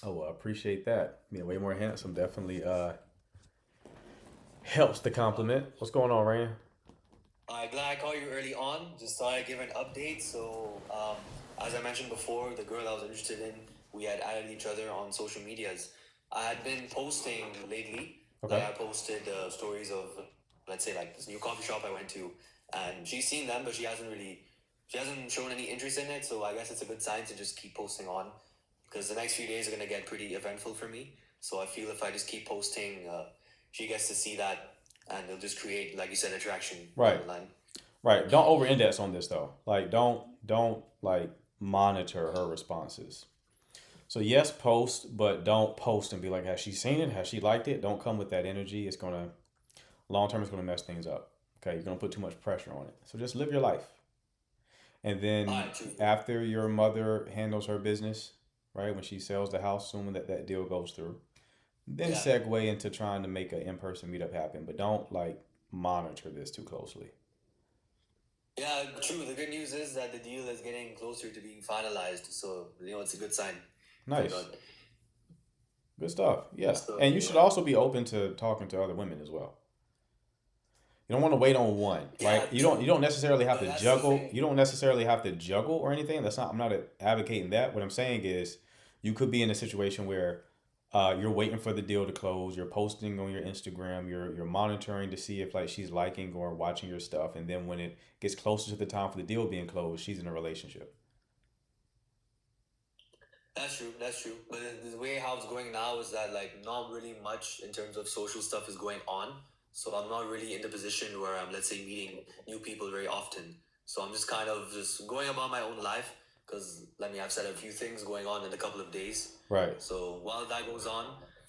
Oh, well, I appreciate that. Being way more handsome definitely helps the compliment. What's going on, Ryan? Glad I called you early on. Just thought I'd give an update. As I mentioned before, the girl I was interested in, we had added each other on social medias. I had been posting lately, Okay. like I posted stories of, let's say, like this new coffee shop I went to, and she's seen them, but she hasn't shown any interest in it. So I guess it's a good sign to just keep posting on, because the next few days are gonna get pretty eventful for me. So I feel if I just keep posting, she gets to see that, and it'll just create, like you said, attraction down Right. the line. Right. Don't over index on this though. Like don't like monitor her responses. So yes, post, but don't post and be like, has she seen it? Has she liked it? Don't come with that energy. It's gonna long term it's gonna mess things up. Okay, you're gonna put too much pressure on it. So just live your life. And All then right, true. after your mother handles her business, right, when she sells the house, assuming that that deal goes through, then Yeah, segue into trying to make an in-person meetup happen. But don't like monitor this too closely. yeah, true. The good news is that the deal is getting closer to being finalized, so it's a good sign. Thank Nice. God. Good stuff. Yeah. And you So should also be open to talking to other women as well. You don't want to wait on one, right? yeah, You true. don't necessarily have But to that's the juggle. thing. You don't necessarily have to juggle or anything. That's not I'm not advocating that. What I'm saying is you could be in a situation where you're waiting for the deal to close, you're posting on your Instagram, you're monitoring to see if like she's liking or watching your stuff, and then when it gets closer to the time for the deal being closed, she's in a relationship. That's true. That's true. But the way how it's going now is that like not really much in terms of social stuff is going on. So I'm not really in the position where I'm, let's say, meeting new people very often. So I'm just kind of just going about my own life because let me have said a few things going on in a couple of days. Right. So while that goes on,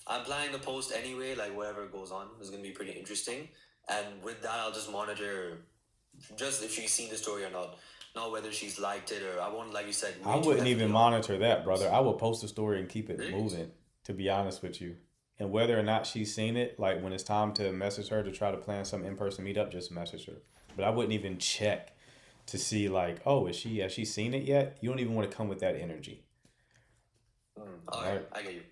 I'm planning to post anyway. Like whatever goes on is gonna be pretty interesting. And with that, I'll just monitor just if she's seen the story or not. Not whether she's liked it or I won't, like you said, I way too wouldn't even heavily on monitor that, brother. I would post a story and keep it really. moving, to be honest with you. And whether or not she's seen it, like when it's time to message her to try to plan some in person meetup, just message her. But I wouldn't even check to see like, oh, is she has she seen it yet? You don't even want to come with that energy. All All right, right. I get you.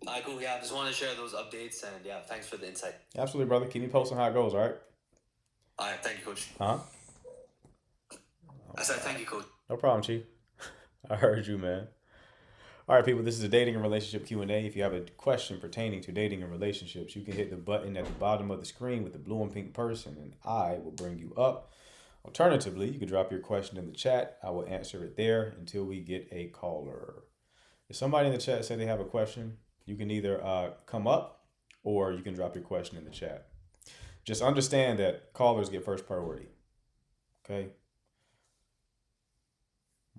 All right, cool. Yeah, I just want to share those updates and yeah, thanks for the insight. Absolutely, brother. Keep me posted on how it goes, all right? All right, thank you, coach. Huh? I All said right. thank you, coach. No problem, Chief. I heard you, man. All right, people, this is a dating and relationship Q&A. If you have a question pertaining to dating and relationships, you can hit the button at the bottom of the screen with the blue and pink person, and I will bring you up. Alternatively, you can drop your question in the chat. I will answer it there until we get a caller. If somebody in the chat say they have a question, you can either come up or you can drop your question in the chat. Just understand that callers get first priority. Okay?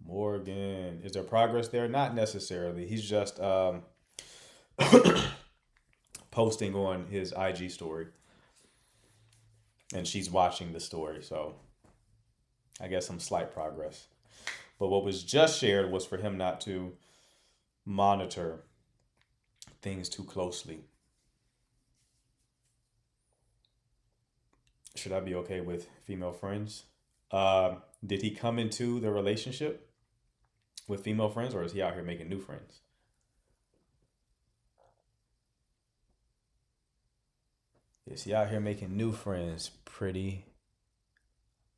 Morgan, is there progress there? Not necessarily. He's just posting on his IG story, and she's watching the story. So I guess some slight progress. But what was just shared was for him not to monitor things too closely. Should I be okay with female friends? Did he come into the relationship with female friends, or is he out here making new friends? Is he out here making new friends? Pretty.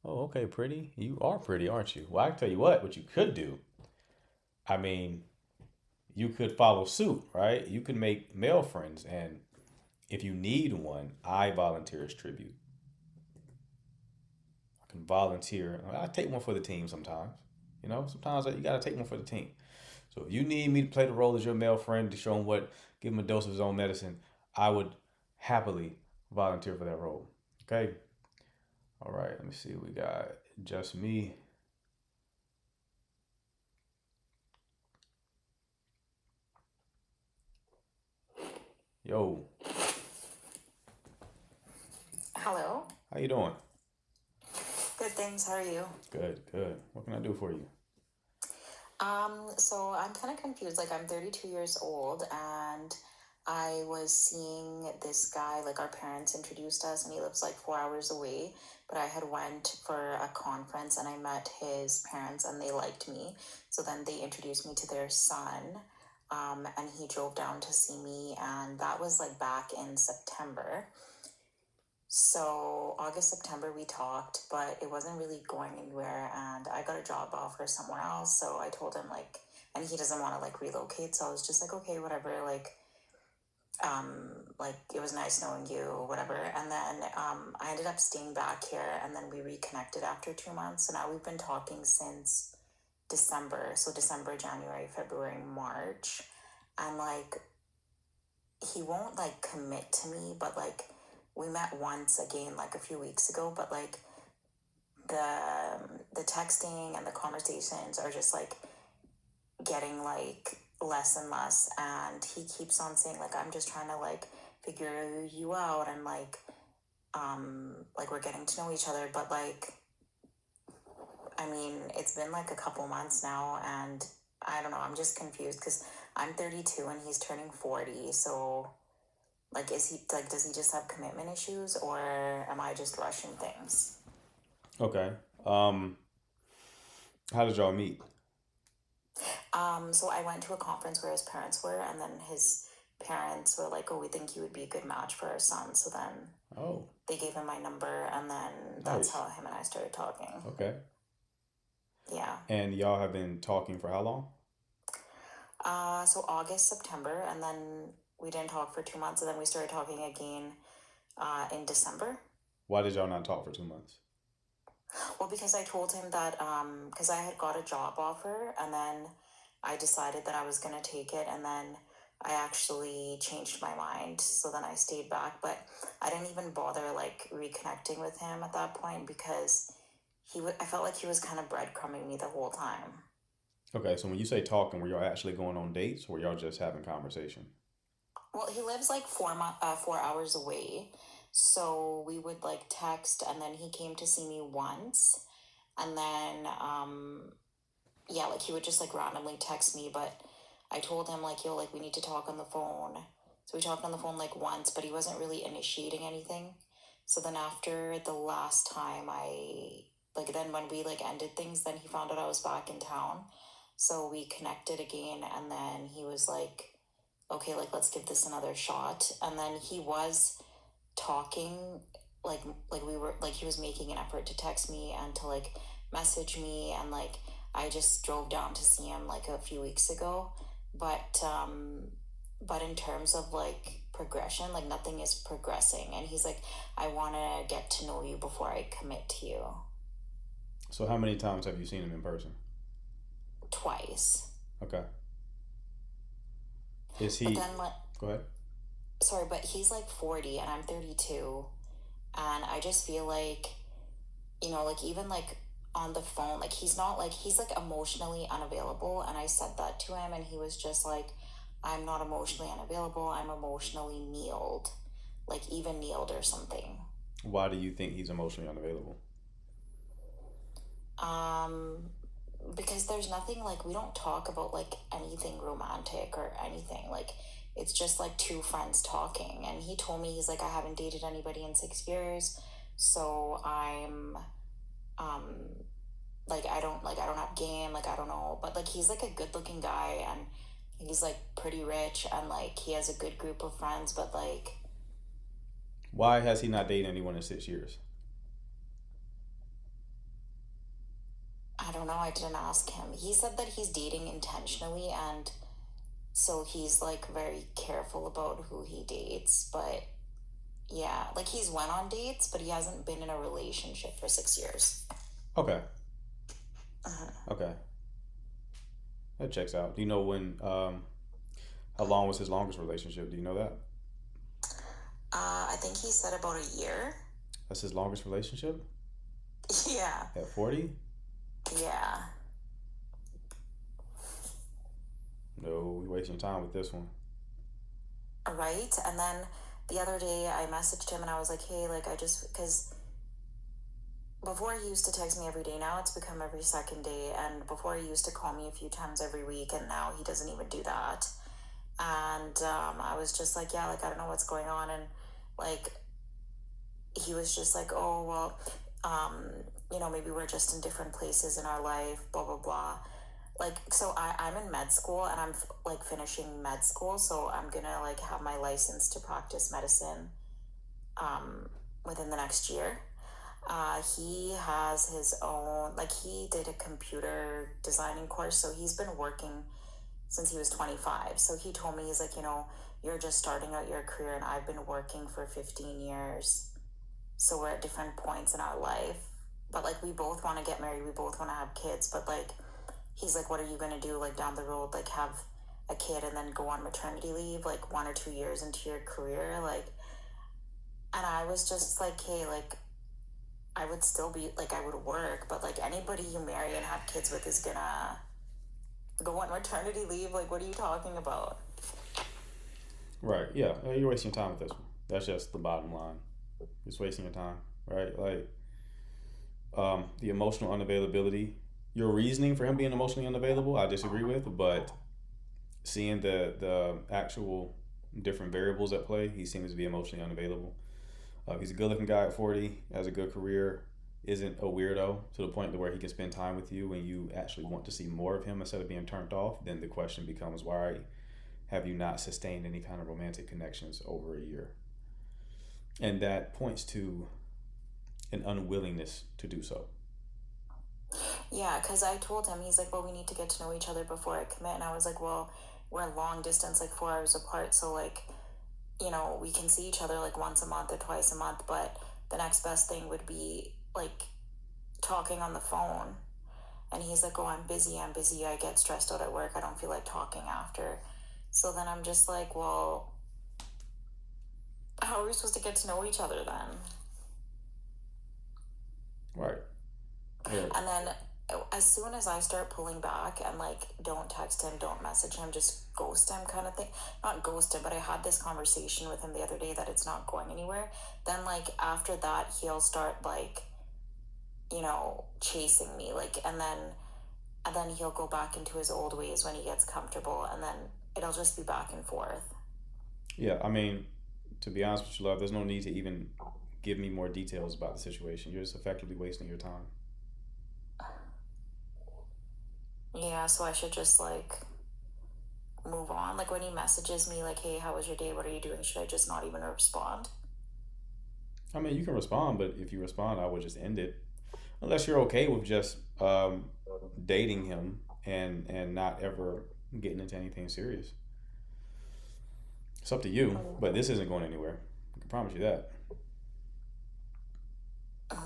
Oh, okay, pretty. You are pretty, aren't you? Well, I can tell you what you could do. I mean, you could follow suit, right? You can make male friends, and if you need one, I volunteer as tribute. I can volunteer. I take one for the team sometimes. You know, sometimes you got to take one for the team. So if you need me to play the role as your male friend to show him what, give him a dose of his own medicine, I would happily volunteer for that role. Okay. All right. Let me see. We got just me. Yo, Hello. how you doing? Good, thanks. How are you? Good, good. What can I do for you? So I'm kind of confused. Like, I'm 32 years old, and I was seeing this guy. Like, our parents introduced us, and he lives like 4 hours away. But I had went for a conference, and I met his parents, and they liked me. So then they introduced me to their son. and he drove down to see me, and that was like back in September. So August, September we talked, but it wasn't really going anywhere, and I got a job offer somewhere else. So I told him like, and he doesn't want to like relocate. So I was just like, okay, whatever. Like it was nice knowing you, whatever. And then I ended up staying back here, and then we reconnected after 2 months. So now we've been talking since December. So December, January, February, March, and like he won't like commit to me, but like we met once again like a few weeks ago, but like the texting and the conversations are just like getting like less and less, and he keeps on saying like I'm just trying to like figure you out, and like we're getting to know each other, but like I mean it's been like a couple months now, and I don't know, I'm just confused because I'm 32 and he's turning 40. So like is he like, does he just have commitment issues, or am I just rushing things? Okay. How did y'all meet? So I went to a conference where his parents were, and then his parents were like, oh, we think you would be a good match for our son. So then Oh, they gave him my number, and then that's nice. how him and I started talking. Okay. Yeah. And y'all have been talking for how long? So August, September, and then we didn't talk for 2 months, and then we started talking again in December. Why did y'all not talk for 2 months? Well, because I told him that because I had got a job offer, and then I decided that I was gonna take it, and then I actually changed my mind. So then I stayed back, but I didn't even bother like reconnecting with him at that point because I felt like he was kind of breadcrumbing me the whole time. Okay, so when you say talking, were y'all actually going on dates or were y'all just having conversation? Well, he lives like 4 hours away, so we would like text, and then he came to see me once, and then yeah, like he would just like randomly text me, but I told him like, yo, like we need to talk on the phone. So we talked on the phone like once, but he wasn't really initiating anything. So then after the last time then when we like ended things, then he found out I was back in town. So we connected again, and then he was like, okay, like let's give this another shot. And then he was talking like we were like he was making an effort to text me and to like message me, and like I just drove down to see him like a few weeks ago, but in terms of like progression, like nothing is progressing, and he's like, I want to get to know you before I commit to you. So how many times have you seen him in person? Twice. Okay. Is But he? then like, Go ahead. sorry, but he's like 40 and I'm 32, and I just feel like, like even like on the phone, like he's like emotionally unavailable. And I said that to him, and he was just like, I'm not emotionally unavailable. I'm emotionally kneeled, like even kneeled or something. Why do you think he's emotionally unavailable? Um, because there's nothing like we don't talk about like anything romantic or anything. Like it's just like two friends talking. And he told me he's like, I haven't dated anybody in 6 years, so I'm um I don't have game, like I don't know, but like he's like a good looking guy, and he's like pretty rich, and like he has a good group of friends, but like Why has he not dated anyone in 6 years? I don't know, I didn't ask him. He said that he's dating intentionally, and so he's like very careful about who he dates, but yeah, like he's went on dates, but he hasn't been in a relationship for 6 years. Okay. uh, Okay. That checks out. Do you know when? How long was his longest relationship? Do you know that? I think he said about a year. That's his longest relationship Yeah. at 40. Yeah. No, we wasting time with this one. Right. And then the other day I messaged him, and I was like, hey, like I just, because before he used to text me every day, now it's become every second day, and before he used to call me a few times every week, and now he doesn't even do that. And I was just like, yeah, like I don't know what's going on. And like he was just like, oh well, maybe we're just in different places in our life, blah blah blah. like, so I'm in med school, and I'm like finishing med school, so I'm gonna like have my license to practice medicine within the next year. He has his own, like, he did a computer designing course, so he's been working since he was 25. So he told me, he's like, you're just starting out your career, and I've been working for 15 years. So we're at different points in our life. But like, we both want to get married, we both want to have kids, but like, he's like, what are you going to do, like, down the road, like, have a kid and then go on maternity leave, like, 1 or 2 years into your career? Like, and I was just like, hey, like, I would still be, like, I would work, but like, anybody you marry and have kids with is gonna go on maternity leave. Like, what are you talking about? Right. Yeah. You're wasting your time with this one. That's just the bottom line. Just wasting your time. Right. Like, the emotional unavailability. Your reasoning for him being emotionally unavailable, I disagree with, but seeing the actual different variables at play, he seems to be emotionally unavailable. He's a good looking guy at 40, has a good career, isn't a weirdo to the point to where he can spend time with you and you actually want to see more of him instead of being turned off. Then the question becomes, why have you not sustained any kind of romantic connections over a year? And that points to an unwillingness to do so. Yeah, because I told him, he's like, well, we need to get to know each other before I commit. And I was like, well, we're long distance, like 4 hours apart. So, like, we can see each other like once a month or twice a month. But the next best thing would be like talking on the phone. And he's like, oh, I'm busy. I get stressed out at work. I don't feel like talking after. So then I'm just like, well, how are we supposed to get to know each other then? Right. Yeah. And then as soon as I start pulling back and like, don't text him, don't message him, just ghost him kind of thing. Not ghost him, but I had this conversation with him the other day that it's not going anywhere. Then like after that, he'll start like, chasing me. Like, and then he'll go back into his old ways when he gets comfortable, and then it'll just be back and forth. Yeah. I mean, to be honest with you, love, there's no need to even give me more details about the situation. You're just effectively wasting your time. Yeah, so I should just like move on. Like when he messages me like, hey, how was your day, what are you doing, should I just not even respond? I mean, you can respond, but if you respond, I would just end it. Unless you're okay with just dating him and not ever getting into anything serious. It's up to you, but this isn't going anywhere. I can promise you that.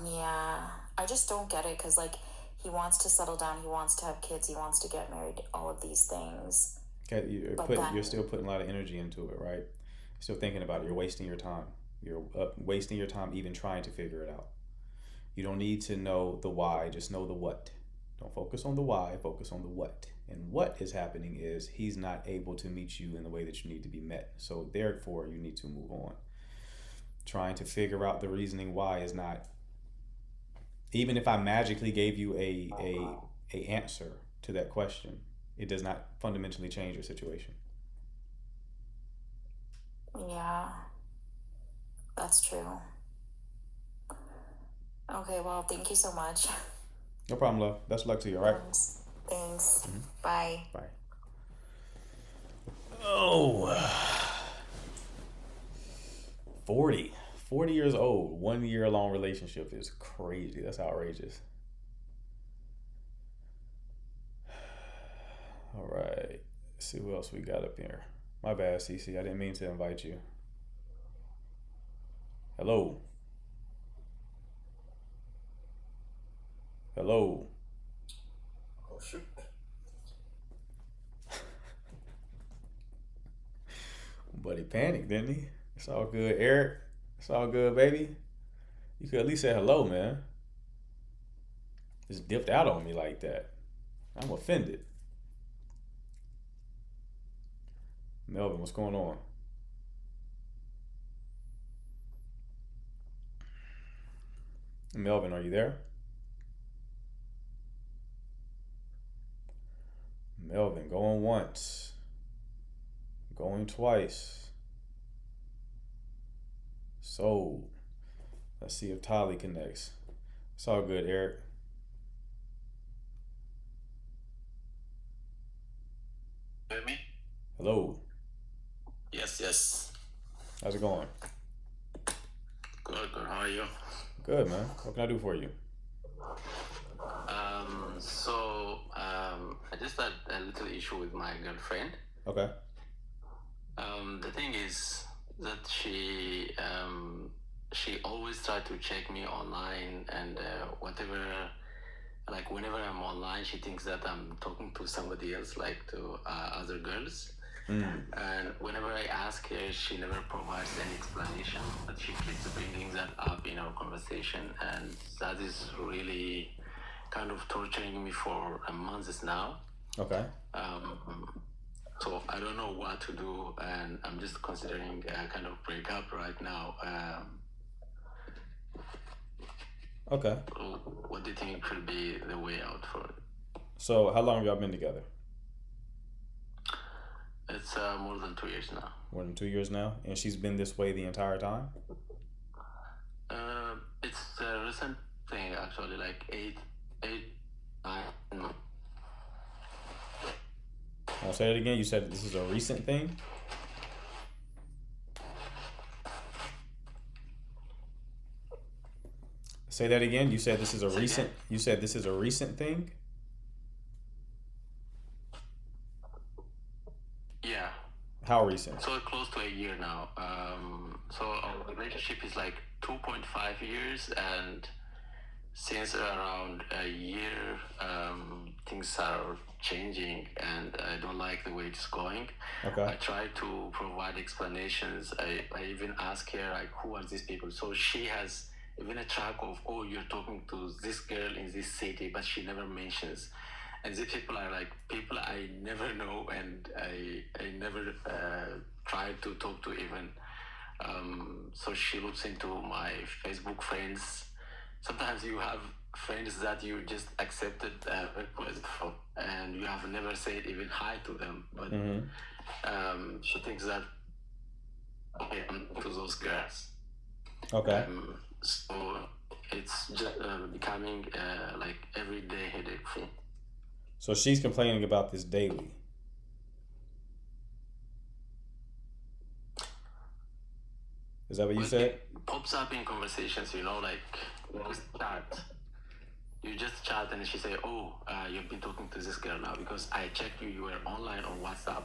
Yeah, I just don't get it, because like, he wants to settle down, he wants to have kids, he wants to get married, all of these things. Okay, But then, you're still putting a lot of energy into it, right? Still thinking about it. You're wasting your time. You're wasting your time even trying to figure it out. You don't need to know the why, just know the what. Don't focus on the why, focus on the what. And what is happening is he's not able to meet you in the way that you need to be met. So therefore, you need to move on. Trying to figure out the reasoning why is not, even if I magically gave you a answer to that question, it does not fundamentally change your situation. yeah, that's true. Okay, well, thank you so much. No problem, love. Best of luck to you, all right? Thanks. Bye. Bye. Oh, 40. 40 years old, 1 year long relationship is crazy. That's outrageous. All right. Let's see what else we got up here. My bad, CC. I didn't mean to invite you. Hello. Hello. Oh shoot. But he panicked, didn't he? It's all good, Eric. It's all good, baby. You could at least say hello, man. Just dipped out on me like that. I'm offended. Melvin, what's going on? Melvin, are you there? Melvin, going once. Going twice. Sold. Let's see if Tolly connects. It's all good, Eric. hear me? Hello. Yes, yes. How's it going? Good, good. How are you? Good, man. What can I do for you? I just had a little issue with my girlfriend. Okay. The thing is that she always try to check me online and whatever. Like whenever I'm online, she thinks that I'm talking to somebody else, like to other girls. And whenever I ask her, she never provides any explanation, but she keeps bringing that up in our conversation, and that is really kind of torturing me for months now. Okay. So I don't know what to do, and I'm just considering a kind of breakup right now. Okay. What do you think could be the way out for it? So, how long have y'all been together? It's more than 2 years now. More than 2 years now, and she's been this way the entire time. It's a recent thing, actually, like 9 months. I'll say it again. You said this is a recent thing. Say that again. You said this is a Say recent. again? You said this is a recent thing. Yeah. How recent? So close to a year now. So our relationship is like 2.5 years, and since around a year, things are changing, and I don't like the way it's going. Okay. I try to provide explanations. I even ask her like, who are these people? So she has even a track of, oh, you're talking to this girl in this city, but she never mentions. And these people are like people I never know, and I never tried to talk to even. So she looks into my Facebook friends. Sometimes you have friends that you just accepted a request for, and you have never said even hi to them. But she thinks that okay, I'm to those girls. Okay. So it's just becoming like everyday headache for me. So she's complaining about this daily. Is that what you Well, said? it pops up in conversations, like when we chat. You just chat and she say, oh, you've been talking to this girl now because I checked you were online on WhatsApp.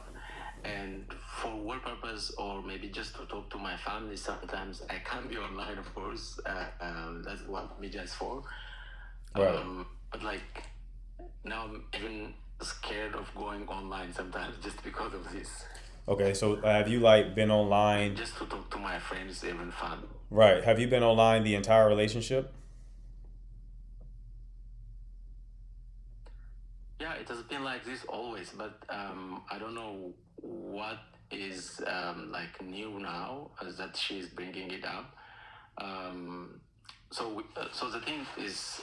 And for work purpose or maybe just to talk to my family, sometimes I can't be online, of course. That's what media is for. Right. But like now I'm even scared of going online sometimes just because of this. Okay. So have you like been online? Just to talk to my friends, even fun. Right. Have you been online the entire relationship? Yeah, it has been like this always, but I don't know what is like new now that she's bringing it up. So the thing is,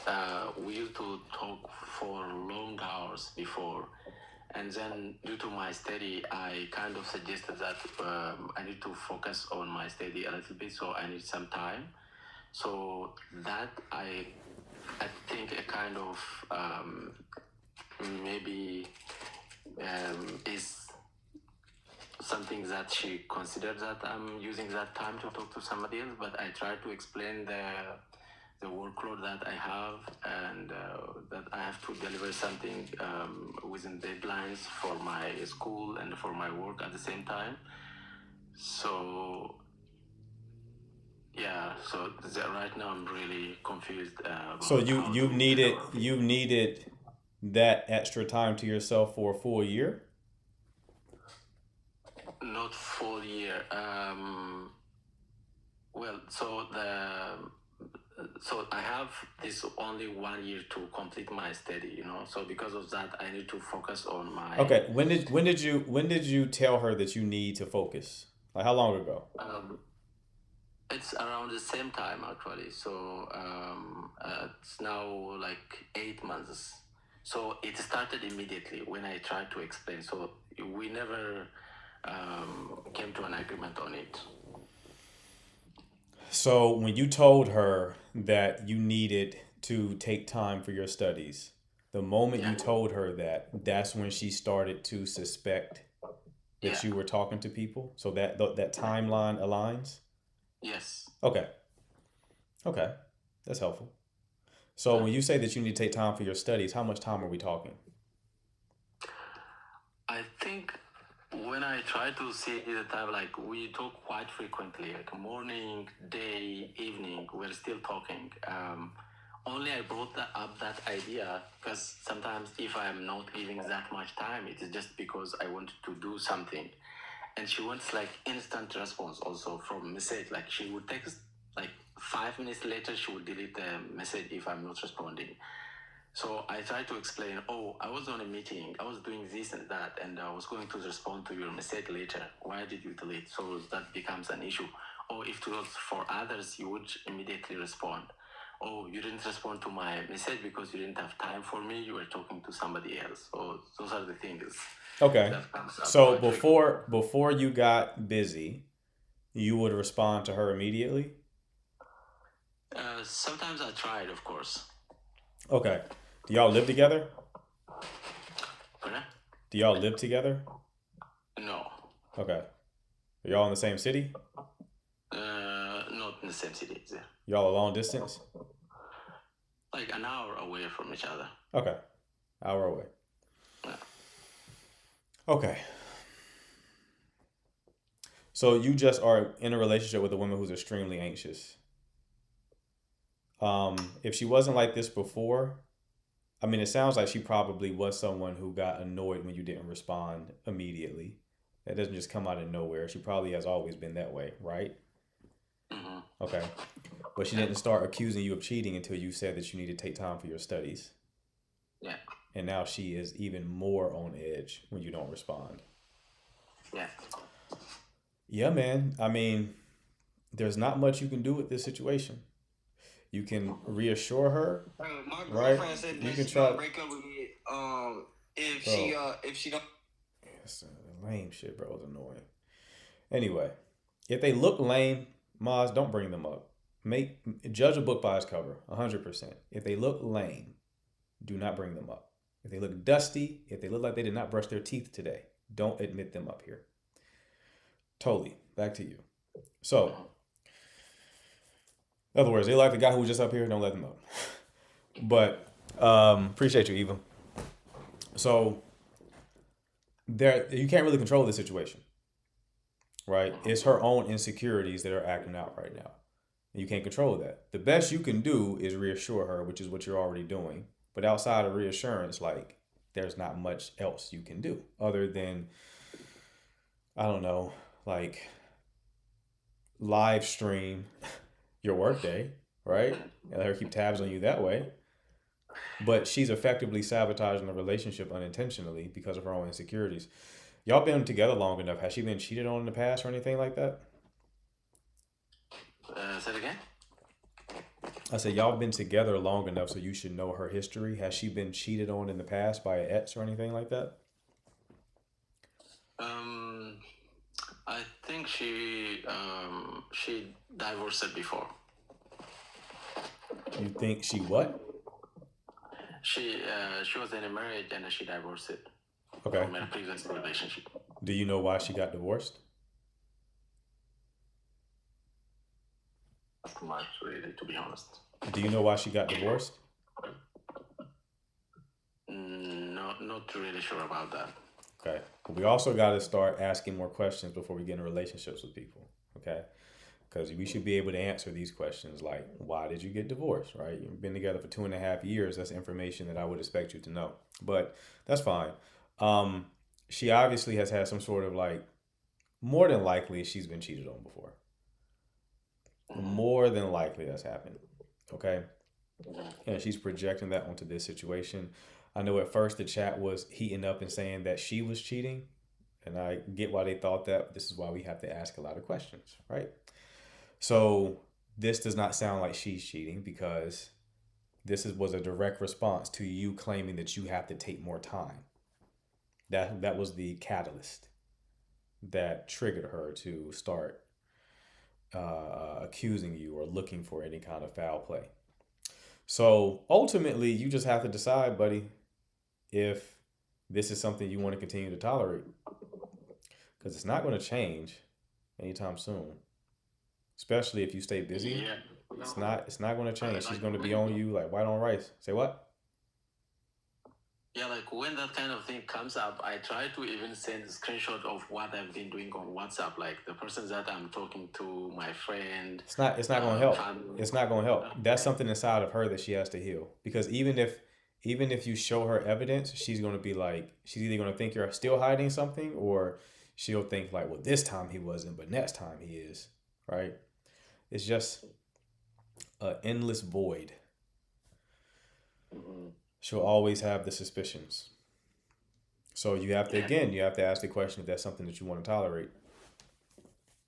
we used to talk for long hours before, and then due to my study, I kind of suggested that I need to focus on my study a little bit, so I need some time. So that I think a kind of maybe is something that she considered that I'm using that time to talk to somebody else, but I try to explain the workload that I have, and that I have to deliver something within deadlines for my school and for my work at the same time. So yeah, so right now I'm really confused So about how you to needed develop. you needed that extra time to yourself for a full year? Not full year. Well, so I have this only 1 year to complete my study. So because of that, I need to focus on my. Okay. When did you tell her that you need to focus? Like how long ago? It's around the same time actually. So it's now like 8 months. So it started immediately when I tried to explain. So we never came to an agreement on it. So when you told her that you needed to take time for your studies, the moment you Yeah. told her that, that's when she started to suspect Yeah. that you were talking to people, so that that timeline aligns. Yes. Okay, okay, that's helpful. So when you say that you need to take time for your studies, how much time are we talking? I think when I try to see the time, like we talk quite frequently, like morning, day, evening, we're still talking. Only I brought up that idea because sometimes if I'm not giving that much time, it is just because I wanted to do something. And she wants like instant response also from message. Like she would text like 5 minutes later, she would delete the message if I'm not responding. So I tried to explain, oh, I was on a meeting, I was doing this and that, and I was going to respond to your message later. Why did you delete? So that becomes an issue. Or if it was for others, you would immediately respond. Oh, you didn't respond to my message because you didn't have time for me, you were talking to somebody else. So those are the things Okay. that comes up So quite frequently. before you got busy, you would respond to her immediately? Sometimes I tried, of course. Okay. Do y'all live together? But Do y'all live together? no, Okay. Are y'all in the same city? not in the same city. There. Y'all a long distance? Like an hour away from each other. Okay. Hour away. Yeah. Okay. So you just are in a relationship with a woman who's extremely anxious. If she wasn't like this before, I mean, it sounds like she probably was someone who got annoyed when you didn't respond immediately. That doesn't just come out of nowhere. She probably has always been that way, right? Hmm. Okay. But she didn't start accusing you of cheating until you said that you need to take time for your studies. Yeah. And now she is even more on edge when you don't respond. Yeah. Yeah, man. I mean, there's not much you can do with this situation. You can reassure her, My right? girlfriend said You that can she's gonna try, break up with me bro. if she don't. It's lame shit, bro. It's annoying. Anyway, if they look lame, Maz, don't bring them up. Make judge a book by its cover, 100%. If they look lame, do not bring them up. If they look dusty, if they look like they did not brush their teeth today, don't admit them up here. Totally. Back to you. So, in other words, they like the guy who was just up here, don't let them up. But appreciate you, Eva. So there you can't really control the situation, right? It's her own insecurities that are acting out right now. And you can't control that. The best you can do is reassure her, which is what you're already doing. But outside of reassurance, like there's not much else you can do other than, I don't know, like live stream your workday, right? And let her keep tabs on you that way. But she's effectively sabotaging the relationship unintentionally because of her own insecurities. Y'all been together long enough. Has she been cheated on in the past or anything like that? Say it again. I said y'all been together long enough so you should know her history. Has she been cheated on in the past by an ex or anything like that? Um, I think she divorced before. You think she what? She was in a marriage and she divorced Okay. from a previous relationship. Do you know why she got divorced? Not too much, really, to be honest. Do you know why she got divorced? No, not really sure about that. Okay. But we also got to start asking more questions before we get in relationships with people. Okay. Because we should be able to answer these questions like, why did you get divorced, right? You've been together for 2.5 years. That's information that I would expect you to know. But that's fine. She obviously has had some sort of like, more than likely, she's been cheated on before. More than likely that's happened. Okay. And she's projecting that onto this situation. I know at first the chat was heating up and saying that she was cheating. And I get why they thought that. This is why we have to ask a lot of questions, right? So this does not sound like she's cheating because was a direct response to you claiming that you have to take more time. That was the catalyst that triggered her to start accusing you or looking for any kind of foul play. So ultimately, you just have to decide, buddy, if this is something you want to continue to tolerate. because it's not going to change anytime soon. Especially if you stay busy, Yeah. it's not going to change. She's Like going to be when, on you like white on rice. Say what? yeah, like when that kind of thing comes up, I try to even send a screenshot of what I've been doing on WhatsApp, like the persons that I'm talking to, my friend, It's not going to help. family. It's not going to help. That's something inside of her that she has to heal. Because even if you show her evidence, she's going to be like, she's either going to think you're still hiding something, or she'll think like, well, this time he wasn't, but next time he is, right? It's just an endless void. Mhm. She'll always have the suspicions. So you have to, Yeah. again, you have to ask the question if that's something that you want to tolerate.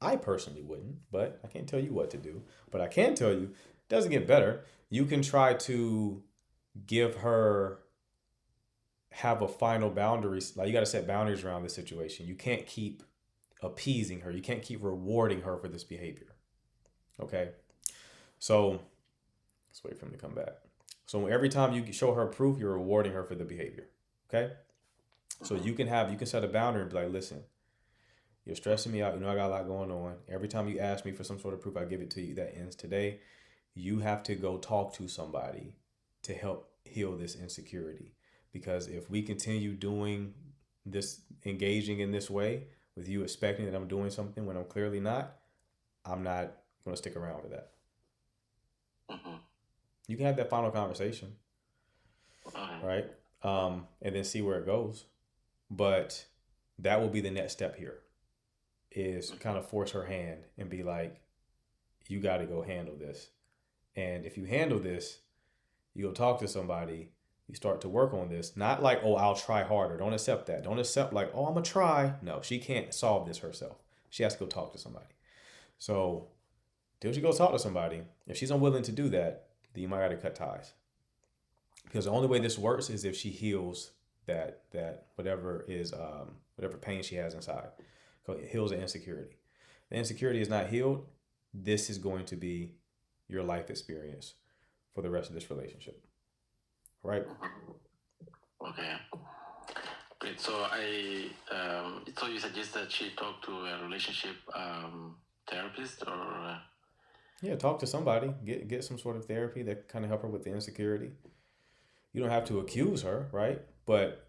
I personally wouldn't, but I can't tell you what to do. But I can tell you, it doesn't get better. You can try to give her, have a final boundaries. Like, you got to set boundaries around this situation. You can't keep appeasing her. You can't keep rewarding her for this behavior. Okay? So let's wait for him to come back. So every time you show her proof, you're rewarding her for the behavior. Okay? So you can set a boundary and be like, listen, you're stressing me out. You know I got a lot going on. Every time you ask me for some sort of proof, I give it to you. That ends today. You have to go talk to somebody to help heal this insecurity. Because if we continue doing this, engaging in this way, with you expecting that I'm doing something when I'm clearly not, I'm not going to stick around for that. Mhm. You can have that final conversation, Okay. right? And then see where it goes. But that will be the next step here, is kind of force her hand and be like, you got to go handle this. And if you handle this, you go talk to somebody, you start to work on this. Not like, oh, I'll try harder. Don't accept that. Don't accept like, oh, I'm going to try. No, she can't solve this herself. She has to go talk to somebody. So till she goes talk to somebody, if she's unwilling to do that, then you might got to cut ties. Because the only way this works is if she heals that whatever pain she has inside. So it heals the insecurity. The insecurity is not healed. This is going to be your life experience for the rest of this relationship. Right? Okay. Great. So so you suggest that she talk to a relationship therapist, or Yeah, talk to somebody. Get some sort of therapy that kind of help her with the insecurity. You don't have to accuse her, right? But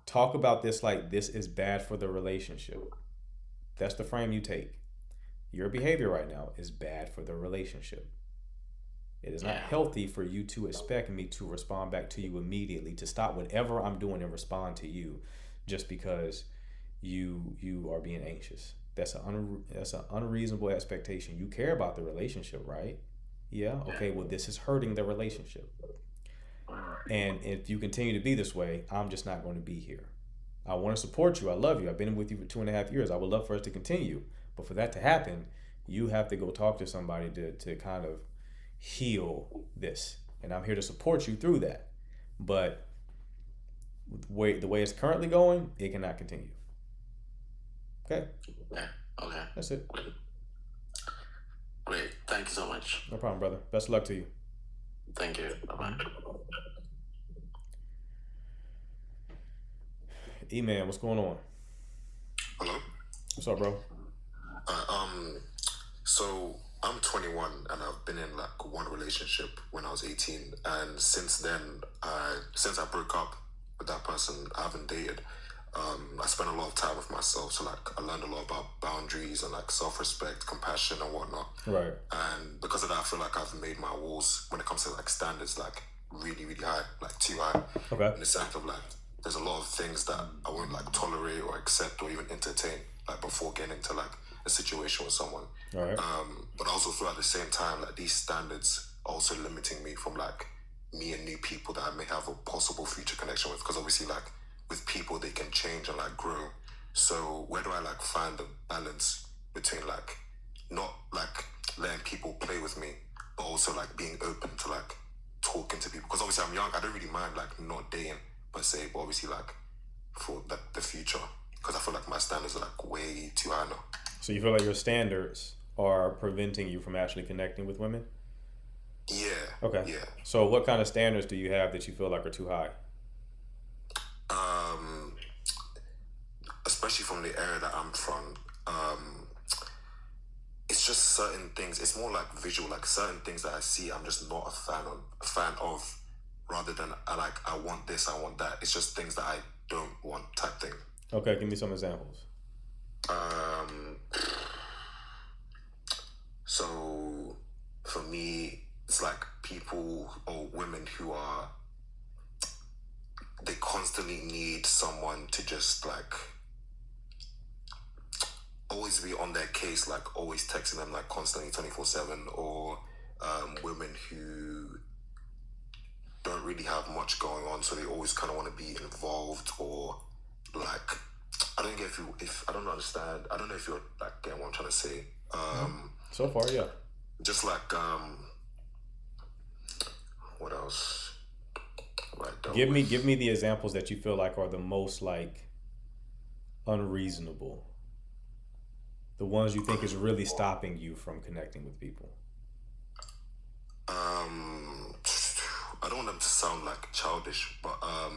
talk about this like this is bad for the relationship. That's the frame you take. Your behavior right now is bad for the relationship. It is not healthy for you to expect me to respond back to you immediately, to stop whatever I'm doing and respond to you just because you are being anxious. That's an unreasonable expectation. You care about the relationship, right? Yeah. Okay. Well, this is hurting the relationship. And if you continue to be this way, I'm just not going to be here. I want to support you. I love you. I've been with you for 2.5 years. I would love for us to continue. But for that to happen, you have to go talk to somebody to kind of heal this. And I'm here to support you through that. But the way it's currently going, it cannot continue. Okay? yeah. Okay. That's it. Great. Thank you so much. No problem, brother. Best of luck to you. Thank you. Bye-bye. E-Man, what's going on? Hello. What's up, bro? So I'm 21 and I've been in like one relationship when I was 18, and since then, since I broke up with that person, I haven't dated. I spent a lot of time with myself, so like I learned a lot about boundaries and like self-respect, compassion, and whatnot. Right. And because of that, I feel like I've made my walls when it comes to like standards like really, really high, like too high. Okay. In the sense of like, there's a lot of things that I won't like tolerate or accept or even entertain like before getting into like a situation with someone. All right. But I also feel at the same time like these standards are also limiting me from like meeting new people that I may have a possible future connection with, because obviously like with people they can change and like grow. So where do I like find the balance between like not like letting people play with me, but also like being open to like talking to people? Because obviously I'm young, I don't really mind like not dating per se, but obviously like for like the future, because I feel like my standards are like way too high now. So you feel like your standards are preventing you from actually connecting with women? Yeah. Okay. Yeah. So what kind of standards do you have that you feel like are too high? Especially especially from the area that I'm from, it's just certain things. It's more like visual, like certain things that I see. I'm just not a fan of, rather than I want this, I want that. It's just things that I don't want type thing. Okay, give me some examples. So for me, it's like people or women who are, they constantly need someone to just like always be on their case, like always texting them like constantly 24/7, or women who don't really have much going on, so they always kind of want to be involved, or like I don't get if I don't understand. I don't know if you're like getting what I'm trying to say. So far, yeah. Just like what else? Right, Give me the examples that you feel like are the most like unreasonable. The ones you think is really stopping you from connecting with people. I don't want them to sound like childish, but I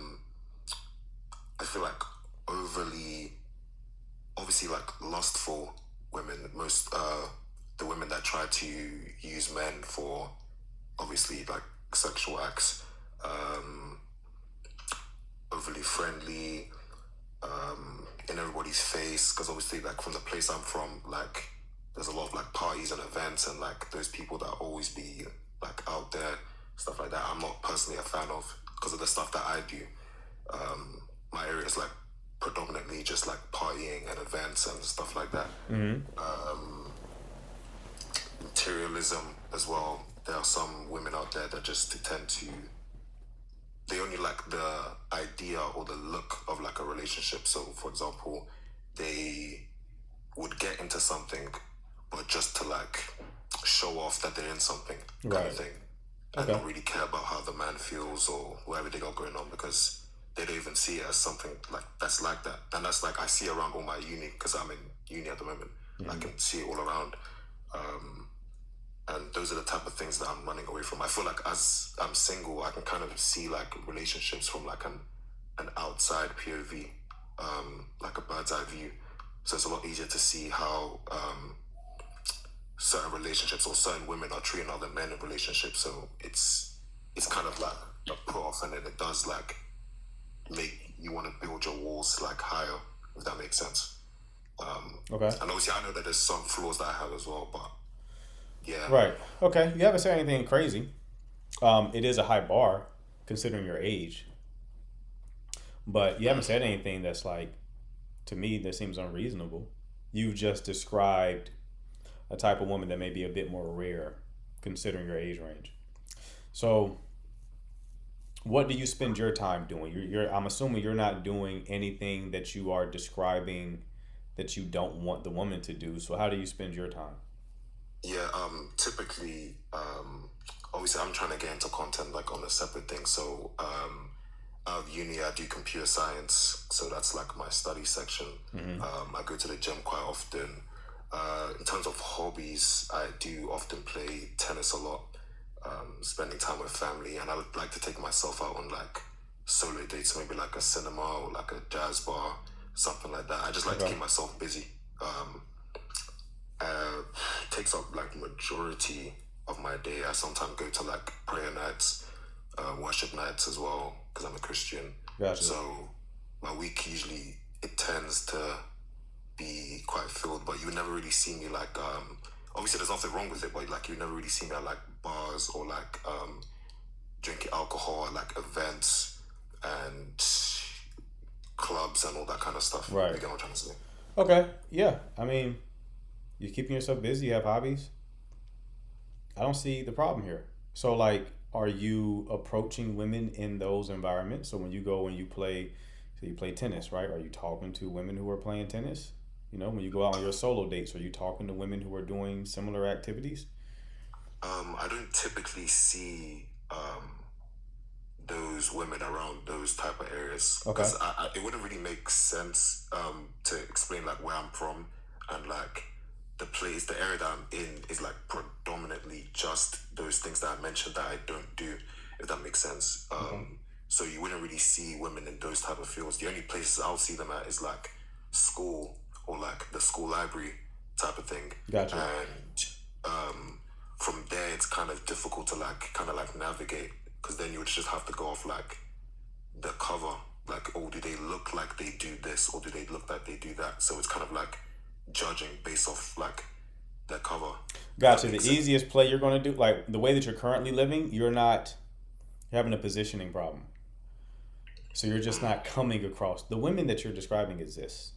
feel like obviously like lustful women, most the women that try to use men for obviously like sexual acts, overly friendly, in everybody's face, because obviously like from the place I'm from, like there's a lot of like parties and events, and like those people that always be like out there, stuff like that. I'm not personally a fan of, because of the stuff that I do. My area is like predominantly just like partying and events and stuff like that. Materialism as well. There are some women out there that just tend to, they only like the idea or the look of like a relationship. So for example, they would get into something but just to like show off that they're in something, kind Right. of thing, and don't really care about how the man feels or whatever they got going on, because they don't even see it as something like that's like that. And that's like I see around all my uni, because I'm in uni at the moment. I can see it all around. And those are the type of things that I'm running away from. I feel like as I'm single, I can kind of see like relationships from like an outside POV, like a bird's eye view. So it's a lot easier to see how certain relationships or certain women are treating other men in relationships. So it's kind of like a put off, and then it does like make you want to build your walls like higher, if that makes sense. Okay. And obviously I know that there's some flaws that I have as well, but yeah. Right. Okay. You haven't said anything crazy. It is a high bar considering your age. But you haven't said anything that's like, to me, that seems unreasonable. You've just described a type of woman that may be a bit more rare considering your age range. So, what do you spend your time doing? I'm assuming you're not doing anything that you are describing that you don't want the woman to do. So, how do you spend your time? Yeah, typically, obviously I'm trying to get into content like on a separate thing. So, out of uni, I do computer science. So that's like my study section. I go to the gym quite often. In terms of hobbies, I do often play tennis a lot, spending time with family. And I would like to take myself out on like solo dates, maybe like a cinema or like a jazz bar, something like that. I just like to keep myself busy. Takes up like majority of my day. I sometimes go to like prayer nights, worship nights as well, because I'm a Christian. Gotcha. So my week usually it tends to be quite filled, but you would never really see me like obviously there's nothing wrong with it, but like you never really see me at like bars or like drinking alcohol at like events and clubs and all that kind of stuff. Right. You get what I'm trying to say? Okay. Yeah. I mean, you're keeping yourself busy. You have hobbies. I don't see the problem here. So, like, are you approaching women in those environments? So when you go and you play, so you play tennis, right? Are you talking to women who are playing tennis? You know, when you go out on your solo dates, are you talking to women who are doing similar activities? I don't typically see those women around those type of areas, Okay. because it wouldn't really make sense to explain like where I'm from, and like the area that I'm in is like predominantly just those things that I mentioned that I don't do, if that makes sense. So you wouldn't really see women in those type of fields. The only places I'll see them at is like school or like the school library type of thing. Gotcha. And from there, it's kind of difficult to like kind of like navigate, because then you would just have to go off like the cover, like, oh, do they look like they do this, or do they look like they do that? So it's kind of like judging based off like their cover. Gotcha. The easiest play you're going to do, like the way that you're currently living, you're having a positioning problem. So you're just not coming across. The women that you're describing exist.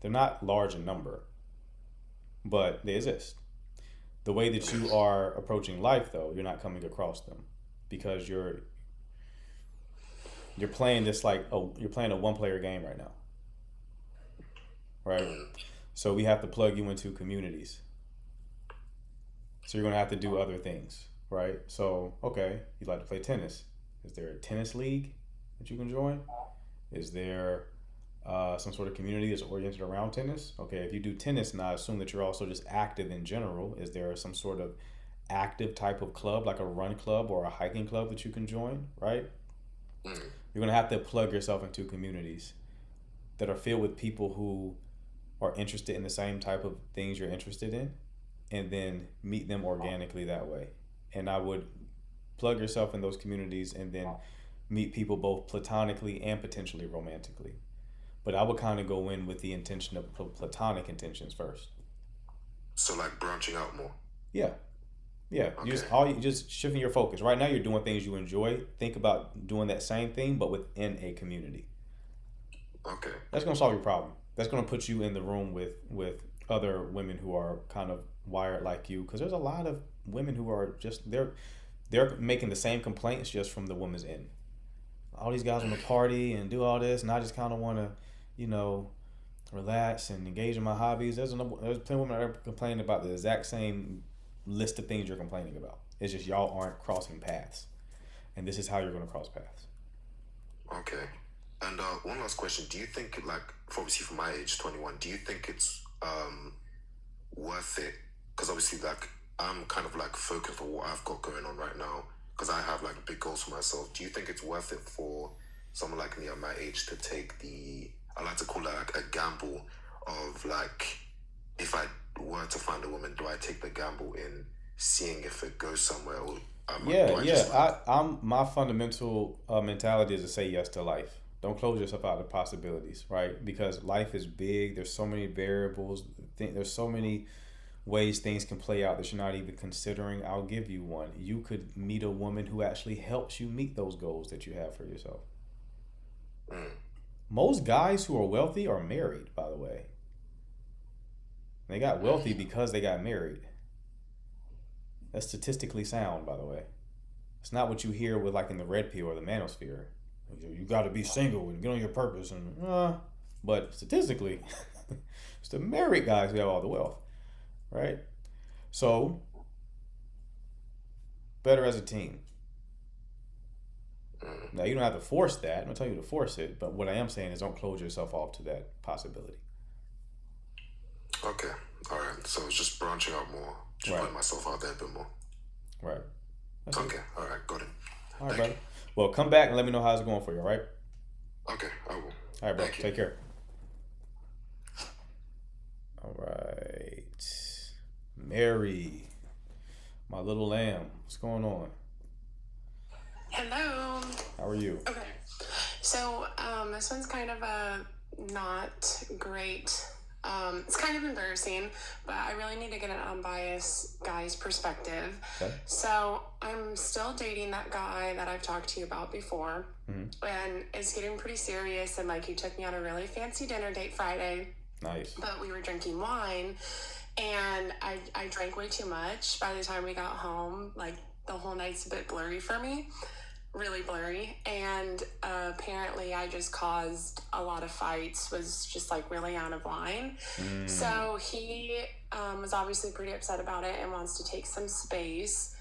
They're not large in number, but they exist. The way that you are approaching life, though, you're not coming across them because you're playing this like, oh, you're playing a one-player game right now, right? So we have to plug you into communities. So you're going to have to do other things, right? So, okay, you like to play tennis. Is there a tennis league that you can join? Is there some sort of community that's oriented around tennis? Okay, if you do tennis, and I assume that you're also just active in general, is there some sort of active type of club, like a run club or a hiking club that you can join, right? You're going to have to plug yourself into communities that are filled with people who are interested in the same type of things you're interested in, and then meet them organically that way. And I would plug yourself in those communities and then meet people both platonically and potentially romantically. But I would kind of go in with the intention of platonic intentions first. So like branching out more. Yeah. Yeah. Okay. You just shifting your focus. Right now you're doing things you enjoy. Think about doing that same thing but within a community. Okay. That's going to solve your problem. That's going to put you in the room with other women who are kind of wired like you, because there's a lot of women who are just they're making the same complaints just from the woman's end. All these guys want to party and do all this, and I just kind of want to, relax and engage in my hobbies. There's plenty of women that are complaining about the exact same list of things you're complaining about. It's just y'all aren't crossing paths, and this is how you're going to cross paths. Okay. And one last question: do you think, like, obviously for my age, 21, do you think it's worth it? Because obviously, like, I'm kind of like focused on what I've got going on right now, because I have like big goals for myself. Do you think it's worth it for someone like me at my age to take I like to call it like a gamble of like, if I were to find a woman, do I take the gamble in seeing if it goes somewhere, or my fundamental mentality is to say yes to life. Don't close yourself out to possibilities, right? Because life is big. There's so many variables. There's so many ways things can play out that you're not even considering. I'll give you one. You could meet a woman who actually helps you meet those goals that you have for yourself. Most guys who are wealthy are married, by the way. They got wealthy because they got married. That's statistically sound, by the way. It's not what you hear with like in the red pill or the manosphere. You got to be single and get on your purpose, but statistically, it's the married guys who have all the wealth, right? So, better as a team. Now, you don't have to force that. I'm not telling you to force it, but what I am saying is don't close yourself off to that possibility. Okay. All right. So it's just branching out more, just putting myself out there a bit more. Right. That's Okay. it. All right. Got it. All right, Thank brother. you. Well, come back and let me know how it's going for you, all right? Okay. I will. All right, bro. Thank you. Take care. All right. Mary, my little lamb. What's going on? Hello. How are you? Okay. So, this one's kind of a not great. It's kind of embarrassing, but I really need to get an unbiased guy's perspective. Okay. So, I'm still dating that guy that I've talked to you about before, and it's getting pretty serious. And like, he took me on a really fancy dinner date Friday. Nice. But we were drinking wine, and I drank way too much. By the time we got home, like, the whole night's a bit blurry for me. Really blurry, and apparently I just caused a lot of fights, was just like really out of line. So he was obviously pretty upset about it and wants to take some space.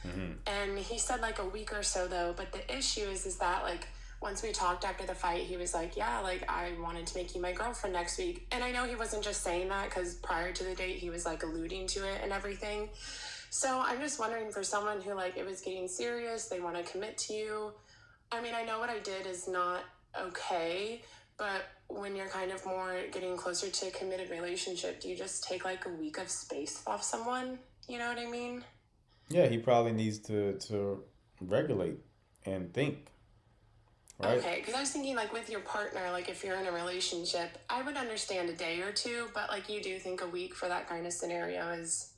And he said like a week or so though, but the issue is that like once we talked after the fight, he was like, yeah, like I wanted to make you my girlfriend next week. And I know he wasn't just saying that, because prior to the date he was like alluding to it and everything. So I'm just wondering, for someone who like it was getting serious, they want to commit to you. I mean, I know what I did is not okay, but when you're kind of more getting closer to a committed relationship, do you just take like a week of space off someone? You know what I mean? Yeah, he probably needs to regulate and think, right? Okay, because I was thinking like with your partner, like if you're in a relationship, I would understand a day or two, but like you do think a week for that kind of scenario is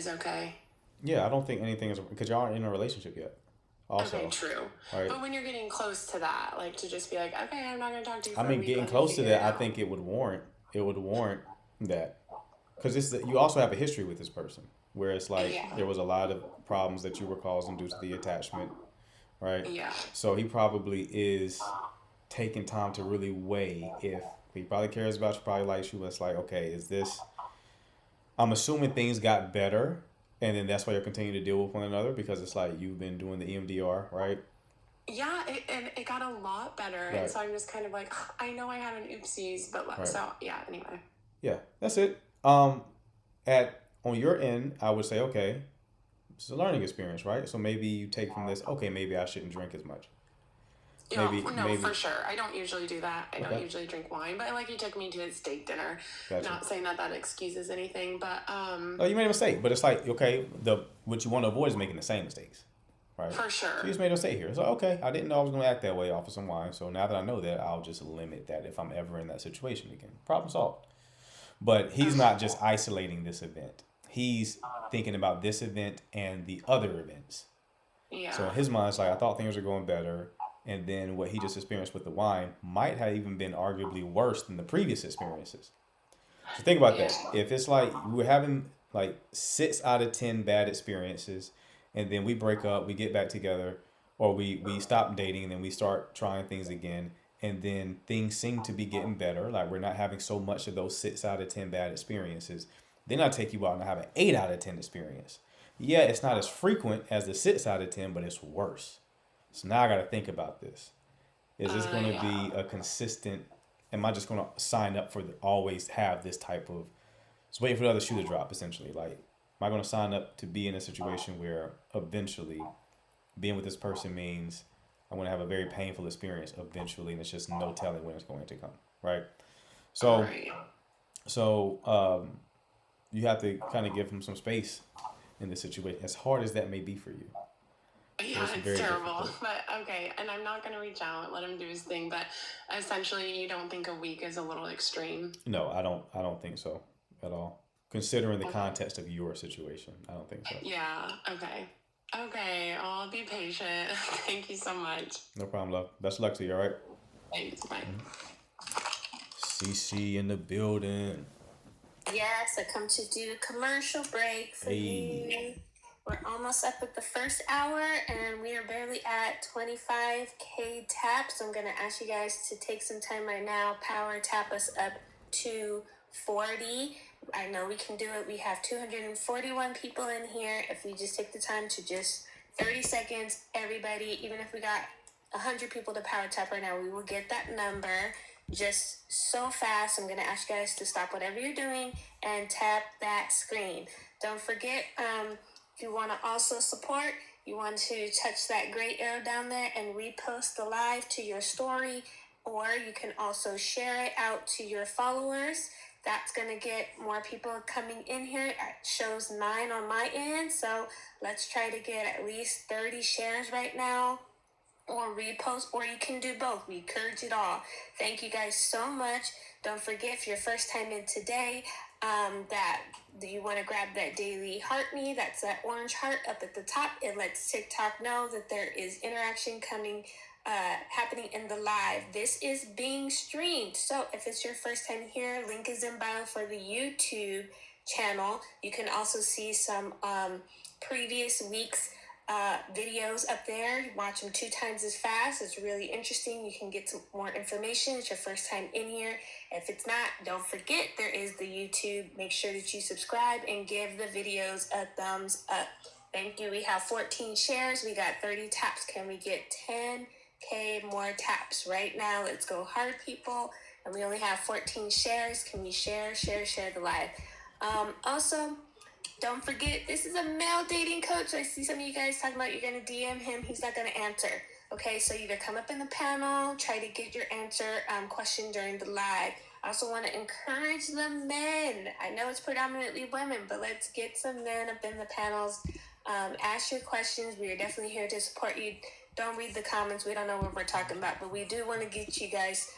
okay. Yeah, I don't think anything is because y'all aren't in a relationship yet. Also, Okay, true. right? But when you're getting close to that, like to just be like, okay, I'm not gonna talk to you for I a mean, week, getting let me close to figure it that, I out. think it would warrant that because you also have a history with this person where it's like Yeah. there was a lot of problems that you were causing due to the attachment, right? Yeah. So he probably is taking time to really weigh if he probably cares about you, probably likes you. But it's like, okay, is this? I'm assuming things got better, and then that's why you're continuing to deal with one another because it's like you've been doing the EMDR, right? Yeah, and it got a lot better. And Right. so I'm just kind of like, I know I had an oopsies, but Right. so yeah, anyway. Yeah, that's it. At on your end, I would say, okay, it's a learning experience, right? So maybe you take from this, okay, maybe I shouldn't drink as much. Yeah, Maybe, no, maybe. for sure. I don't usually do that. I don't Okay. usually drink wine, but like you took me to a steak dinner. Gotcha. Not saying that that excuses anything, but No, you made a mistake, but it's like, okay, what you want to avoid is making the same mistakes, right? for So sure. you just made a mistake here. So okay, I didn't know I was going to act that way off of some wine. So now that I know that, I'll just limit that if I'm ever in that situation again. Problem solved. But he's not just isolating this event. He's thinking about this event and the other events. Yeah. So in his mind, it's like I thought things were going better, and then what he just experienced with the wine might have even been arguably worse than the previous experiences. So think about that. If it's like we're having like 6 out of 10 bad experiences, and then we break up, we get back together, or we stop dating, and then we start trying things again, and then things seem to be getting better. Like we're not having so much of those 6 out of 10 bad experiences. Then I take you out and have an 8 out of 10 experience. Yeah, it's not as frequent as the 6 out of 10, but it's worse. So now I got to think about this. Is this going to Yeah. be a consistent? Am I just going to sign up for always have this type of? Just waiting for the other shoe to drop. Essentially, like, am I going to sign up to be in a situation where eventually, being with this person means I'm going to have a very painful experience eventually, and it's just no telling when it's going to come, right? So, Right. so you have to kind of give him some space in this situation, as hard as that may be for you. Yeah, It's it's very terrible. difficult. But okay, and I'm not gonna reach out and let him do his thing, but essentially you don't think a week is a little extreme. No, I don't. I don't think so at all. Considering the context of your situation, I don't think so. Yeah, okay. Okay, I'll be patient. Thank you so much. No problem, love. Best of luck to you. All right. Thanks, bye. CC in the building. Yes, I come to do a commercial break for Hey. you. We're almost up with the first hour and we are barely at 25K taps. So I'm going to ask you guys to take some time right now, power tap us up to 40. I know we can do it. We have 241 people in here. If we just take the time to just 30 seconds, everybody, even if we got 100 people to power tap right now, we will get that number just so fast. I'm going to ask you guys to stop whatever you're doing and tap that screen. Don't forget, if you want to also support, you want to touch that gray arrow down there and repost the live to your story, or you can also share it out to your followers. That's going to get more people coming in here. It shows 9 on my end, so let's try to get at least 30 shares right now, or repost, or you can do both. We encourage it all. Thank you guys so much. Don't forget, if you're first time in today, that you want to grab that daily heart me, that's that orange heart up at the top. It lets TikTok know that there is interaction coming, happening in the live. This is being streamed, so if it's your first time here, link is in bio for the YouTube channel. You can also see some previous weeks videos up there. Watch them 2 times as fast. It's really interesting. You can get some more information. It's your first time in here. If it's not, don't forget there is the YouTube. Make sure that you subscribe and give the videos a thumbs up. Thank you. We have 14 shares. We got 30 taps. Can we get 10K more taps right now? Let's go hard, people. And we only have 14 shares. Can we share the live? Also, don't forget, this is a male dating coach. I see some of you guys talking about you're going to DM him. He's not going to answer. Okay, so either come up in the panel, try to get your question during the live. I also want to encourage the men. I know it's predominantly women, but let's get some men up in the panels. Ask your questions. We are definitely here to support you. Don't read the comments. We don't know what we're talking about, but we do want to get you guys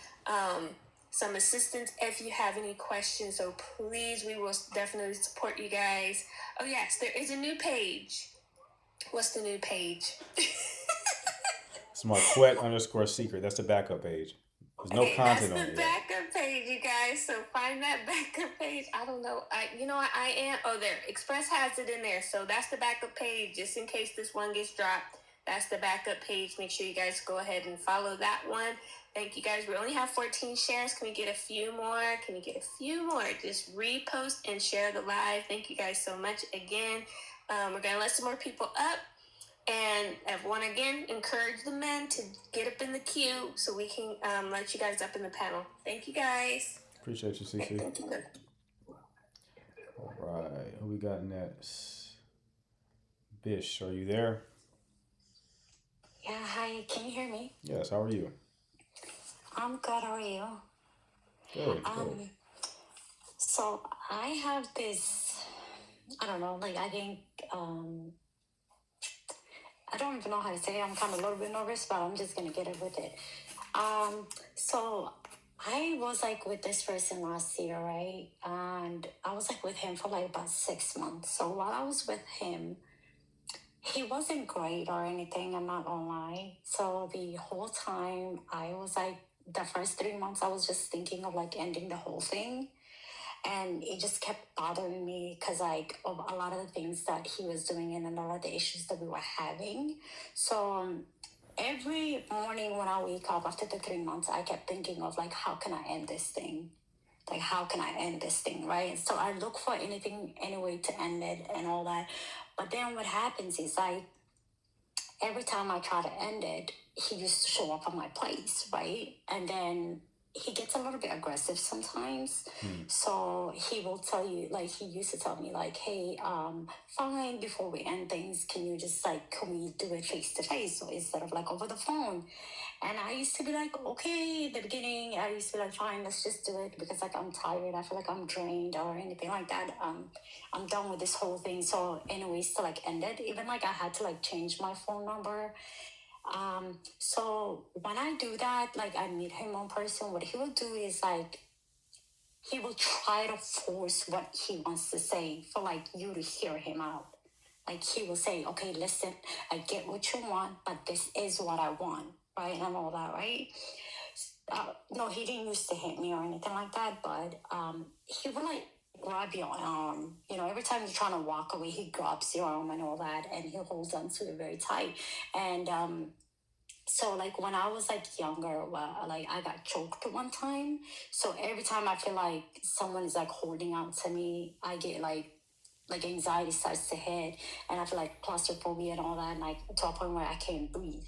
some assistance if you have any questions. So please, we will definitely support you guys. Oh yes, there is a new page. What's the new page? It's Marquette_secret. That's the backup page. There's no content on it That's the backup page, you guys. So find that backup page. I don't know. I am. Oh, there. Express has it in there. So that's the backup page, just in case this one gets dropped. That's the backup page. Make sure you guys go ahead and follow that one. Thank you guys. We only have 14 shares. Can we get a few more? Can we get a few more? Just repost and share the live. Thank you guys so much again. We're going to let some more people up. And everyone, again, encourage the men to get up in the queue so we can let you guys up in the panel. Thank you, guys. Appreciate you, CC. Thank you. All right. Who we got next? Bish, are you there? Yeah, hi. Can you hear me? Yes. How are you? I'm good. How are you? Good. So I have this, I don't know, like I think, I don't even know how to say it. I'm kind of a little bit nervous, but I'm just going to get it with it. So I was like with this person last year, right? And I was like with him for like about 6 months. So while I was with him, he wasn't great or anything, I'm not gonna lie. So the whole time I was like, the first 3 months, I was just thinking of like ending the whole thing. And it just kept bothering me because like of a lot of the things that he was doing and a lot of the issues that we were having. So every morning when I wake up after the 3 months, I kept thinking of like, how can I end this thing? Like, how can I end this thing, right? So I look for anything, any way to end it and all that. But then what happens is like, every time I try to end it, he used to show up at my place, right? And then he gets a little bit aggressive sometimes. So he will tell you, like, he used to tell me, like, hey, fine, before we end things, can you just, like, can we do it face to face? So instead of, like, over the phone. And I used to be like, okay, in the beginning, I used to be like, fine, let's just do it because, like, I'm tired. I feel like I'm drained or anything like that. I'm done with this whole thing. So anyways, to, like, end it, even, like, I had to, like, change my phone number. So when I do that, like I meet him in person, what he will do is like, he will try to force what he wants to say for like you to hear him out. Like he will say, okay, listen, I get what you want, but this is what I want, right? And all that, right? No, he didn't used to hit me or anything like that, but he would like grab your arm. You know, every time you're trying to walk away, he grabs your arm and all that, and he holds on to it very tight. And so like when I was like younger, like I got choked one time. So every time I feel like someone is like holding on to me, I get like anxiety starts to hit, and I feel like claustrophobia and all that, and like to a point where I can't breathe.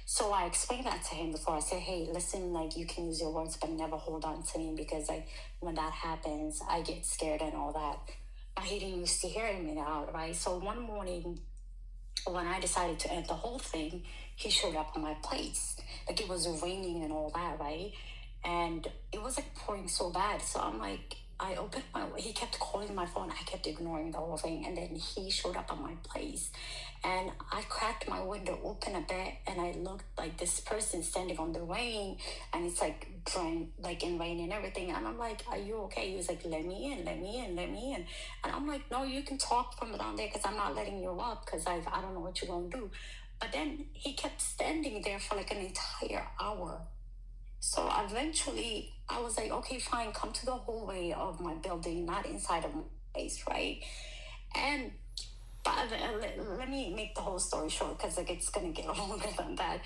So I explained that to him before. I said, hey, listen, like you can use your words, but never hold on to me because like when that happens, I get scared and all that. But he didn't used to hear me out, right? So one morning when I decided to end the whole thing, he showed up at my place. Like it was raining and all that, right? And it was like pouring so bad. So I'm like, he kept calling my phone. I kept ignoring the whole thing. And then he showed up at my place. And I cracked my window open a bit and I looked like this person standing on the rain and it's like drying, like in rain and everything. And I'm like, are you okay? He was like, let me in. And I'm like, no, you can talk from down there because I'm not letting you up because I don't know what you're going to do. But then he kept standing there for like an entire hour. So eventually I was like, okay, fine, come to the hallway of my building, not inside of my place, right? And but let me make the whole story short because like it's gonna get longer than that.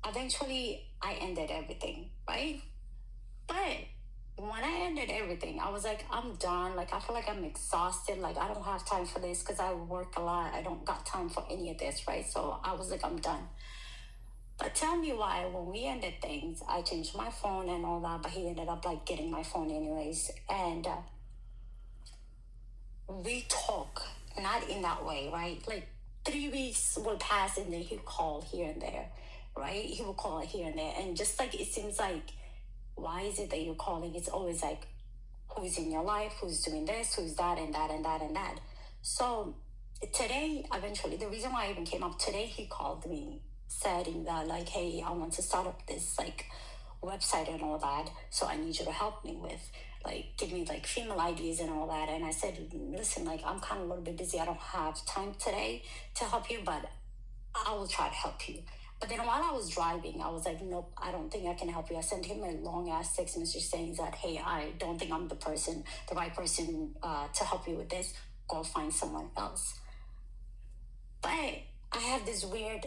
Eventually I ended everything, right? But when I ended everything, I was like, I'm done. Like I feel like I'm exhausted. Like I don't have time for this because I work a lot. I don't got time for any of this, right? So I was like, I'm done. But tell me why when we ended things, I changed my phone and all that, but he ended up like getting my phone anyways. And we talk, not in that way, right? Like 3 weeks will pass and then he'll call here and there. right? He will call here and there. And just like it seems like, why is it that you're calling? It's always like, who's in your life, who's doing this, who's that, and that, and that, and that. So today, eventually, the reason why I even came up today, he called me, saying that, like, hey, I want to start up this, like, website and all that. So I need you to help me with, like, give me, like, female ideas and all that. And I said, listen, like, I'm kind of a little bit busy. I don't have time today to help you, but I will try to help you. But then while I was driving, I was like, nope, I don't think I can help you. I sent him a long ass text message saying that, hey, I don't think I'm the right person to help you with this. Go find someone else. But I have this weird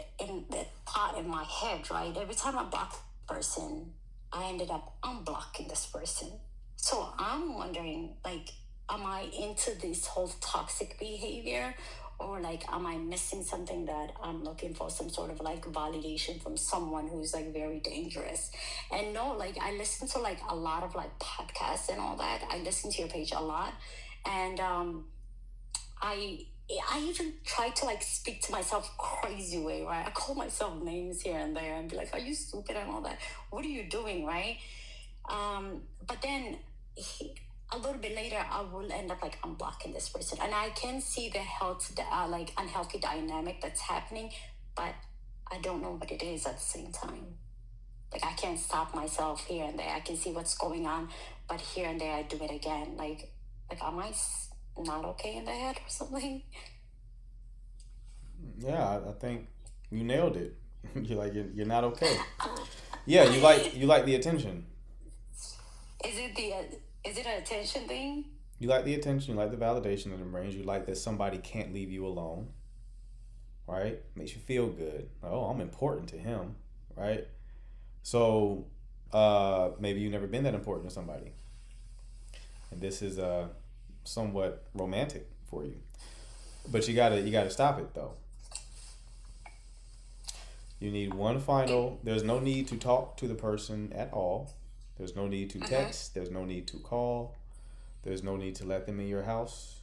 thought in my head, right? Every time I block a person, I ended up unblocking this person. So I'm wondering, like, am I into this whole toxic behavior? Or like, am I missing something that I'm looking for, some sort of like validation from someone who's like very dangerous? And no, like I listen to like a lot of like podcasts and all that. I listen to your page a lot. And I even try to like speak to myself crazy way, right? I call myself names here and there and be like, are you stupid and all that? What are you doing, right? But then a little bit later, I will end up like unblocking this person, and I can see the like unhealthy dynamic that's happening, but I don't know what it is at the same time. Like I can't stop myself here and there. I can see what's going on, but here and there I do it again. Like am I not okay in the head or something? Yeah, I think you nailed it. You're not okay. Yeah, you like the attention. Is it an attention thing? You like the attention, you like the validation that it brings, you like that somebody can't leave you alone, right? Makes you feel good. Oh, I'm important to him, right? So maybe you've never been that important to somebody. And this is somewhat romantic for you. But you gotta stop it though. You need one final, there's no need to talk to the person at all. There's no need to text. There's no need to call. There's no need to let them in your house.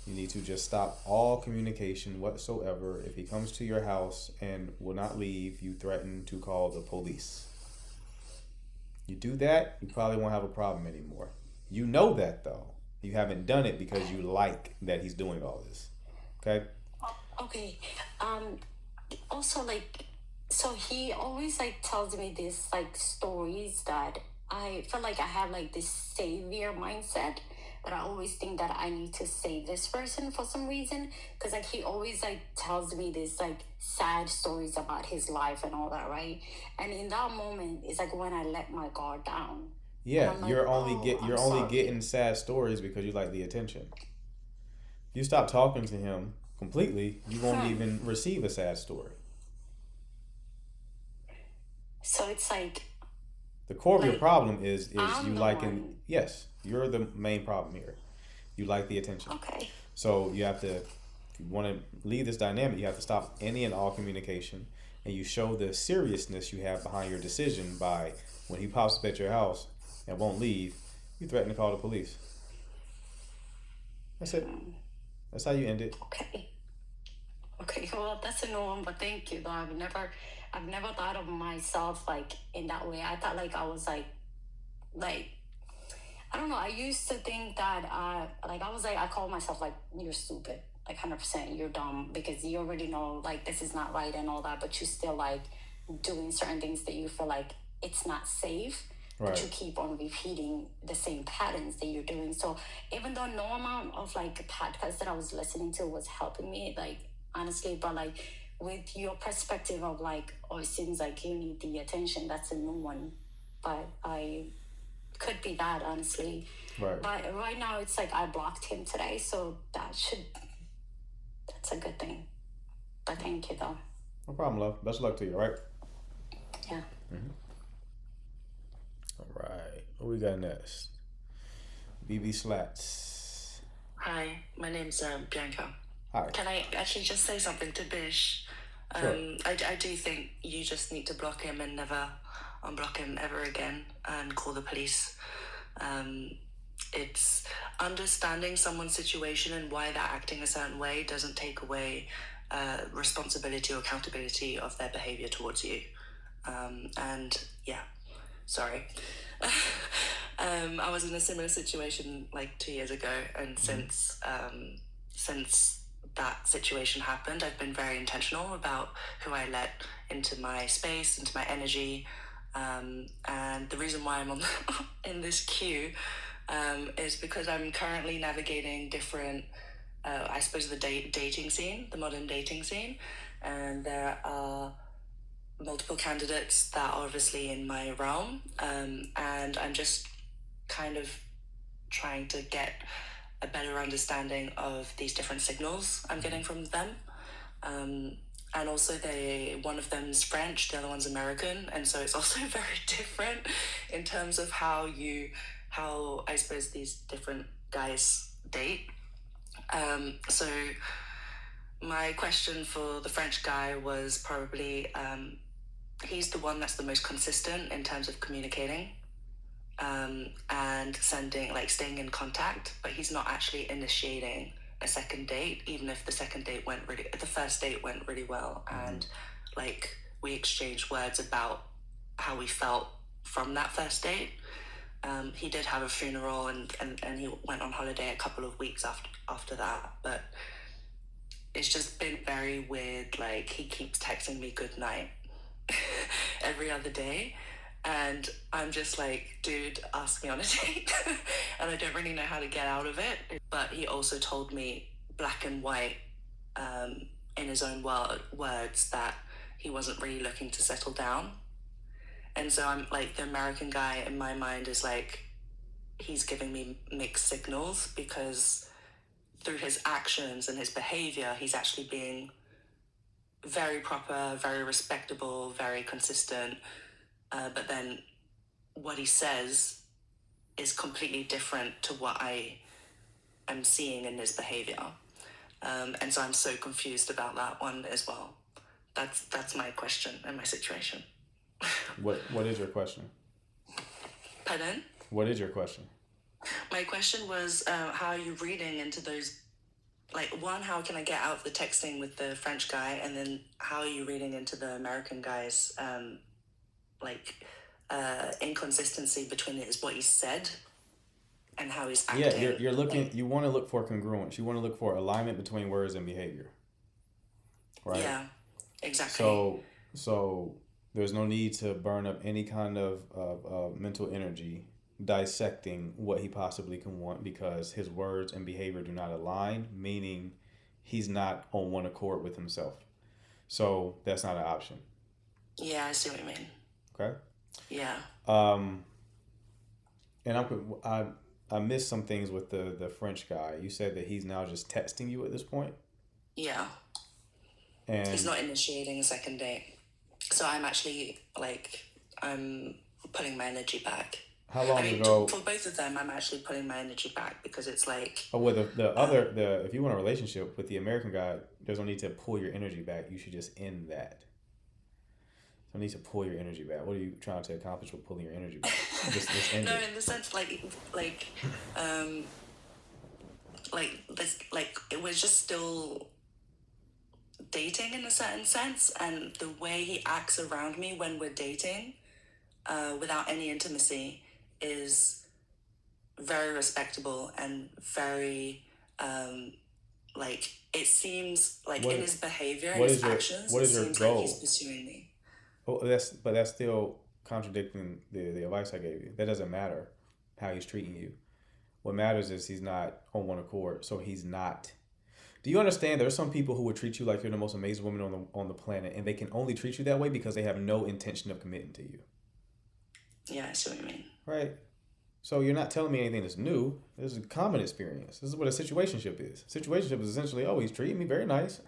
You need to just stop all communication whatsoever. If he comes to your house and will not leave, you threaten to call the police. You do that, you probably won't have a problem anymore. You know that though. You haven't done it because you like that he's doing all this. Okay? Okay. Also, like, so he always like tells me this like stories that I feel like I have like this savior mindset, that I always think that I need to save this person for some reason, because like he always like tells me this like sad stories about his life and all that, right? And in that moment, it's like when I let my guard down. Yeah, Like, you're only getting sad stories because you like the attention. If you stop talking to him completely, you won't even receive a sad story. So it's like the core of your problem is I'm you the liking. one. Yes, you're the main problem here. You like the attention. Okay. So you have to, if you want to leave this dynamic, you have to stop any and all communication, and you show the seriousness you have behind your decision by when he pops up at your house and won't leave, you threaten to call the police. That's it. That's how you end it. Okay. Okay, well, that's a new one, but thank you. Though I've never thought of myself like in that way. I thought like I was like I don't know. I used to think that I call myself like, you're stupid, like 100%, you're dumb, because you already know like this is not right and all that, but you still like doing certain things that you feel like it's not safe. But you keep on repeating the same patterns that you're doing. So even though no amount of like podcasts that I was listening to was helping me, like honestly, but like with your perspective of like, oh, it seems like you need the attention, that's a new one. But I could be that, honestly. Right. But right now it's like I blocked him today, so that's a good thing. But thank you though. No problem, love. Best of luck to you, all right? Yeah. All right. What we got next? BB Slats. Hi, my name's Bianca. Hi. Can I actually just say something to Bish? Sure. I do think you just need to block him and never unblock him ever again and call the police. It's understanding someone's situation and why they're acting a certain way doesn't take away responsibility or accountability of their behavior towards you. And yeah, sorry. I was in a similar situation like 2 years ago, and since that situation happened, I've been very intentional about who I let into my space, into my energy. And the reason why I'm on in this queue is because I'm currently navigating different, I suppose, the dating scene, the modern dating scene, and there are multiple candidates that are obviously in my realm, and I'm just kind of trying to get a better understanding of these different signals I'm getting from them. And also one of them's French, the other one's American, and so it's also very different in terms of how I suppose these different guys date. So my question for the French guy was probably, he's the one that's the most consistent in terms of communicating, and staying in contact, but he's not actually initiating a second date, even if the first date went really well, and like we exchanged words about how we felt from that first date. He did have a funeral, and he went on holiday a couple of weeks after that, but it's just been very weird. Like, he keeps texting me good night every other day, and I'm just like, dude, ask me on a date. And I don't really know how to get out of it. But he also told me black and white, in his own words, that he wasn't really looking to settle down. And so I'm like, the American guy in my mind is like, he's giving me mixed signals, because through his actions and his behavior, he's actually being very proper, very respectable, very consistent. But then what he says is completely different to what I am seeing in his behavior. And so I'm so confused about that one as well. That's my question and my situation. What is your question? Pardon? What is your question? My question was, how are you reading into those, like, one, how can I get out of the texting with the French guy, and then how are you reading into the American guy's, inconsistency between what he said and how he's acting? Yeah, you're looking, you want to look for congruence. You want to look for alignment between words and behavior. Right? Yeah, exactly. So there's no need to burn up any kind of mental energy dissecting what he possibly can want, because his words and behavior do not align, meaning he's not on one accord with himself. So that's not an option. Yeah, I see what you mean. Okay? Yeah. And I missed some things with the French guy. You said that he's now just texting you at this point? Yeah. And he's not initiating a second date. So I'm actually, I'm putting my energy back. How long ago? For both of them, I'm actually putting my energy back, because it's like... Oh, well, if you want a relationship with the American guy, there's no need to pull your energy back. You should just end that. No need to pull your energy back. What are you trying to accomplish with pulling your energy back? Just end no, it. in the sense, it was just still dating in a certain sense, and the way he acts around me when we're dating, without any intimacy, is very respectable and very, it seems like in his behavior and his actions, it seems like he's pursuing me. Oh, that's still contradicting the advice I gave you. That doesn't matter how he's treating you. What matters is he's not on one accord. So he's not. Do you understand? There are some people who would treat you like you're the most amazing woman on the planet, and they can only treat you that way because they have no intention of committing to you. Yeah, I see what you mean. Right. So you're not telling me anything that's new. This is a common experience. This is what a situationship is. Situationship is essentially, oh, he's treating me very nice.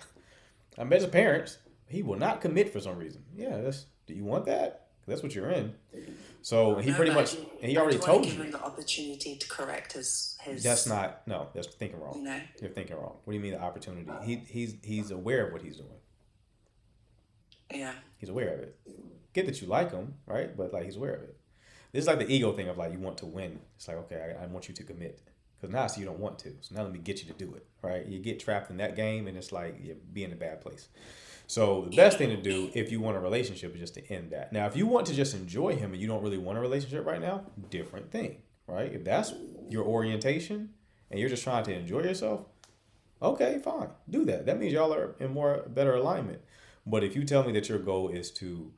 I met his parents. He will not commit for some reason. Yeah, do you want that? That's what you're in. So he already told you. Give him the opportunity to correct his. That's thinking wrong. You know? You're thinking wrong. What do you mean the opportunity? He's aware of what he's doing. Yeah. He's aware of it. Get that you like him, right? But he's aware of it. This is like the ego thing of you want to win. It's like, okay, I want you to commit. Because now I see you don't want to. So now let me get you to do it, right? You get trapped in that game, and it's like you be in a bad place. So the best thing to do if you want a relationship is just to end that. Now, if you want to just enjoy him and you don't really want a relationship right now, different thing, right? If that's your orientation and you're just trying to enjoy yourself, okay, fine, do that. That means y'all are in better alignment. But if you tell me that your goal is to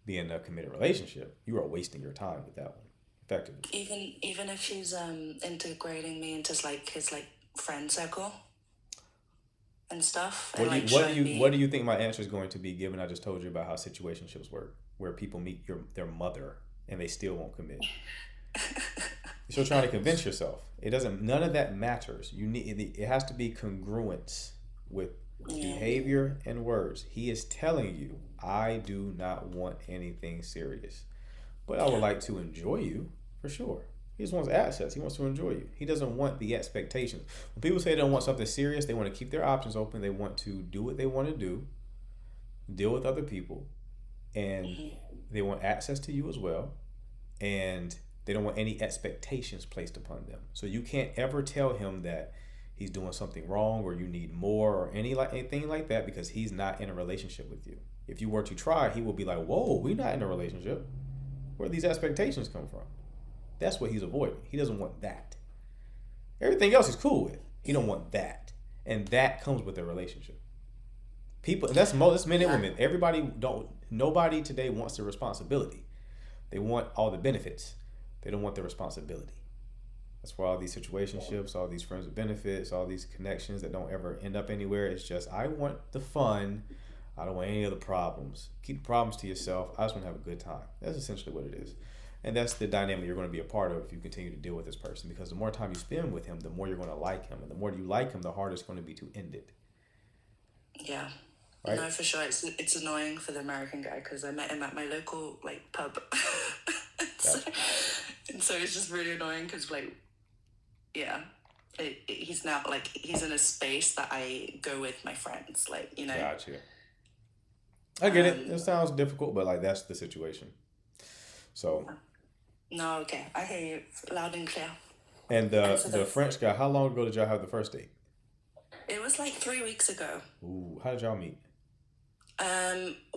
be in a committed relationship, you are wasting your time with that one, effectively. Even if he's integrating me into like his like friend circle and stuff. And like What do you think my answer is going to be, given I just told you about how situationships work, where people meet their mother and they still won't commit? You're still trying to convince yourself. None of that matters. It has to be congruence with behavior and words. He is telling you, I do not want anything serious, but I would like to enjoy you for sure. He just wants access. He wants to enjoy you. He doesn't want the expectations. When people say they don't want something serious, they want to keep their options open. They want to do what they want to do, deal with other people, and they want access to you as well. And they don't want any expectations placed upon them. So you can't ever tell him that he's doing something wrong or you need more or anything like that, because he's not in a relationship with you. If you were to try, he will be like, whoa, we're not in a relationship. Where do these expectations come from? That's what he's avoiding. He doesn't want that. Everything else he's cool with. He don't want that. And that comes with a relationship. People, that's men and women. Nobody today wants the responsibility. They want all the benefits. They don't want the responsibility. That's why all these situationships, all these friends with benefits, all these connections that don't ever end up anywhere. It's just, I want the fun. I don't want any of the problems. Keep the problems to yourself. I just want to have a good time. That's essentially what it is. And that's the dynamic you're going to be a part of if you continue to deal with this person. Because the more time you spend with him, the more you're going to like him. And the more you like him, the harder it's going to be to end it. Yeah. Right? No, for sure. It's annoying for the American guy because I met him at my local like pub. So it's just really annoying because like, yeah, he's now like, he's in a space that I go with my friends, like, you know. Gotcha. I get it. It sounds difficult, but like that's the situation. So. No, okay. I hear you loud and clear. And the French guy, how long ago did y'all have the first date? It was like 3 weeks ago. Ooh, how did y'all meet?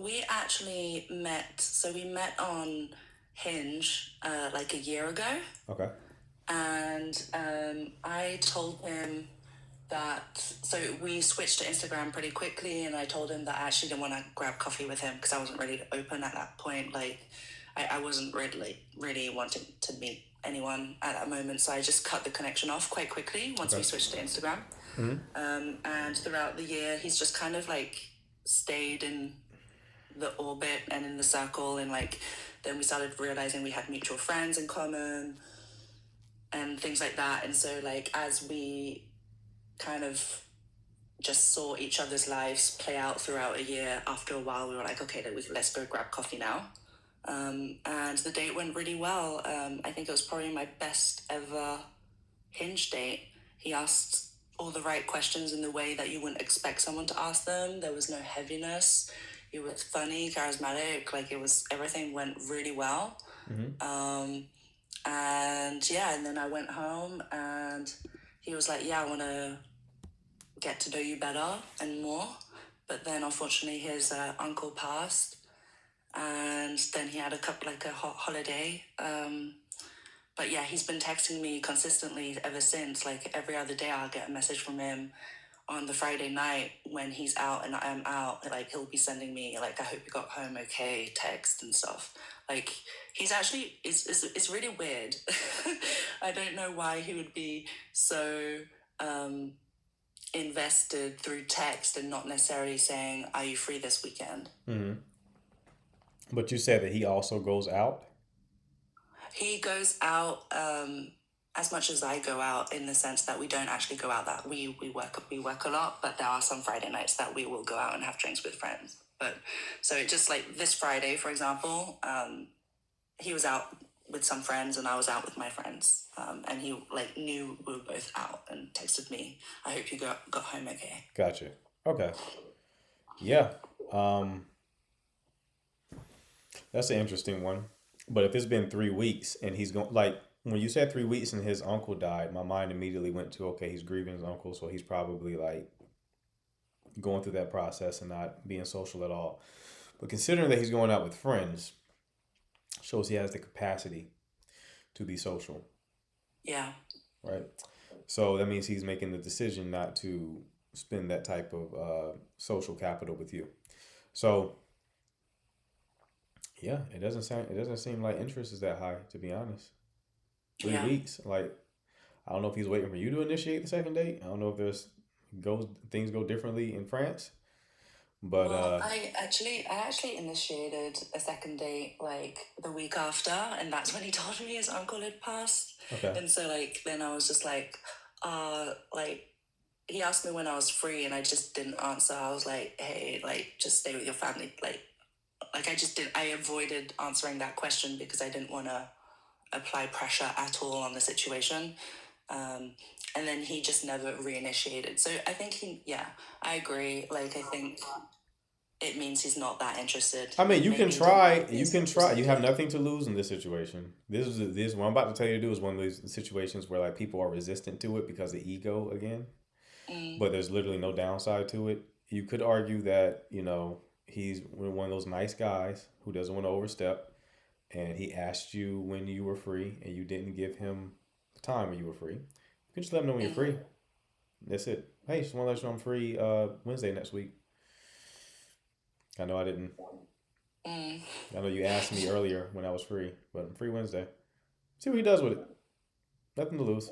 We actually met, so we met on Hinge like a year ago. Okay. And I told him that, so we switched to Instagram pretty quickly, and I told him that I actually didn't want to grab coffee with him because I wasn't ready to open at that point. Like, I wasn't really wanting to meet anyone at that moment, so I just cut the connection off quite quickly once we switched to Instagram. Mm-hmm. And throughout the year, he's just kind of like stayed in the orbit and in the circle, and like then we started realizing we had mutual friends in common and things like that. And so like as we kind of just saw each other's lives play out throughout a year, after a while we were like, okay, let's go grab coffee now. And the date went really well. I think it was probably my best ever Hinge date. He asked all the right questions in the way that you wouldn't expect someone to ask them. There was no heaviness. He was funny, charismatic. Like everything went really well. Mm-hmm. And then I went home and he was like, yeah, I want to get to know you better and more. But then unfortunately his uncle passed. And then he had a hot holiday. But yeah, he's been texting me consistently ever since. Like every other day I'll get a message from him on the Friday night when he's out and I'm out. Like he'll be sending me like, I hope you got home okay, text and stuff. Like he's actually, it's really weird. I don't know why he would be so invested through text and not necessarily saying, are you free this weekend? Mm-hmm. But you said that he also goes out? He goes out as much as I go out, in the sense that we don't actually go out. That we work a lot, but there are some Friday nights that we will go out and have drinks with friends. But so it just like this Friday, for example, he was out with some friends and I was out with my friends, and he like knew we were both out and texted me, I hope you got home okay. Gotcha. Okay. Yeah. That's an interesting one. But if it's been 3 weeks and he's going, like when you said 3 weeks and his uncle died, my mind immediately went to, okay, he's grieving his uncle, so he's probably like going through that process and not being social at all. But considering that he's going out with friends, shows he has the capacity to be social, Yeah. right? So that means he's making the decision not to spend that type of social capital with you. So yeah, it doesn't seem like interest is that high, to be honest. 3 weeks, like I don't know if he's waiting for you to initiate the second date. I don't know if things go differently in France, but Well, I actually initiated a second date like the week after, and that's when he told me his uncle had passed. okay, And so like then I was just like he asked me when I was free, and I just didn't answer. I was like, hey, like just stay with your family, like I avoided answering that question because I didn't want to apply pressure at all on the situation. And then he just never reinitiated. So I think I agree. Like, I think it means he's not that interested. I mean, you can Maybe try. he You is can try. You have interested. nothing to lose in this situation. This what I'm about to tell you to do is one of these situations where like people are resistant to it because of ego again. But there's literally no downside to it. You could argue that he's one of those nice guys who doesn't want to overstep, and he asked you when you were free, and you didn't give him the time when you were free. You can just let him know when you're free. That's it. Hey, just want to let you know I'm free Wednesday next week. I know I didn't. I know you asked me earlier when I was free, but I'm free Wednesday. See what he does with it. Nothing to lose.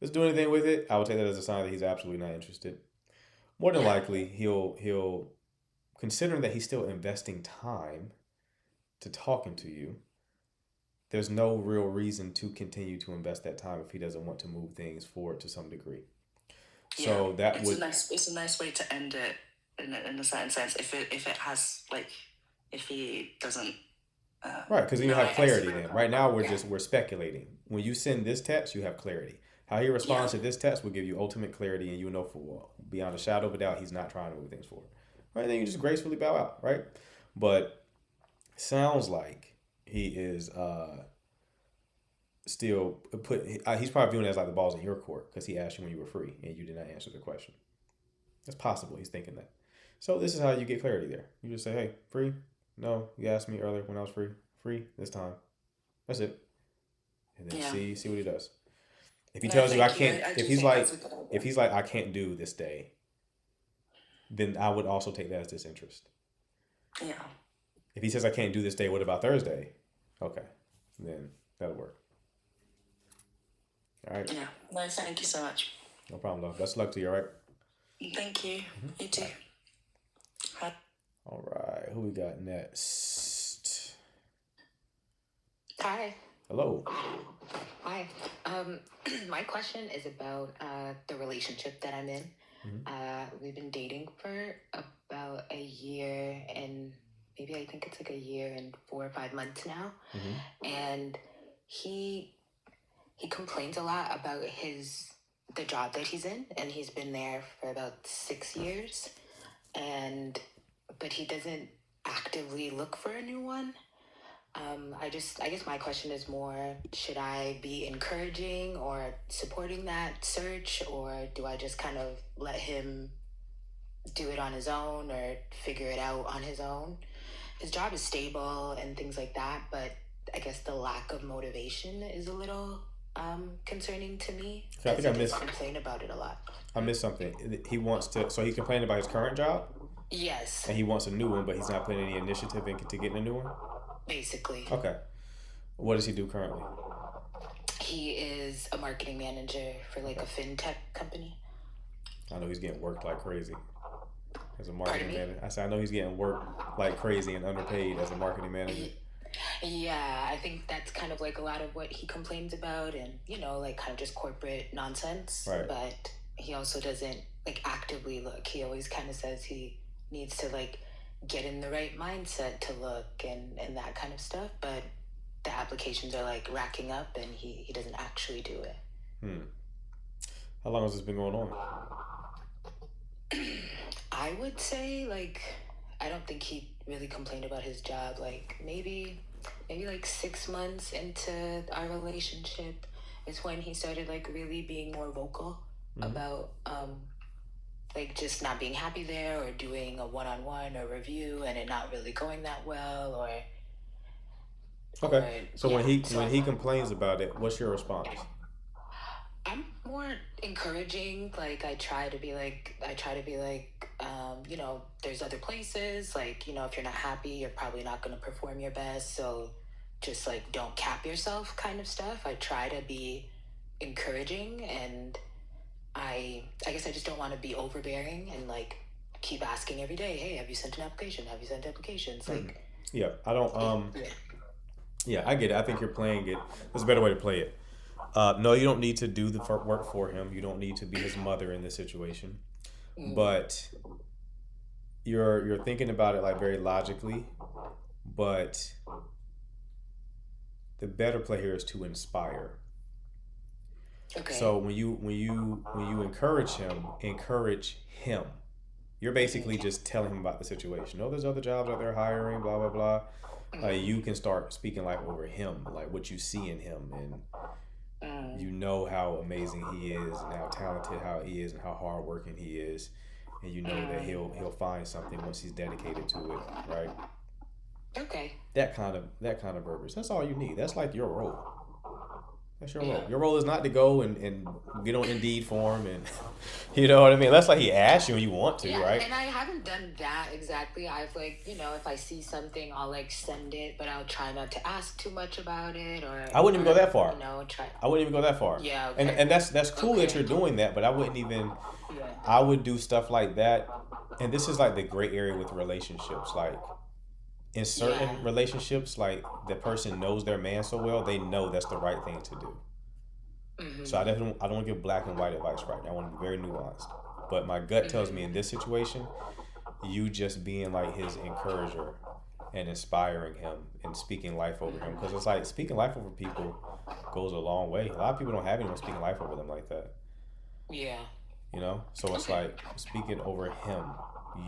Let's do anything with it. I would take that as a sign that he's absolutely not interested. More than likely, he'll considering that he's still investing time to talking to you. There's no real reason to continue to invest that time if he doesn't want to move things forward to some degree. So that it's would it's a nice way to end it in a certain sense. If it has like if he doesn't. right, because then you No, have I clarity. see. Then right now we're speculating. When you send this text, you have clarity. How he responds to this text will give you ultimate clarity, and you know for beyond a shadow of a doubt he's not trying to move things forward. Right, then you just gracefully bow out. Right, but sounds like he is still he's probably viewing it as like the ball's in your court because he asked you when you were free and you did not answer the question. It's possible he's thinking that. So this is how you get clarity there. You just say, hey, free? No, you asked me earlier when I was free. Free this time. That's it. And then see what he does. If he tells you I can't, if he's like I can't do this day, then I would also take that as disinterest. Yeah. If he says I can't do this day, what about Thursday? Okay, then that'll work. All right. Yeah. No, thank you so much. No problem, love. Best of luck to you. All right. Thank you. You too. All right. Who we got next? Hi. Hello. Hi. My question is about the relationship that I'm in. We've been dating for about a year and maybe I think it's like a year and 4 or 5 months now. And he complains a lot about the job that he's in, and he's been there for about 6 years, but he doesn't actively look for a new one. I guess my question is more, should I be encouraging or supporting that search, or do I just kind of let him do it on his own or figure it out on his own? His job is stable and things like that, but I guess the lack of motivation is a little concerning to me. Okay, I think I He does missed. complain about it a lot. I missed something. He wants to. So he's complaining about his current job, Yes, and he wants a new one, but he's not putting any initiative into getting a new one. basically. Okay. What does he do currently? He is a marketing manager for like a fintech company. I know he's getting worked like crazy as a Pardon marketing me? manager. I said I know he's getting worked like crazy and underpaid as a marketing manager. Yeah, I think that's kind of like a lot of what he complains about, and like kind of just corporate nonsense. Right. But he also doesn't like actively look. He always kind of says he needs to like get in the right mindset to look and that kind of stuff. But the applications are like racking up, and he doesn't actually do it. How long has this been going on? I would say like I don't think he really complained about his job. Like maybe like 6 months into our relationship is when he started like really being more vocal about like just not being happy there, or doing a one-on-one or review and it not really going that well, or Okay. So yeah. when he complains about it, what's your response? I'm more encouraging. Like I try to be like, you know, there's other places. Like, you know, if you're not happy, you're probably not going to perform your best. So just like don't cap yourself, kind of stuff. I try to be encouraging, and I guess I just don't want to be overbearing and like keep asking every day, hey, have you sent an application? Have you sent applications? Like, Yeah, I don't. Yeah, I get it. I think you're playing it. There's a better way to play it. No, you don't need to do the work for him. You don't need to be his mother in this situation. But you're thinking about it like very logically. But the better play here is to inspire. okay. So when you encourage him. You're basically just telling him about the situation. Oh, there's other jobs out there hiring, blah blah blah. You can start speaking life over him, like what you see in him, and you know how amazing he is, and how talented how he is, and how hardworking he is, and you know that he'll find something once he's dedicated to it, right? Okay. That kind of verbiage. That's all you need. That's like your role. That's your role. Your role is not to go and get on Indeed form and you know what I mean. That's like he asked you and you want to, Yeah, right? and I haven't done that exactly. I've like, you know, if I see something, I'll like send it, but I'll try not to ask too much about it, or I wouldn't even go that far. You know, try. I wouldn't even go that far. Yeah, okay. And that's cool that Okay. you're doing that, but I wouldn't even. Yeah. I would do stuff like that, and this is like the gray area with relationships. Like in certain Yeah. relationships, like the person knows their man so well, they know that's the right thing to do. So I don't want to give black and white advice right now. I want to be very nuanced. But my gut tells me in this situation, you just being like his encourager and inspiring him and speaking life over him. Because it's like speaking life over people goes a long way. A lot of people don't have anyone speaking life over them like that. Yeah. You know? So it's like speaking over him.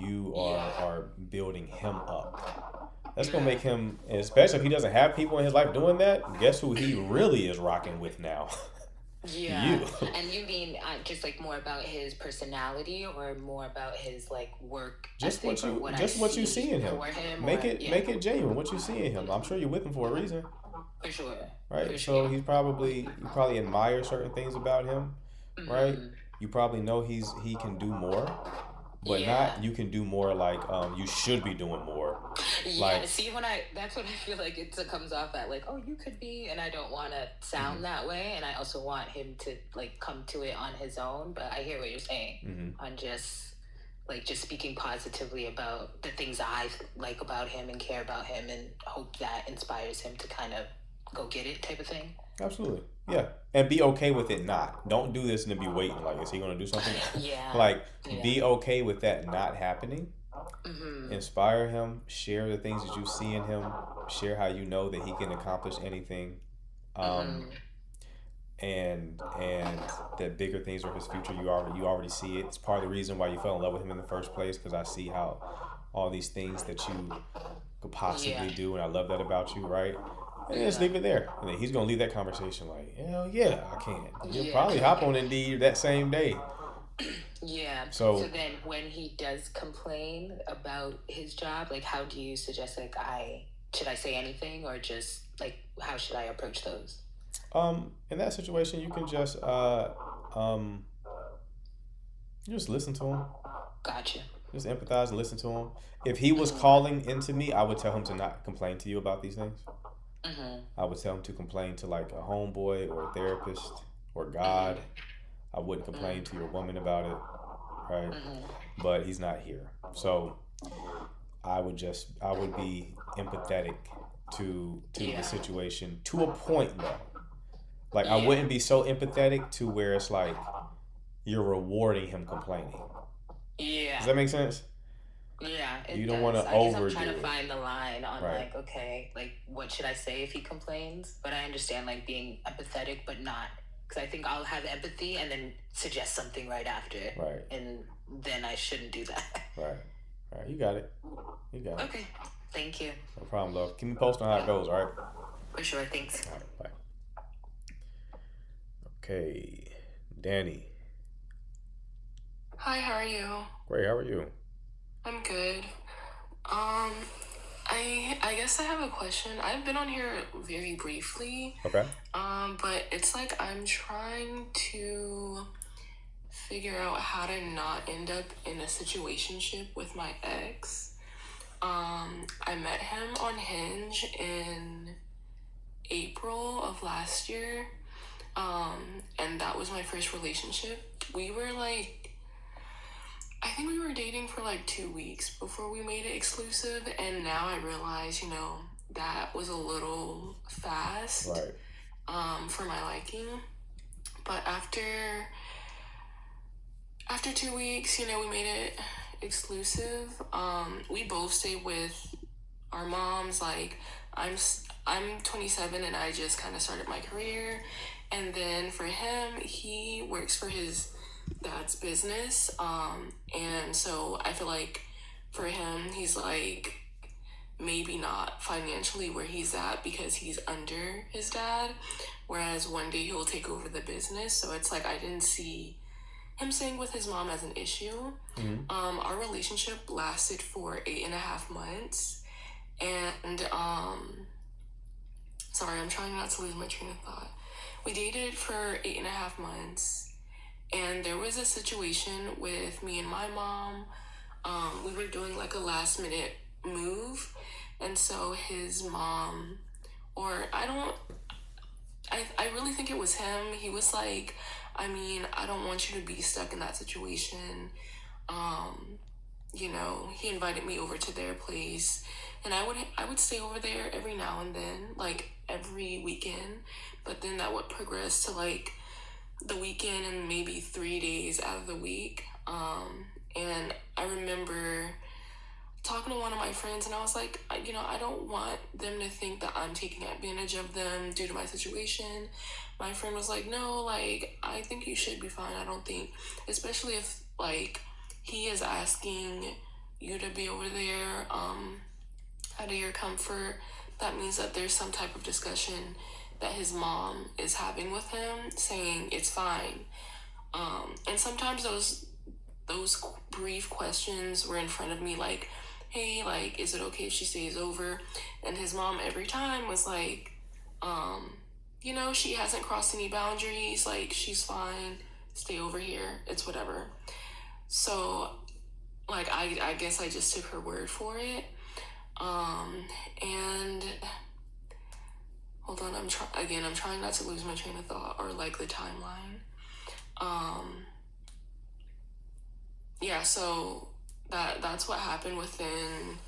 You are building him up. That's going to make him, especially if he doesn't have people in his life doing that, guess who he really is rocking with now? Yeah. You. And you mean just like more about his personality, or more about his like work Just ethic, what or you what you see in him. for him, Make or- it yeah, make it genuine. What you see in him. I'm sure you're with him for a reason, for sure. right? For So sure. you probably admire certain things about him, right? You probably know he can do more, but Yeah. not you can do more like you should be doing more. Yeah, Like see, that's what I feel like it comes off at, like, oh, you could be, and I don't want to sound that way, and I also want him to like come to it on his own. But I hear what you're saying on just speaking positively about the things I like about him and care about him, and hope that inspires him to kind of go get it, type of thing. absolutely, yeah, and be okay with it. Not don't do this and then be waiting. Like, is he gonna do something? Yeah. Like, Yeah. be okay with that not happening. Inspire him, share the things that you see in him, share how you know that he can accomplish anything, and that bigger things are his future. You already see it. It's part of the reason why you fell in love with him in the first place, because I see how all these things that you could possibly do, and I love that about you, right? And just leave it there. And then he's gonna leave that conversation like, hell yeah, I can. You'll probably hop on Indeed that same day. Yeah. So then when he does complain about his job, like, how do you suggest, like, should I say anything, or just like, how should I approach those? in that situation, you can just you just listen to him. Gotcha. Just empathize and listen to him. If he was calling into me, I would tell him to not complain to you about these things. I would tell him to complain to like a homeboy or a therapist or God. I wouldn't complain to your woman about it, right? But he's not here, so I would be empathetic to the situation to a point though. Like I wouldn't be so empathetic to where it's like you're rewarding him complaining. Yeah. Does that make sense? Yeah, it You don't does. want to I guess overdo I'm trying to it. find the line on Right. like, okay, like what should I say if he complains? But I understand like being empathetic, but not, because I think I'll have empathy and then suggest something right after, Right. and then I shouldn't do that. Right. You got it. You got it. Okay, thank you. No problem, love. Keep me posted on how it goes, all right? For sure, thanks. All right, bye. Okay, Danny. Hi, how are you? Great. How are you? I'm good. I guess I have a question. I've been on here very briefly, Okay. but it's like I'm trying to figure out how to not end up in a situationship with my ex. I met him on Hinge in April of last year. And that was my first relationship. We were like, I think we were dating for like 2 weeks before we made it exclusive, and now I realize, that was a little fast, Right. for my liking. But after 2 weeks, we made it exclusive. We both stayed with our moms. Like, I'm 27 and I just kind of started my career, and then for him, he works for his dad's business. And so I feel like for him, he's like maybe not financially where he's at because he's under his dad, whereas one day he'll take over the business. So it's like I didn't see him staying with his mom as an issue. Our relationship lasted for 8.5 months, and sorry, I'm trying not to lose my train of thought. We dated for 8.5 months, and there was a situation with me and my mom. We were doing like a last minute move, and so his mom, or I really think it was him. He was like, I don't want you to be stuck in that situation. He invited me over to their place, and I would stay over there every now and then, like every weekend, but then that would progress to like the weekend and maybe 3 days out of the week. And I remember talking to one of my friends, and I was like, I don't want them to think that I'm taking advantage of them due to my situation. My friend was like, no, like, I think you should be fine. I don't think, especially if like he is asking you to be over there out of your comfort, that means that there's some type of discussion that his mom is having with him saying it's fine. And sometimes those brief questions were in front of me, like, hey, like, is it okay if she stays over? And his mom every time was like, she hasn't crossed any boundaries, like, she's fine, stay over here, it's whatever. So, like, I guess I just took her word for it. And hold on, I'm trying not to lose my train of thought or like the timeline. Yeah, so that's what happened within,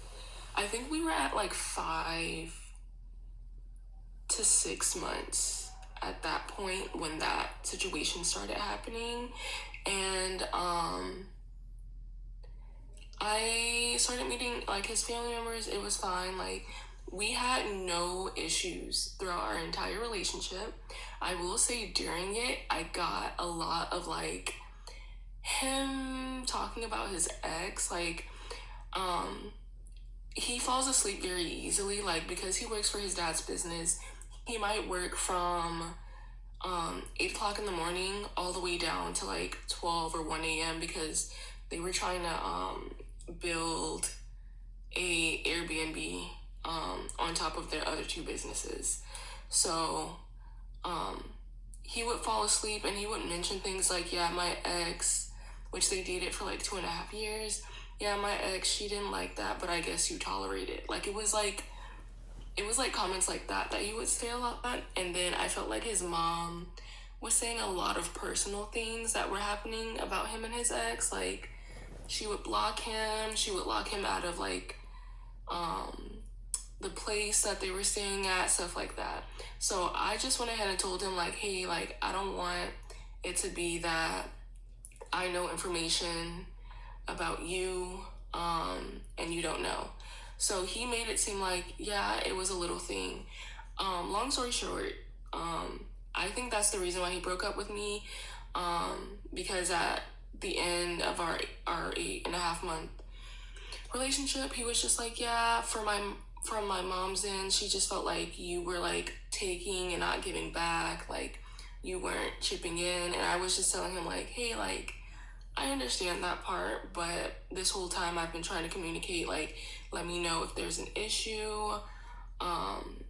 I think we were at like 5 to 6 months at that point when that situation started happening. And I started meeting like his family members. It was fine. Like, we had no issues throughout our entire relationship. I will say during it, I got a lot of like him talking about his ex. Like, he falls asleep very easily, like, because he works for his dad's business. He might work from 8 o'clock in the morning all the way down to like 12 or 1 a.m. because they were trying to build a Airbnb on top of their other 2 businesses. So he would fall asleep and he would mention things like, yeah, my ex, which they dated for like 2.5 years. Yeah, my ex, she didn't like that, but I guess you tolerate it. Like, it was like comments like that he would say a lot. And then I felt like his mom was saying a lot of personal things that were happening about him and his ex. Like, she would block him. She would lock him out of like the place that they were staying at, stuff like that. So I just went ahead and told him like, hey, like, I don't want it to be that I know information about you and you don't know. So he made it seem like, yeah, it was a little thing. Long story short, I think that's the reason why he broke up with me, because at the end of our 8.5 month relationship, he was just like, yeah, from my mom's end, she just felt like you were like taking and not giving back, like you weren't chipping in. And I was just telling him like, hey, like, I understand that part, but this whole time I've been trying to communicate, like, let me know if there's an issue.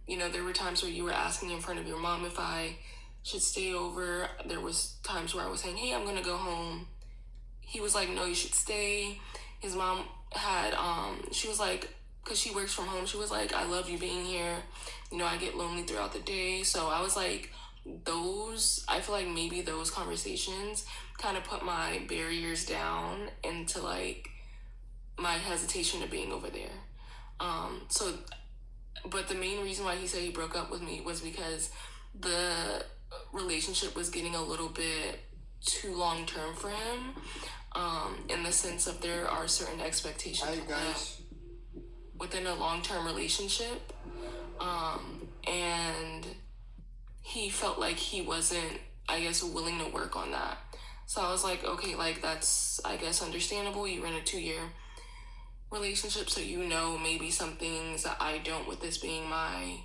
You know, there were times where you were asking in front of your mom if I should stay over. There was times where I was saying, hey, I'm gonna go home. He was like, no, you should stay. His mom had, she was like, because she works from home, she was like, I love you being here. You know, I get lonely throughout the day. So I was like, I feel like maybe those conversations kind of put my barriers down into like my hesitation of being over there. But the main reason why he said he broke up with me was because the relationship was getting a little bit too long term for him, in the sense of there are certain expectations within a long term relationship, and he felt like he wasn't, I guess, willing to work on that. So I was like, okay, like that's, I guess, understandable. You were in a 2-year relationship, so you know maybe some things that I don't, with this being my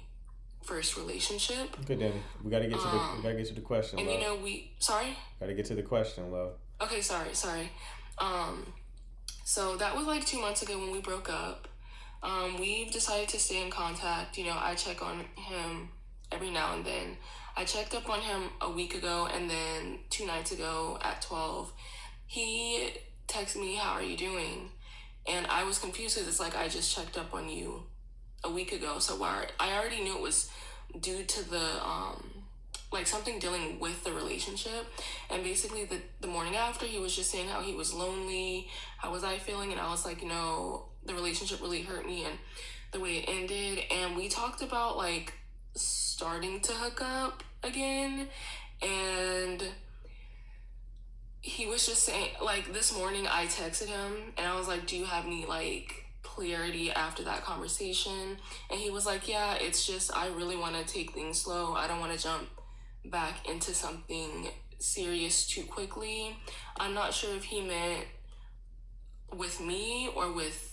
first relationship. Okay, Danny, we gotta get to the question. And love. you know, sorry. Gotta get to the question, love. Okay, sorry. So that was like 2 months ago when we broke up. We've decided to stay in contact. You know, I check on him every now and then. I checked up on him a week ago, and then 2 nights ago at 12, he texted me, how are you doing? And I was confused because it's like, I just checked up on you a week ago. So I already knew it was due to the, like something dealing with the relationship. And basically the morning after, he was just saying how he was lonely. How was I feeling? And I was like, no, the relationship really hurt me and the way it ended. And we talked about like starting to hook up again. And he was just saying, like, this morning I texted him and I was like, do you have any like clarity after that conversation? And he was like, yeah, it's just, I really want to take things slow. I don't want to jump back into something serious too quickly. I'm not sure if he meant with me or with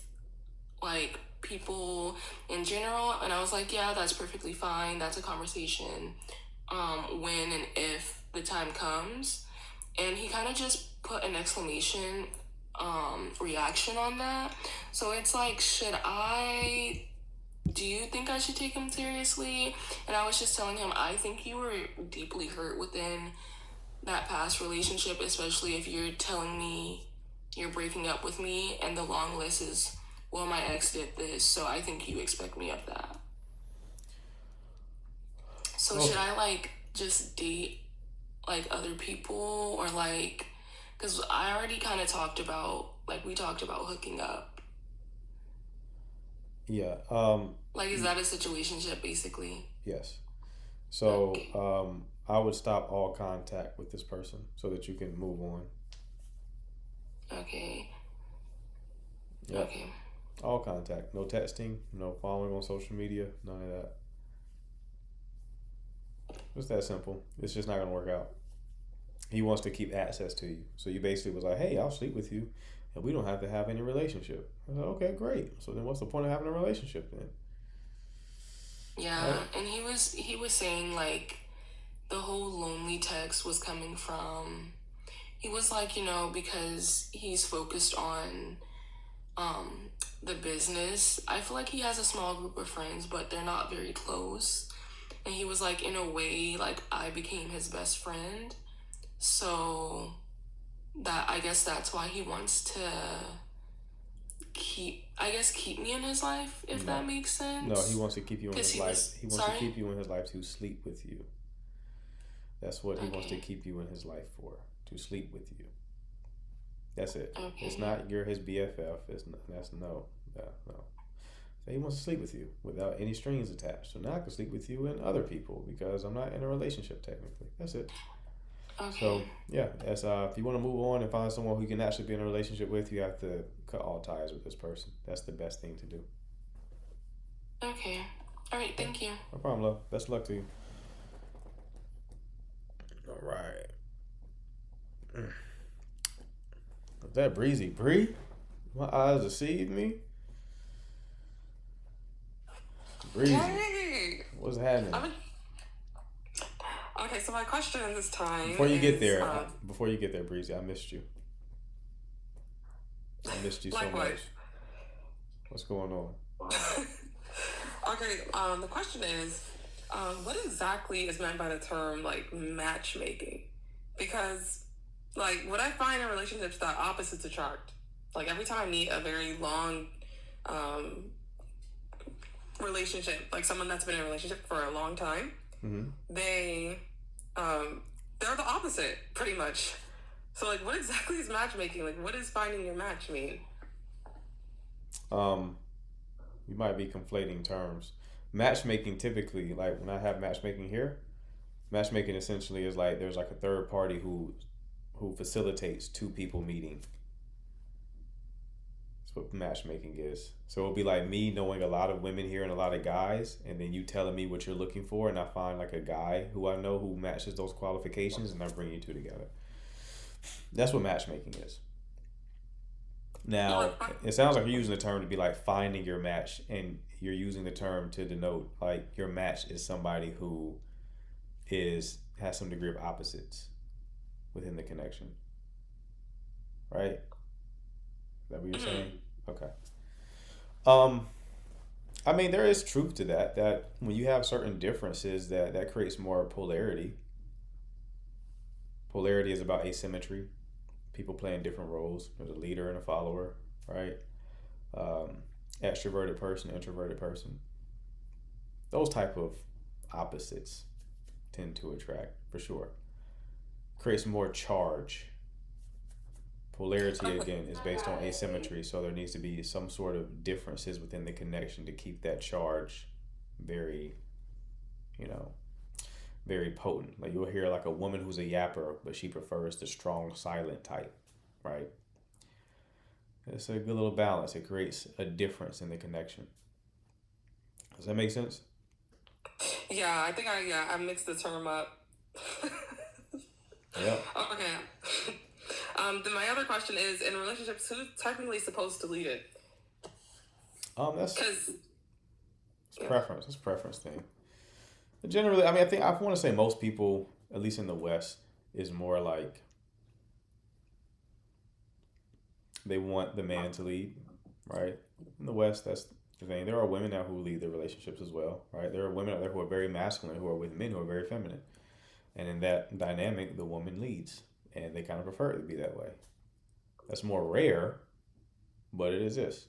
like people in general. And I was like, yeah, that's perfectly fine. That's a conversation when and if the time comes. And he kind of just put an exclamation reaction on that. So it's like, do you think I should take him seriously? And I was just telling him, I think you were deeply hurt within that past relationship, especially if you're telling me you're breaking up with me and the long list is, well, my ex did this, so I think you expect me of that. So should I like just date like other people, or like, because I already kind of talked about, like, we talked about hooking up. Yeah. Like, is that a situationship basically? Yes. So I would stop all contact with this person so that you can move on. Okay. Yep. Okay. All contact. No texting, no following on social media, none of that. It's that simple. It's just not going to work out. He wants to keep access to you. So you basically was like, hey, I'll sleep with you and we don't have to have any relationship. I was like, okay, great. So then what's the point of having a relationship then? Yeah. Right? And he was saying like the whole lonely text was coming from, he was like, you know, because he's focused on the business. I feel like he has a small group of friends, but they're not very close. And he was like, in a way, like I became his best friend. So that, I guess that's why he wants to keep me in his life, if that makes sense. No, he wants to keep you in his life. He wants sorry? to keep you in his life to sleep with you. That's what he wants to keep you in his life for, to sleep with you. That's it. Okay. It's not you're his BFF. That's no. So he wants to sleep with you without any strings attached. So now I can sleep with you and other people because I'm not in a relationship technically. That's it. Okay. So yeah, as if you want to move on and find someone who you can actually be in a relationship with, you have to cut all ties with this person. That's the best thing to do. Okay. All right. Thank you. No problem, love. Best of luck to you. All right. Is that Breezy Bree? My eyes deceive me. Breezy. Hey! What's happening? Okay, so my question this time Before you get is, there, Breezy, I missed you. I missed you so Likewise. much. What's going on? Okay, the question is, what exactly is meant by the term like matchmaking? Because like what I find in relationships that opposites attract. Like every time I meet a very long relationship, like someone that's been in a relationship for a long time, they they're the opposite pretty much. So like what exactly is matchmaking? Like what does finding your match mean? You might be conflating terms. Matchmaking typically, like when I have matchmaking here, matchmaking essentially is like there's like a third party who facilitates two people meeting. That's what matchmaking is. So it'll be like me knowing a lot of women here and a lot of guys, and then you telling me what you're looking for, and I find like a guy who I know who matches those qualifications, and I bring you two together. That's what matchmaking is. Now, it sounds like you're using the term to be like finding your match, and you're using the term to denote like your match is somebody who has some degree of opposites within the connection. Right? Is that what you're saying? Okay. I mean, there is truth to that when you have certain differences that creates more polarity. Polarity is about asymmetry. People playing different roles. There's a leader and a follower, right? Extroverted person, introverted person. Those type of opposites tend to attract, for sure. Creates more charge. Polarity, again, is based on asymmetry, so there needs to be some sort of differences within the connection to keep that charge very, very potent. Like you'll hear like a woman who's a yapper, but she prefers the strong, silent type, right? It's a good little balance. It creates a difference in the connection. Does that make sense? Yeah, I think I mixed the term up. Yeah. Okay. Then my other question is, in relationships, who's technically supposed to lead it? That's Because preference. It's a preference thing. Generally, I mean, I want to say most people, at least in the West, is more like they want the man to lead, right? In the West, that's the thing. There are women now who lead their relationships as well, right? There are women out there who are very masculine, who are with men who are very feminine. And in that dynamic, the woman leads. And they kind of prefer it to be that way. That's more rare, but it exists.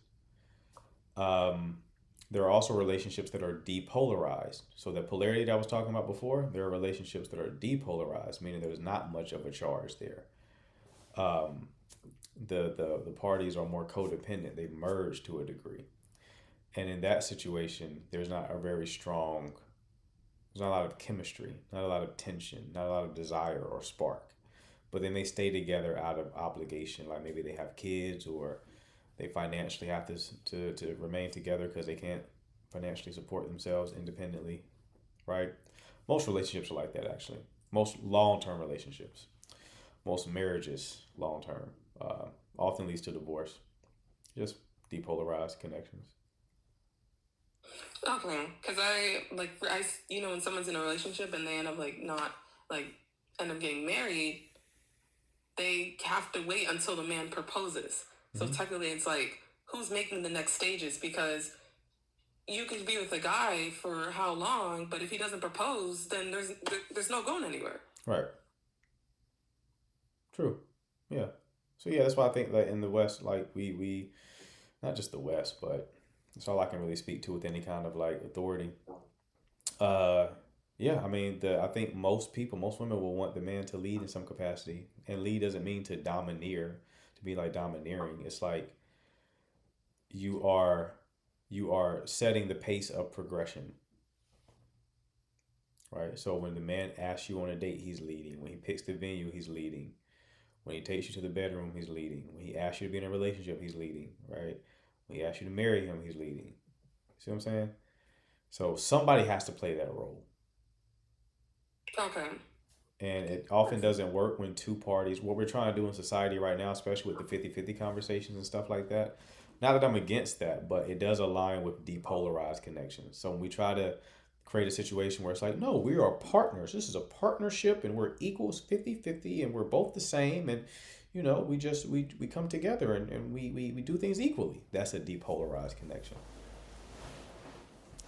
There are also relationships that are depolarized. So the polarity that I was talking about before, there are relationships that are depolarized, meaning there's not much of a charge there. The parties are more codependent. They merge to a degree. And in that situation, there's not a lot of chemistry, not a lot of tension, not a lot of desire or spark. But they may stay together out of obligation, like maybe they have kids or they financially have to remain together because they can't financially support themselves independently, right? Most relationships are like that, actually. Most long-term relationships, most marriages, long-term, often leads to divorce. Just depolarized connections. Okay, because when someone's in a relationship and they end up end up getting married, they have to wait until the man proposes. So technically it's like, who's making the next stages? Because you could be with a guy for how long, but if he doesn't propose, then there's no going anywhere. Right. True. Yeah. So yeah, that's why I think that in the West, like we not just the West, but that's all I can really speak to with any kind of like authority. Yeah, I mean, I think most women will want the man to lead in some capacity, and lead doesn't mean to domineer, to be like domineering. It's like you are setting the pace of progression, right? So when the man asks you on a date, he's leading. When he picks the venue, he's leading. When he takes you to the bedroom, he's leading. When he asks you to be in a relationship, he's leading, right? When he asks you to marry him, he's leading. See what I'm saying? So somebody has to play that role. Okay. And it often doesn't work when two parties, what we're trying to do in society right now, especially with the 50-50 conversations and stuff like that. Not that I'm against that, but it does align with depolarized connections. So when we try to create a situation where it's like, no, we are partners. This is a partnership and we're equals 50-50 and we're both the same. And, you know, we come together and we do things equally. That's a depolarized connection.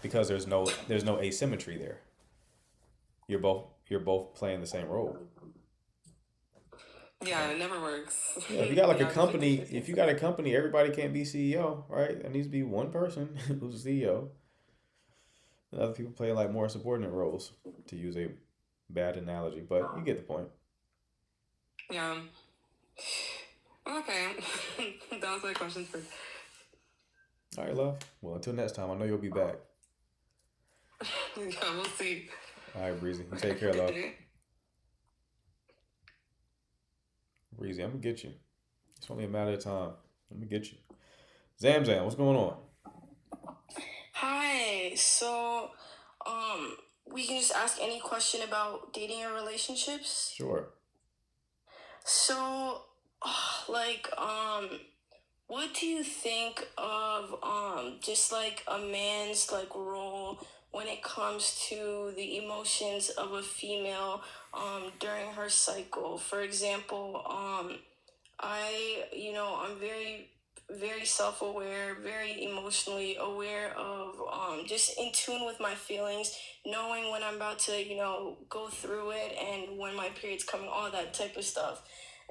Because there's no asymmetry there. You're both playing the same role. Yeah, it never works. Yeah, if you got like a company, everybody can't be CEO, right? There needs to be one person who's the CEO. And other people play like more subordinate roles, to use a bad analogy, but you get the point. Yeah. Okay. That was my question for. All right, love. Well, until next time, I know you'll be back. Yeah, we'll see. All right, Breezy. You take care, love. Breezy, I'm gonna get you. It's only a matter of time. I'm gonna get you. Zamzam, what's going on? Hi. So, we can just ask any question about dating or relationships. Sure. So, like, what do you think of just like a man's like role when it comes to the emotions of a female during her cycle? For example, I'm very self-aware, very emotionally aware of just in tune with my feelings, knowing when I'm about to, go through it and when my period's coming, all that type of stuff.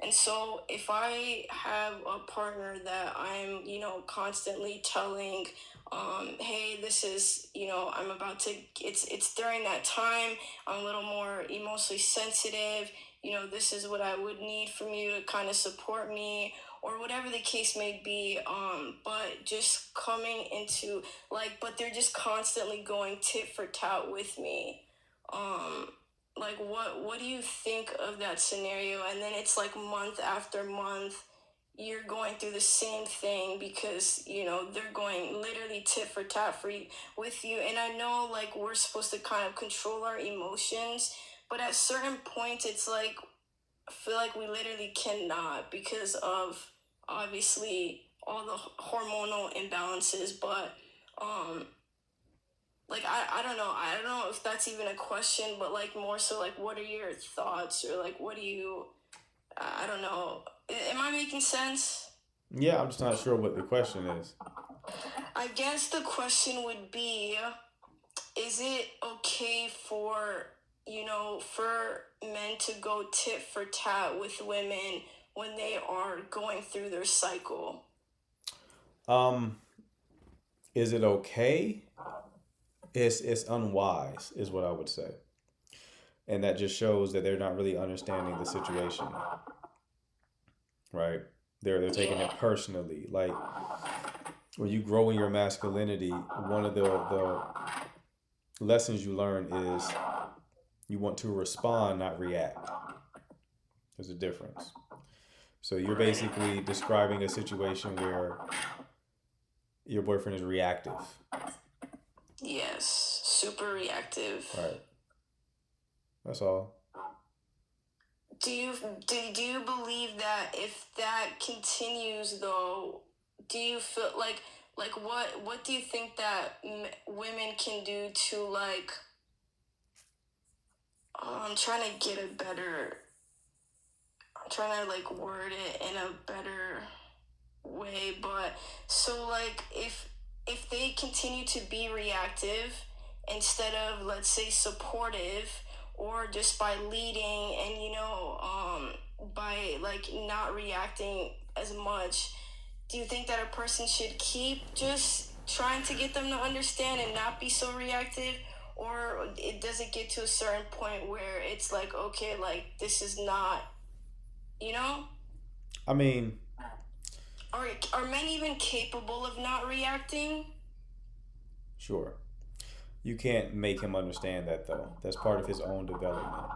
And so if I have a partner that I'm, constantly telling, hey, this is, I'm about to, it's during that time, I'm a little more emotionally sensitive, this is what I would need from you to kind of support me, or whatever the case may be, but just coming into, but they're just constantly going tit for tat with me. What do you think of that scenario? And then it's like month after month, you're going through the same thing because, they're going literally tit for tat with you. And I know, we're supposed to kind of control our emotions, but at certain points, it's like, I feel like we literally cannot because of, obviously, all the hormonal imbalances, but, I don't know. I don't know if that's even a question, but more so what are your thoughts or what do you, I don't know. Am I making sense? Yeah, I'm just not sure what the question is. I guess the question would be, is it okay for, for men to go tit for tat with women when they are going through their cycle? Is it okay? It's unwise, is what I would say. And that just shows that they're not really understanding the situation. Right? They're taking it personally. Like when you grow in your masculinity, one of the lessons you learn is you want to respond, not react. There's a difference. So you're basically describing a situation where your boyfriend is reactive. Yes, super reactive. Right. That's all. Do you believe that if that continues though, do you feel like what do you think that women can do to I'm trying to word it in a better way, but so if they continue to be reactive instead of, let's say, supportive, or just by leading and by not reacting as much, do you think that a person should keep just trying to get them to understand and not be so reactive, or does it get to a certain point where it's okay, this is not, I mean, are men even capable of not reacting? Sure. You can't make him understand that though. That's part of his own development.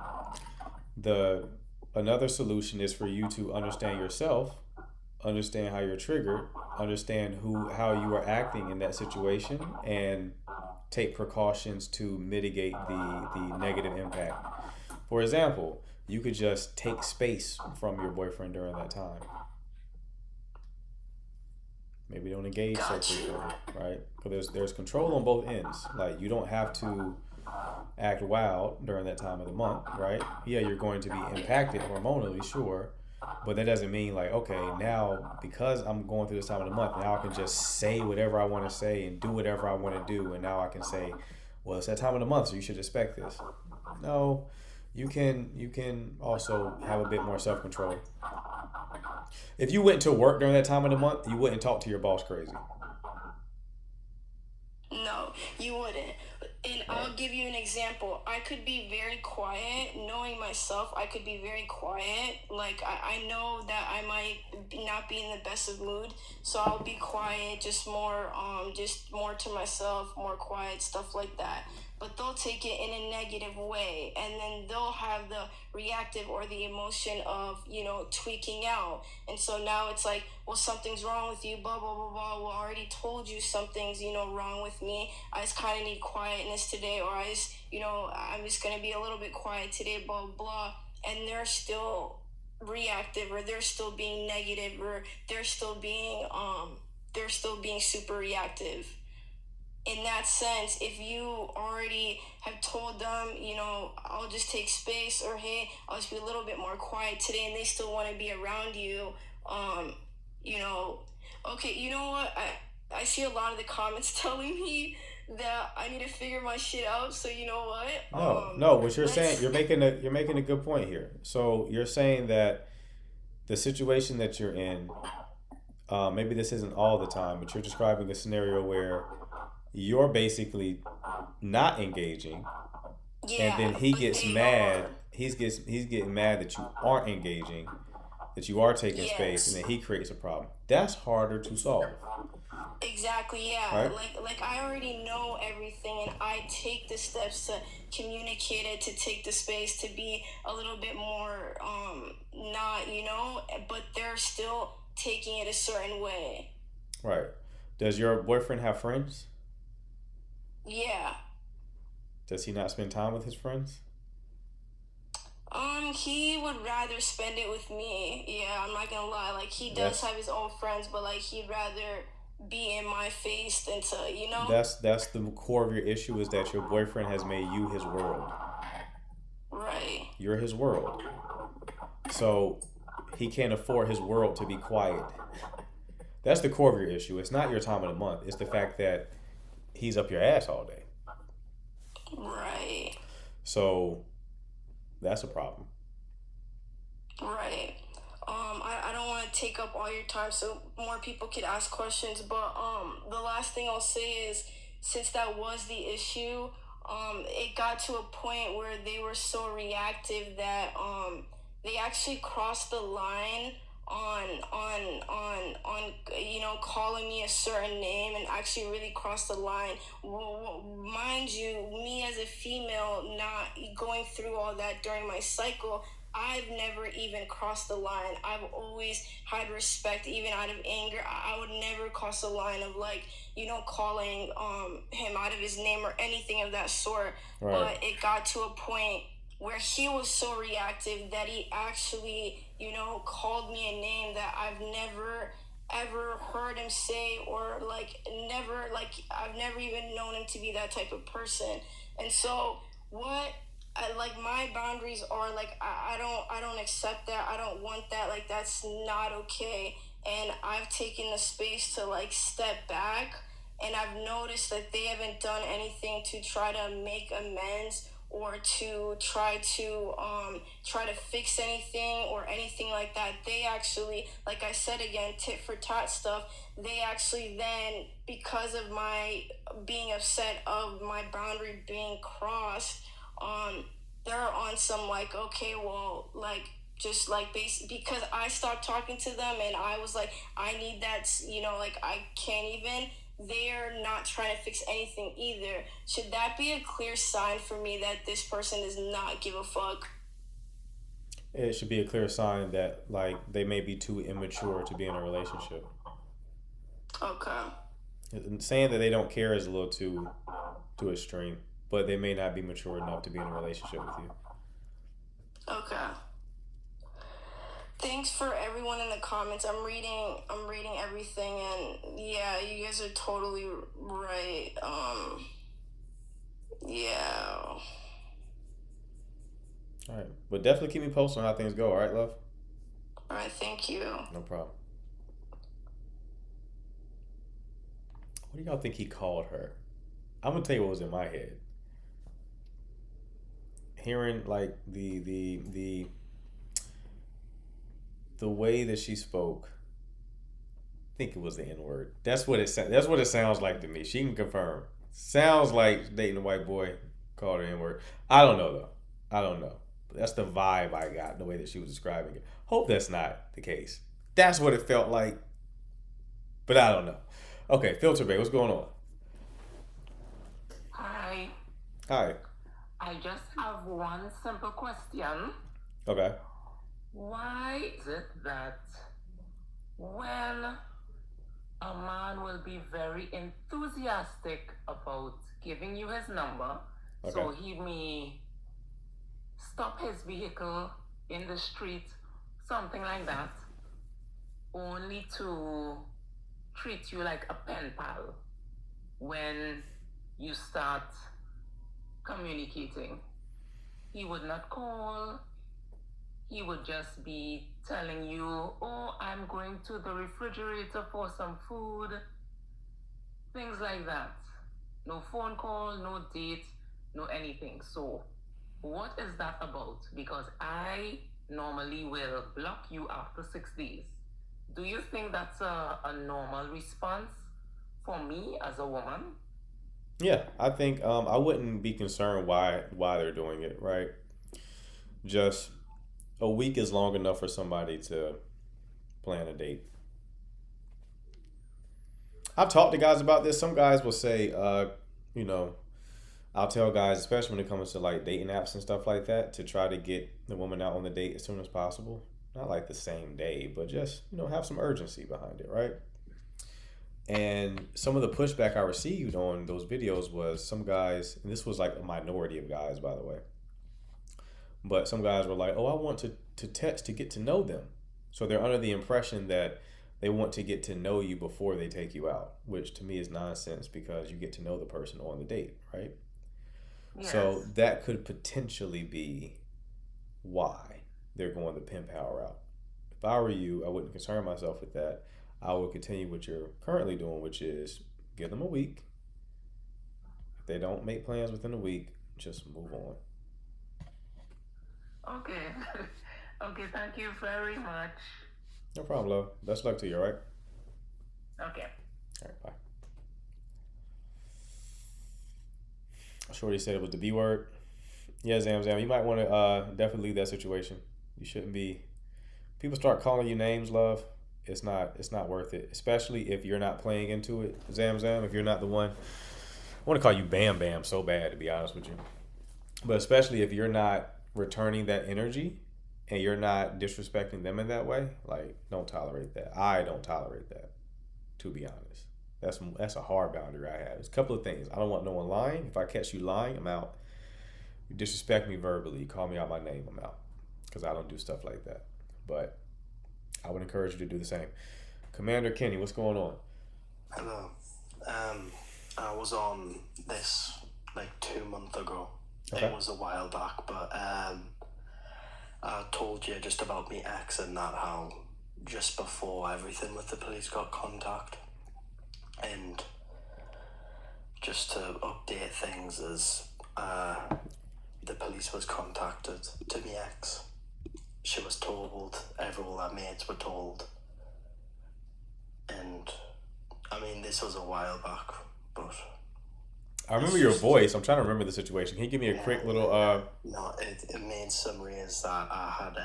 Another solution is for you to understand yourself, understand how you're triggered, understand how you are acting in that situation, and take precautions to mitigate the negative impact. For example, you could just take space from your boyfriend during that time. Maybe don't engage so frequently, right? Because there's control on both ends. You don't have to act wild during that time of the month, right? Yeah, you're going to be impacted hormonally, sure, But that doesn't mean like, okay, now because I'm going through this time of the month, now I can just say whatever I want to say and do whatever I want to do. And now I can say, well, it's that time of the month, so you should expect this. No, you can also have a bit more self-control. If you went to work during that time of the month, you wouldn't talk to your boss crazy. No, you wouldn't. And I'll give you an example. I could be very quiet. Knowing myself, I could be very quiet. Like, I know that I might not be in the best of mood, so I'll be quiet, just more to myself, more quiet, stuff like that. But they'll take it in a negative way, and then they'll have the reactive or the emotion of, tweaking out. And so now it's like, well, something's wrong with you, blah, blah, blah, blah. Well, I already told you something's, wrong with me. I just kind of need quietness today, or I'm just going to be a little bit quiet today, blah, blah, blah. And they're still reactive, or they're still being negative, or they're still being super reactive. In that sense, if you already have told them, I'll just take space, or hey, I'll just be a little bit more quiet today, and they still want to be around you, okay, you know what? I see a lot of the comments telling me that I need to figure my shit out. So you know what? No. What you're saying, you're making a good point here. So you're saying that the situation that you're in, maybe this isn't all the time, but you're describing a scenario where you're basically not engaging, and then he gets mad. He's getting mad that you aren't engaging, that you are taking space, and then he creates a problem. That's harder to solve. Exactly, yeah. Right? Like I already know everything, and I take the steps to communicate it, to take the space, to be a little bit more not, but they're still taking it a certain way. Right. Does your boyfriend have friends? Yeah. Does he not spend time with his friends? He would rather spend it with me. Yeah, I'm not gonna lie. Like, he does have his own friends, but like, he'd rather be in my face than to, That's the core of your issue, is that your boyfriend has made you his world. Right. You're his world. So he can't afford his world to be quiet. That's the core of your issue. It's not your time of the month. It's the fact that he's up your ass all day. Right. So that's a problem. Right. I don't want to take up all your time so more people could ask questions, but the last thing I'll say is, since that was the issue, it got to a point where they were so reactive that they actually crossed the line on calling me a certain name, and actually really crossed the line. Mind you, me as a female, not going through all that during my cycle, I've never even crossed the line. I've always had respect, even out of anger. I would never cross the line of calling him out of his name or anything of that sort. Right. But it got to a point where he was so reactive that he actually, called me a name that I've never ever heard him say, or I've never even known him to be that type of person. And so my boundaries are I don't accept that. I don't want that. That's not okay. And I've taken the space to step back, and I've noticed that they haven't done anything to try to make amends, or to try to fix anything or anything like that. They actually, like I said again, tit for tat stuff, they actually then, because of my being upset of my boundary being crossed, they're on some okay, well, because I stopped talking to them, and I was like, I need that, I can't even. They're not trying to fix anything either. Should that be a clear sign for me that this person does not give a fuck? It should be a clear sign that they may be too immature to be in a relationship. Okay. And saying that they don't care is a little too extreme, but they may not be mature enough to be in a relationship with you. Okay. Thanks for everyone in the comments. I'm reading everything, and yeah, you guys are totally right. Yeah. All right, but definitely keep me posted on how things go. All right, love. All right, thank you. No problem. What do y'all think he called her? I'm gonna tell you what was in my head. Hearing like the way that she spoke. I think it was the N-word. That's what it sounds like to me. She can confirm. Sounds like dating a white boy called her N-word. I don't know though. I don't know. But that's the vibe I got, the way that she was describing it. Hope that's not the case. That's what it felt like. But I don't know. Okay, Filter Bay, what's going on? Hi. Hi. I just have one simple question. Okay. Why is it that when a man will be very enthusiastic about giving you his number, so Okay. he may stop his vehicle in the street, something like that, only to treat you like a pen pal when you start communicating? He would not call. He would just be telling you, oh, I'm going to the refrigerator for some food. Things like that. No phone call, no date, no anything. So what is that about? Because I normally will block you after 6 days. Do you think that's a normal response for me as a woman? Yeah, I think I wouldn't be concerned why they're doing it, right? Just a week is long enough for somebody to plan a date. I've talked to guys about this. Some guys will say, you know, I'll tell guys, especially when it comes to like dating apps and stuff like that, to try to get the woman out on the date as soon as possible. Not like the same day, but just, you know, have some urgency behind it, right? And some of the pushback I received on those videos was some guys, and this was like a minority of guys, by the way, but some guys were like, oh, I want to text to get to know them. So they're under the impression that they want to get to know you before they take you out, which to me is nonsense because you get to know the person on the date, right? Yes. So that could potentially be why they're going the pen pal route. If I were you, I wouldn't concern myself with that. I would continue what you're currently doing, which is give them a week. If they don't make plans within a week, just move on. Okay. Okay, thank you very much. No problem, love. Best luck to you, all right? Okay. All right, bye. Shorty said it was the B word. Yeah, Zam, you might want to definitely leave that situation. You shouldn't be. People start calling you names, love. It's not worth it, especially if you're not playing into it. Zam, if you're not the one. I want to call you Bam Bam so bad, to be honest with you. But especially if you're not returning that energy and you're not disrespecting them in that way, like, don't tolerate that. I don't tolerate that, to be honest. That's a hard boundary I have. There's a couple of things. I don't want no one lying. If I catch you lying, I'm out. You disrespect me verbally, you call me out my name, I'm out. Because I don't do stuff like that. But I would encourage you to do the same. Commander Kenny, what's going on? Hello. I was on this like 2 months ago. Okay. It was a while back, but I told you just about me ex and that, how just before everything with the police got contact, and just to update things, as the police was contacted to me ex. She was told, all our mates were told, and I mean, this was a while back, but I remember your voice. I'm trying to remember the situation. Can you give me a quick little No, the main summary is that I had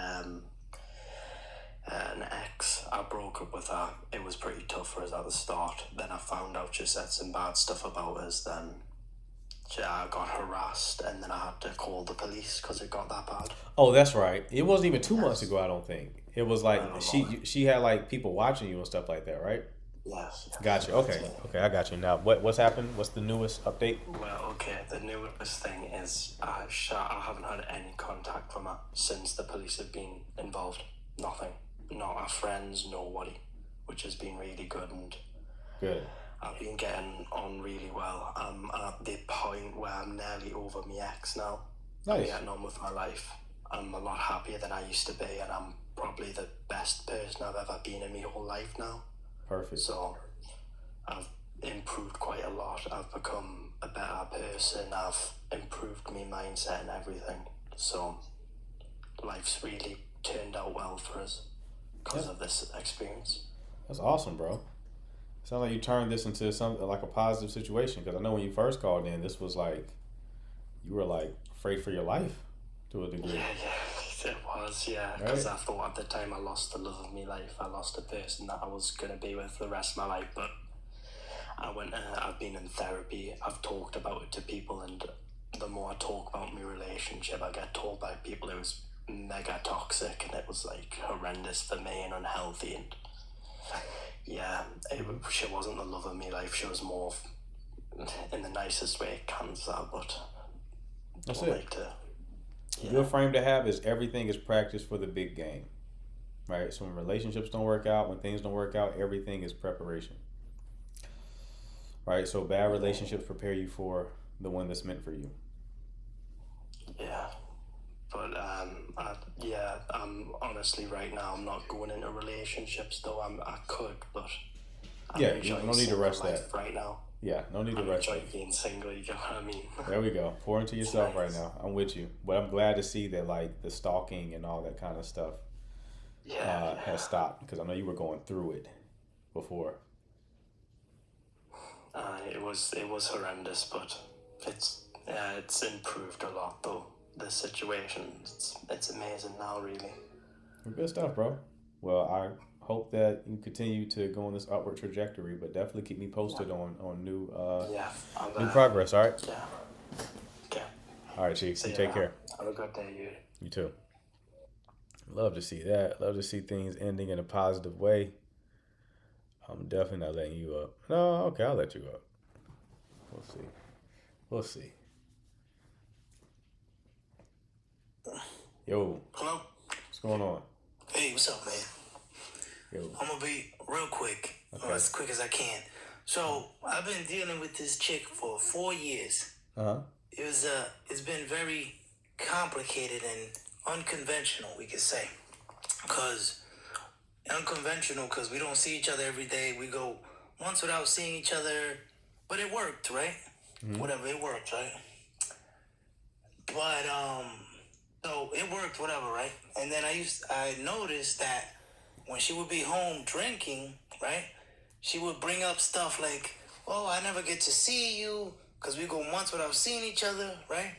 an ex. I broke up with her. It was pretty tough for us at the start. Then I found out she said some bad stuff about us. Then I got harassed, and then I had to call the police because it got that bad. Oh, that's right. It wasn't even 2 months ago, I don't think. It was like she had like people watching you and stuff like that, right? Yes. Gotcha. Okay, I got you. Now, what's happened? What's the newest update? Well, okay, the newest thing is I haven't had any contact from her since the police have been involved. Nothing. Not our friends, nobody, which has been really good, and Good. I've been getting on really well. I'm at the point where I'm nearly over my ex now. I'm Nice. getting on with my life. I'm a lot happier than I used to be, and I'm probably the best person I've ever been in my whole life now. Perfect. So I've improved quite a lot. I've become a better person. I've improved my mindset and everything. So life's really turned out well for us because of this experience. That's awesome, bro. Sounds like you turned this into something like a positive situation. Because I know when you first called in, this was like you were like afraid for your life to a degree. Yeah, it was, yeah. Because I thought at the time I lost the love of my life. I lost the person that I was gonna be with the rest of my life. But I've been in therapy. I've talked about it to people, and the more I talk about my relationship, I get told by people it was mega toxic and it was like horrendous for me and unhealthy. And yeah, she wasn't the love of my life. She was more in the nicest way it can, but that's it. A good frame to have is everything is practice for the big game, right? So when relationships don't work out, when things don't work out, everything is preparation, right? So bad relationships prepare you for the one that's meant for you. Yeah, but I'm honestly right now I'm not going into relationships though. I could, but you don't need to rush that right now. Yeah, no need to rush that. Being single, you know what I mean? There we go. Pour into yourself right now. I'm with you, but I'm glad to see that like the stalking and all that kind of stuff has stopped, because I know you were going through it before. It was horrendous, but it's improved a lot though. The situation, it's amazing now, really. Good stuff, bro. Well, I hope that you continue to go on this upward trajectory, but definitely keep me posted on new new progress. All right. Yeah. Okay. All right, Chief. You take care. Have a good day, you. You too. Love to see that. Love to see things ending in a positive way. I'm definitely not letting you up. No, okay, I'll let you up. We'll see. Yo. Hello? What's going on? Hey, what's up, man? Yo. I'm gonna be real quick, or as quick as I can. So, I've been dealing with this chick for 4 years. It's been very complicated and unconventional, we could say. Unconventional because we don't see each other every day. We go months without seeing each other, but it worked, right? Whatever, it worked, right? But, so it worked, whatever, right? And then I noticed that when she would be home drinking, right, she would bring up stuff like, oh, I never get to see you because we go months without seeing each other, right?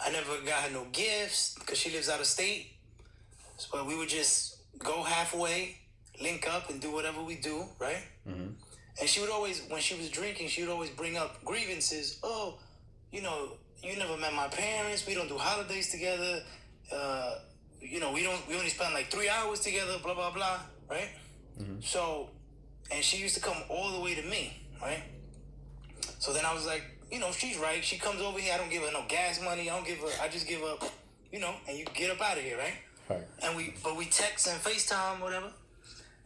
I never got her no gifts because she lives out of state. So we would just go halfway, link up and do whatever we do, right? And she would always, when she was drinking, she would always bring up grievances. Oh, you never met my parents. We don't do holidays together. We only spend like 3 hours together, blah, blah, blah, right? So, and she used to come all the way to me, right? So then I was like, she's right. She comes over here. I don't give her no gas money. I just give her, and you get up out of here, right? Right. And we text and FaceTime, whatever.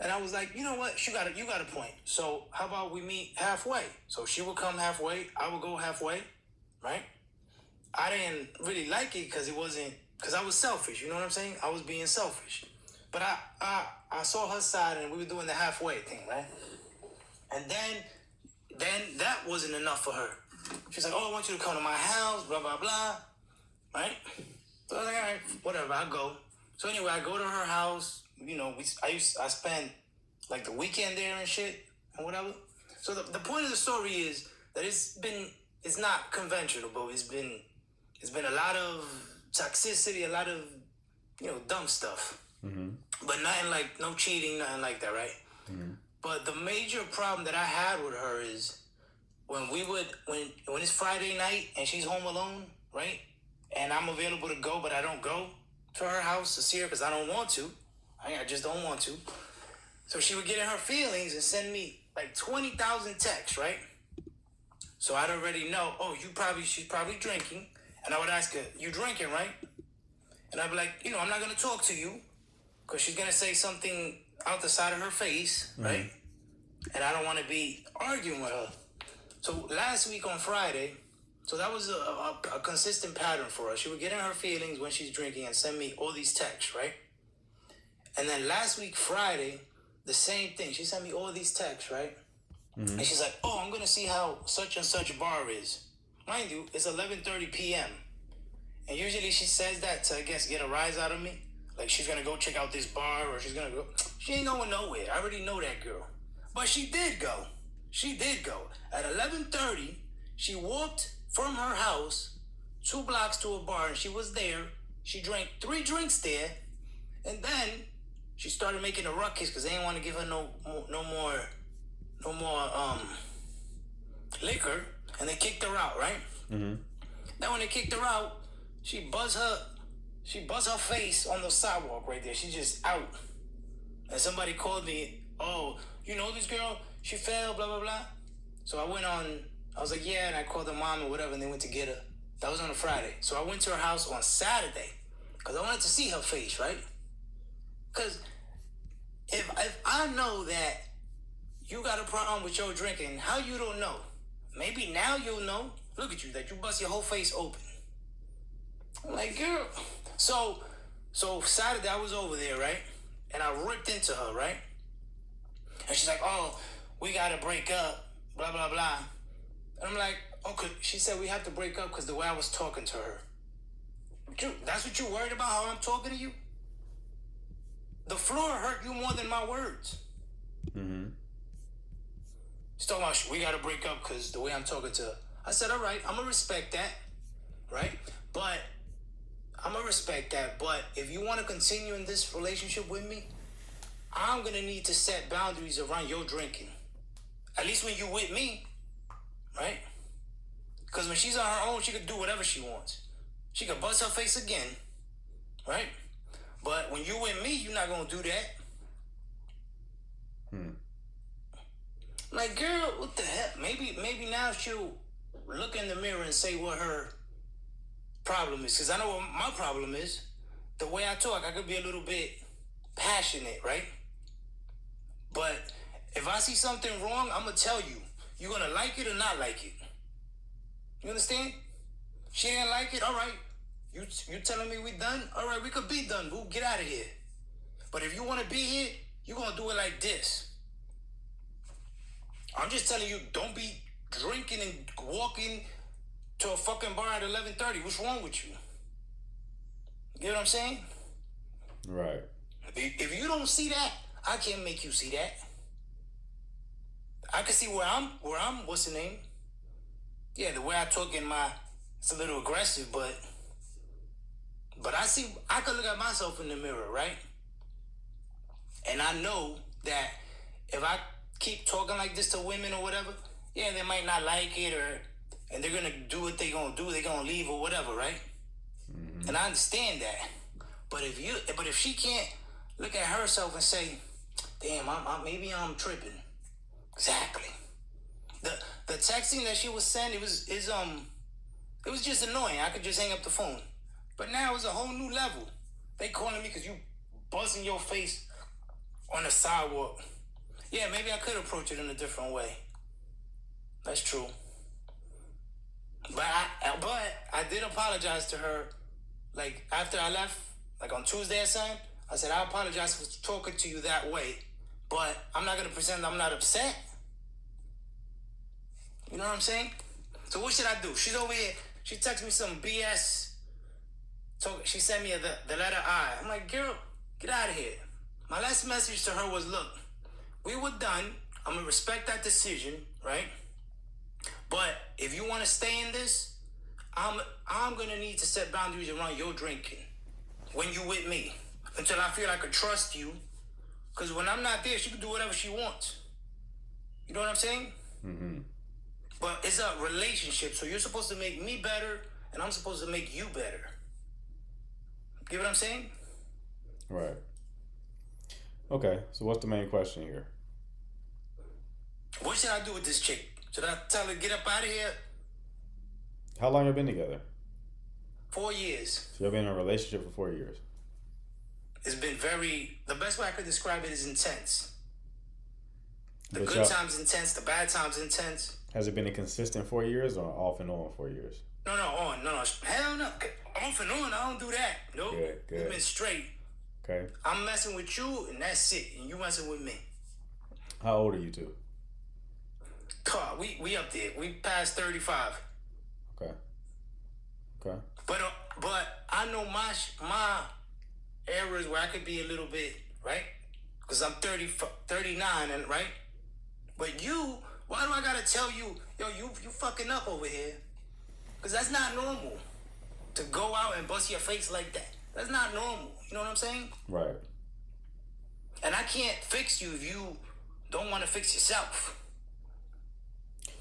And I was like, you know what? You got a point. So how about we meet halfway? So she would come halfway. I would go halfway, right? I didn't really like it because I was selfish. You know what I'm saying? I was being selfish. But I saw her side and we were doing the halfway thing, right? And then that wasn't enough for her. She's like, oh, I want you to come to my house, blah, blah, blah, right? So I was like, all right, whatever, I'll go. So anyway, I go to her house. I spent like the weekend there and shit and whatever. So the point of the story is that it's not conventional, but it's been a lot of toxicity, a lot of dumb stuff, but nothing like no cheating, nothing like that, right? But the major problem that I had with her is when it's Friday night and she's home alone, right? And I'm available to go, but I don't go to her house to see her because I don't want to. I just don't want to. So she would get in her feelings and send me like 20,000 texts, right? So I'd already know, she's probably drinking. And I would ask her, you drinking, right? And I'd be like, I'm not going to talk to you because she's going to say something out the side of her face, right? And I don't want to be arguing with her. So last week on Friday, so that was a consistent pattern for her. She would get in her feelings when she's drinking and send me all these texts, right? And then last week, Friday, the same thing. She sent me all these texts, right? Mm-hmm. And she's like, oh, I'm going to see how such and such bar is. Mind you, it's 11:30 p.m. And usually she says that to, I guess, get a rise out of me. Like, she's going to go check out this bar, or she's going to go. She ain't going nowhere. I already know that girl. But she did go. She did go. At 11:30, she walked from her house 2 blocks to a bar, and she was there. She drank 3 drinks there, and then she started making a ruckus because they didn't want to give her no more liquor, and they kicked her out, right? Mm-hmm. Then when they kicked her out, she buzzed her face on the sidewalk right there. She's just out. And somebody called me, oh, you know this girl? She fell, blah, blah, blah. So I went on, I was like, yeah, and I called her mom or whatever, and they went to get her. That was on a Friday. So I went to her house on Saturday because I wanted to see her face, right? Because if I know that you got a problem with your drinking, how you don't know? Maybe now you'll know. Look at you, that you bust your whole face open. I'm like, girl. So Saturday I was over there, right? And I ripped into her, right? And she's like, oh, we gotta break up, blah, blah, blah. And I'm like, okay. She said we have to break up because the way I was talking to her. That's what you worried about, how I'm talking to you? The floor hurt you more than my words. Mm-hmm. She's talking about, we gotta break up because the way I'm talking to her. I said, all right, I'm gonna respect that, right? But if you want to continue in this relationship with me, I'm gonna need to set boundaries around your drinking. At least when you with me, right? Because when she's on her own, she could do whatever she wants. She could bust her face again, right? But when you with me, you're not gonna do that. Like, girl, what the hell? Maybe now she'll look in the mirror and say what her problem is. Because I know what my problem is. The way I talk, I could be a little bit passionate, right? But if I see something wrong, I'm going to tell you. You're going to like it or not like it. You understand? She didn't like it? All right. You telling me we done? All right, we could be done, boo. Get out of here. But if you want to be here, you're going to do it like this. I'm just telling you, don't be drinking and walking to a fucking bar at 11:30. What's wrong with you? You know what I'm saying? Right. If you don't see that, I can't make you see that. I can see where I'm, what's the name? Yeah, the way I talk it's a little aggressive, but I can look at myself in the mirror, right? And I know that if I keep talking like this to women or whatever, yeah, they might not like it, and they're gonna do what they're gonna do, they're gonna leave or whatever, right? Mm-hmm. And I understand that. But if she can't look at herself and say, damn, maybe I'm tripping. Exactly. The texting that she was sending, it was just annoying. I could just hang up the phone. But now it's a whole new level. They calling me because you buzzing your face on the sidewalk. Yeah, maybe I could approach it in a different way. That's true. But I did apologize to her, like, after I left, like on Tuesday or something. I said, I apologize for talking to you that way, but I'm not going to pretend I'm not upset. You know what I'm saying? So what should I do? She's over here. She texted me some BS. She sent me the letter I. I'm like, girl, get out of here. My last message to her was, look, we were done. I'm going to respect that decision, right? But if you want to stay in this, I'm going to need to set boundaries around your drinking when you with me until I feel I could trust you. Because when I'm not there, she can do whatever she wants. You know what I'm saying? Mm-hmm. But it's a relationship, so you're supposed to make me better, and I'm supposed to make you better. Get what I'm saying? Right. Okay, so what's the main question here? What should I do with this chick? Should I tell her, get up out of here? How long have you been together? 4 years. So you've been in a relationship for 4 years. It's been the best way I could describe it is intense. The But good times intense, the bad times intense. Has it been a consistent 4 years or off and on 4 years? No, hell no. Off and on, I don't do that. Nope. Good. It's been straight. Okay. I'm messing with you, and that's it. And you messing with me. How old are you two? God, we up there. We past 35. Okay. Okay. But I know my areas where I could be a little bit, right? Because I'm 39, and right? But you, why do I gotta tell you, yo, you fucking up over here? Because that's not normal to go out and bust your face like that. That's not normal. You know what I'm saying? Right. And I can't fix you if you don't want to fix yourself.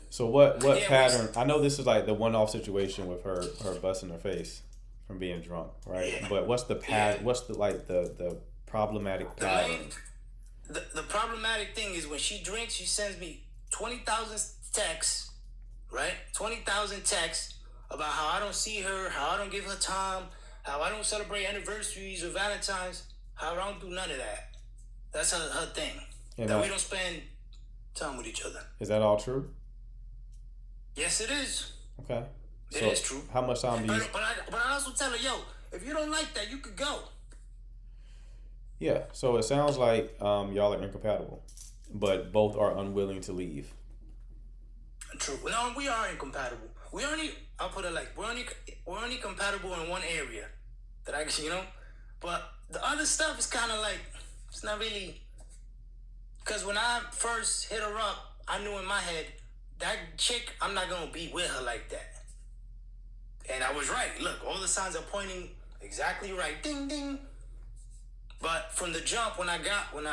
So what Yeah, pattern? I know this is like the one-off situation with her busting her face from being drunk, right? Yeah. But what's the pattern? Yeah. What's the problematic pattern? The problematic thing is when she drinks, she sends me 20,000 texts, right? 20,000 texts about how I don't see her, how I don't give her time, how I don't celebrate anniversaries or Valentine's, how I don't do none of that. That's her thing. And that we don't spend time with each other. Is that all true? Yes, it is. Okay. It So is true. how much time do you? But I also tell her, yo, if you don't like that, you could go. Yeah. So it sounds like y'all are incompatible, but both are unwilling to leave. True. No, we are incompatible. I'll put it like we're only compatible in one area that I, but the other stuff is kind of like it's not really. Because when I first hit her up, I knew in my head that chick, I'm not gonna be with her like that. And I was right. Look, all the signs are pointing exactly right. Ding ding. But from the jump, when I got with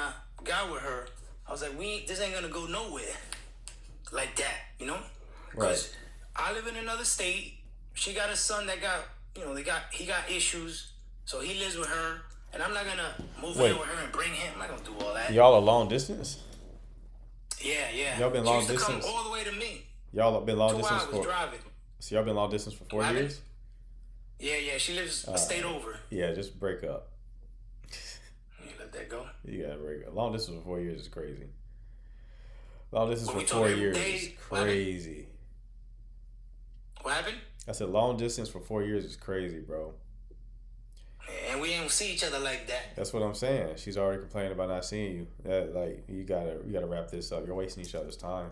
her, I was like, this ain't gonna go nowhere like that, you know? Because I live in another state. She got a son that got, he got issues, so he lives with her, and I'm not gonna move in with her and bring him. I'm not gonna do all that. Y'all are long distance? Yeah. Y'all been long she used distance? to come all the way to me. Y'all have been long 2 distance hours for driving. So y'all been long distance for 4 years? Yeah. She lives a state over. Yeah, just break up. You let that go. You gotta break up. Long distance for 4 years is crazy. Long distance What for we 4 talking years days? is crazy. What happened? I said long distance for 4 years is crazy, bro. And we ain't see each other like that. That's what I'm saying. She's already complaining about not seeing you. That like you gotta wrap this up. You're wasting each other's time.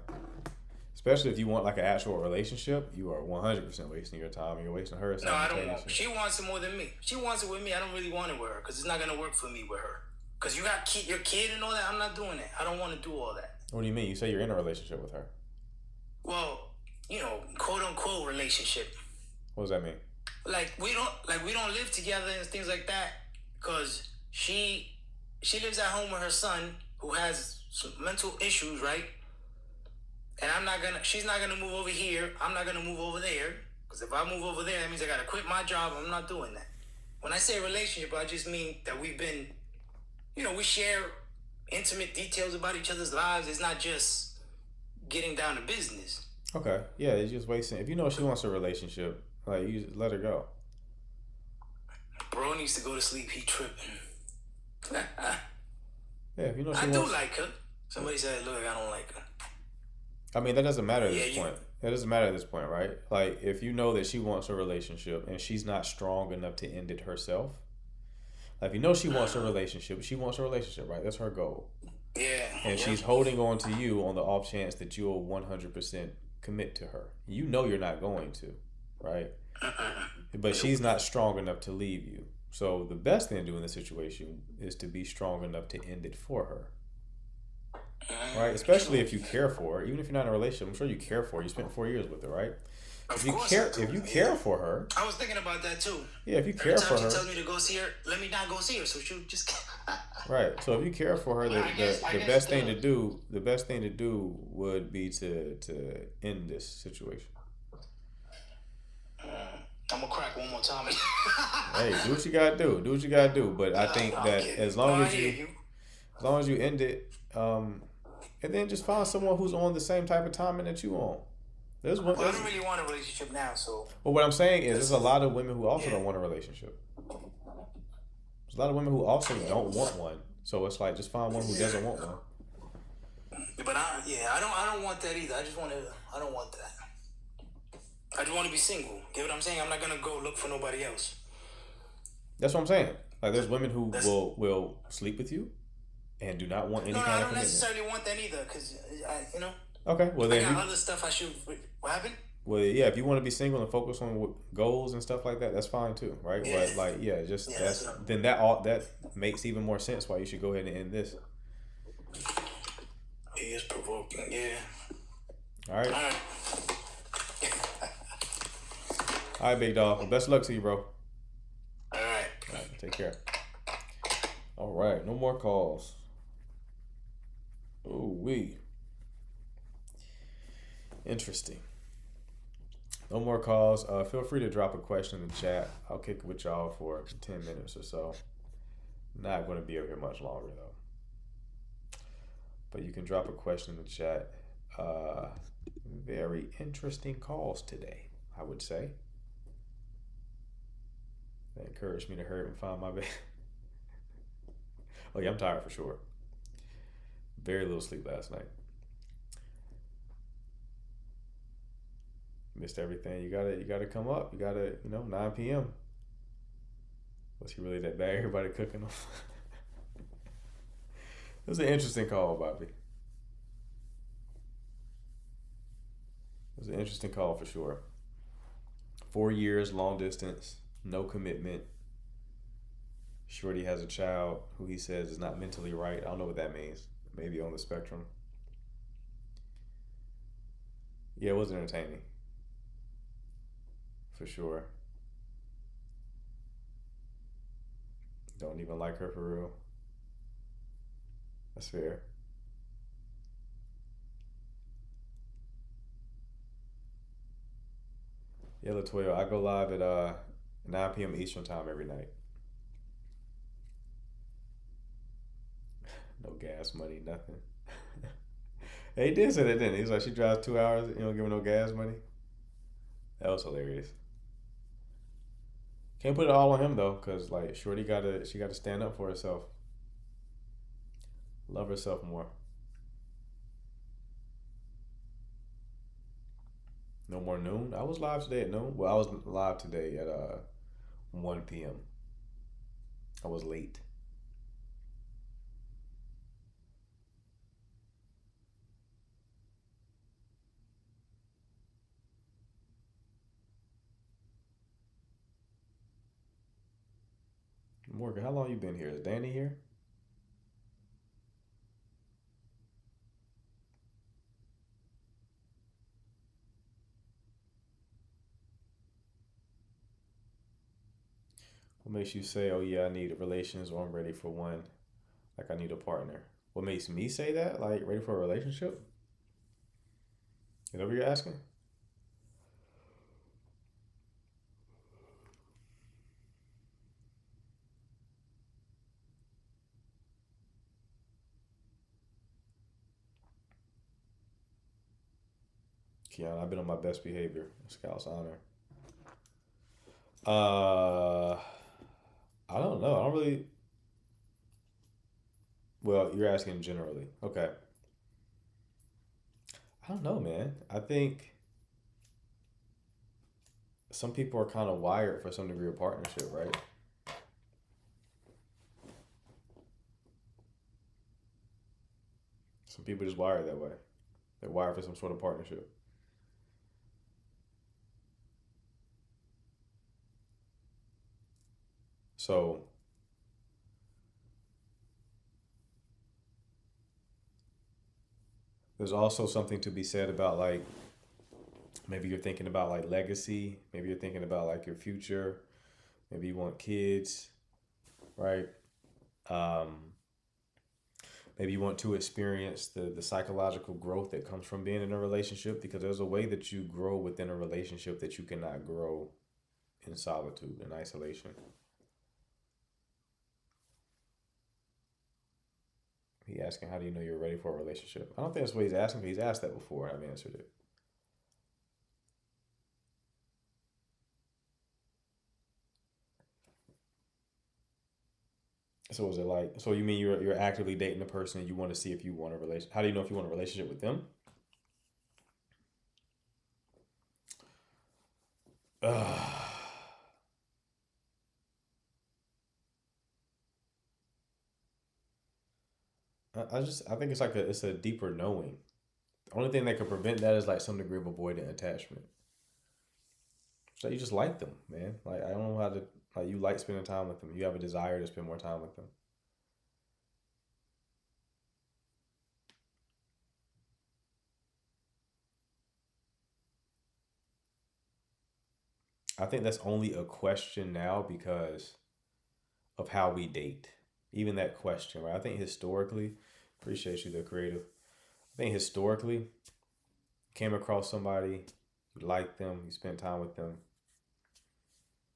Especially if you want like an actual relationship, you are 100% wasting your time. You're wasting hers. No, I don't want. She wants it more than me. She wants it with me. I don't really want it with her because it's not gonna work for me with her. Because you got your kid and all that. I'm not doing that. I don't want to do all that. What do you mean? You say you're in a relationship with her. Well, quote unquote relationship. What does that mean? Like we don't live together and things like that because she lives at home with her son who has some mental issues, right? And she's not gonna move over here. I'm not gonna move over there because if I move over there, that means I gotta quit my job. I'm not doing that. When I say relationship, I just mean that we've been, we share intimate details about each other's lives. It's not just getting down to business. Okay. Yeah, it's just wasting. If you know she wants a relationship, like you just let her go. Bro needs to go to sleep. He tripping. Yeah, if you know she I wants. do like her. Somebody said, "Look, I don't like her." I mean, that doesn't matter at this point. That doesn't matter at this point, right? Like, if you know that she wants a relationship and she's not strong enough to end it herself, like, if you know she wants a relationship, right? That's her goal. Yeah. And she's holding on to you on the off chance that you'll 100% commit to her. You know you're not going to, right? But she's not strong enough to leave you. So the best thing to do in this situation is to be strong enough to end it for her. Right? Especially if you care for her. Even if you're not in a relationship, I'm sure you care for her. You spent 4 years with her, right? If you care for her. I was thinking about that too. Yeah, if you care for her. Every time she tells me to go see her, let me not go see her. So she'll just. Right. So if you care for her, the best thing to do would be to end this situation. I'm gonna crack one more time. Hey, do what you gotta do. But I think that as long as you end it, and then just find someone who's on the same type of timing that you on. I don't really want a relationship now, so. Well, what I'm saying is, there's a lot of women who also don't want a relationship. There's a lot of women who also don't want one. So it's like, just find one who doesn't want one. But I don't want that either. I don't want that. I just want to be single. Get what I'm saying? I'm not gonna go look for nobody else. That's what I'm saying. Like there's women who will sleep with you and do not want any No, kind I of don't commitment. necessarily want that either, because Okay, well I then got other stuff I should. What happened? well, yeah, if you want to be single and focus on goals and stuff like that, that's fine too, right? Yeah. But like, yeah, just Yeah, that's that's then that makes even more sense why you should go ahead and end this. He is provoking. Yeah. All right, All right. all right, big dog. Well, best of luck to you, bro. All right. All right, take care. All right, no more calls. Oh, interesting. No more calls. Feel free to drop a question in the chat. I'll kick it with y'all for 10 minutes or so. Not going to be over here much longer though. But you can drop a question in the chat. Very interesting calls today, I would say. That encouraged me to hurry up and find my bed. Oh yeah, I'm tired for sure. Very little sleep last night. Missed everything. You gotta come up. You gotta, 9 p.m. Was he really that bad? Everybody cooking them. It was an interesting call, Bobby. It was an interesting call for sure. 4 years, long distance, no commitment. Shorty has a child who he says is not mentally right. I don't know what that means. Maybe on the spectrum. Yeah, it was entertaining. For sure. Don't even like her for real. That's fair. Yeah, Latoya, I go live at 9 p.m. Eastern time every night. No gas money, nothing. Hey, he did say that, didn't he? He's like, she drives 2 hours, you don't give her no gas money. That was hilarious. Can't put it all on him though, cause like Shorty she gotta stand up for herself. Love herself more. No more noon. I was live today at noon. Well, I was live today at 1 p.m. I was late. Morgan, how long you been here? Is Danny here? What makes you say, oh yeah, I need relations or I'm ready for one? Like I need a partner. What makes me say that? Like ready for a relationship? Is that what you're asking? Keon, I've been on my best behavior. Scout's honor. I don't know. I don't really. Well, you're asking generally. Okay. I don't know, man. I think some people are kind of wired for some degree of partnership, right? Some people just wired that way. They're wired for some sort of partnership. So there's also something to be said about like maybe you're thinking about like legacy, maybe you're thinking about like your future, maybe you want kids, right? Maybe you want to experience the psychological growth that comes from being in a relationship, because there's a way that you grow within a relationship that you cannot grow in solitude and isolation. He asking, how do you know you're ready for a relationship? I don't think that's what he's asking, but he's asked that before and I've answered it. So is it like, so you mean you're actively dating a person and you want to see if you want a relation? How do you know if you want a relationship with them? I think it's a deeper knowing. The only thing that could prevent that is like some degree of avoidant attachment. So you just like them, man. Like I don't know how to like you like spending time with them. You have a desire to spend more time with them. I think that's only a question now because of how we date. Even that question, right? I think historically, appreciate you, the creative. I think historically, came across somebody, you liked them, you spent time with them,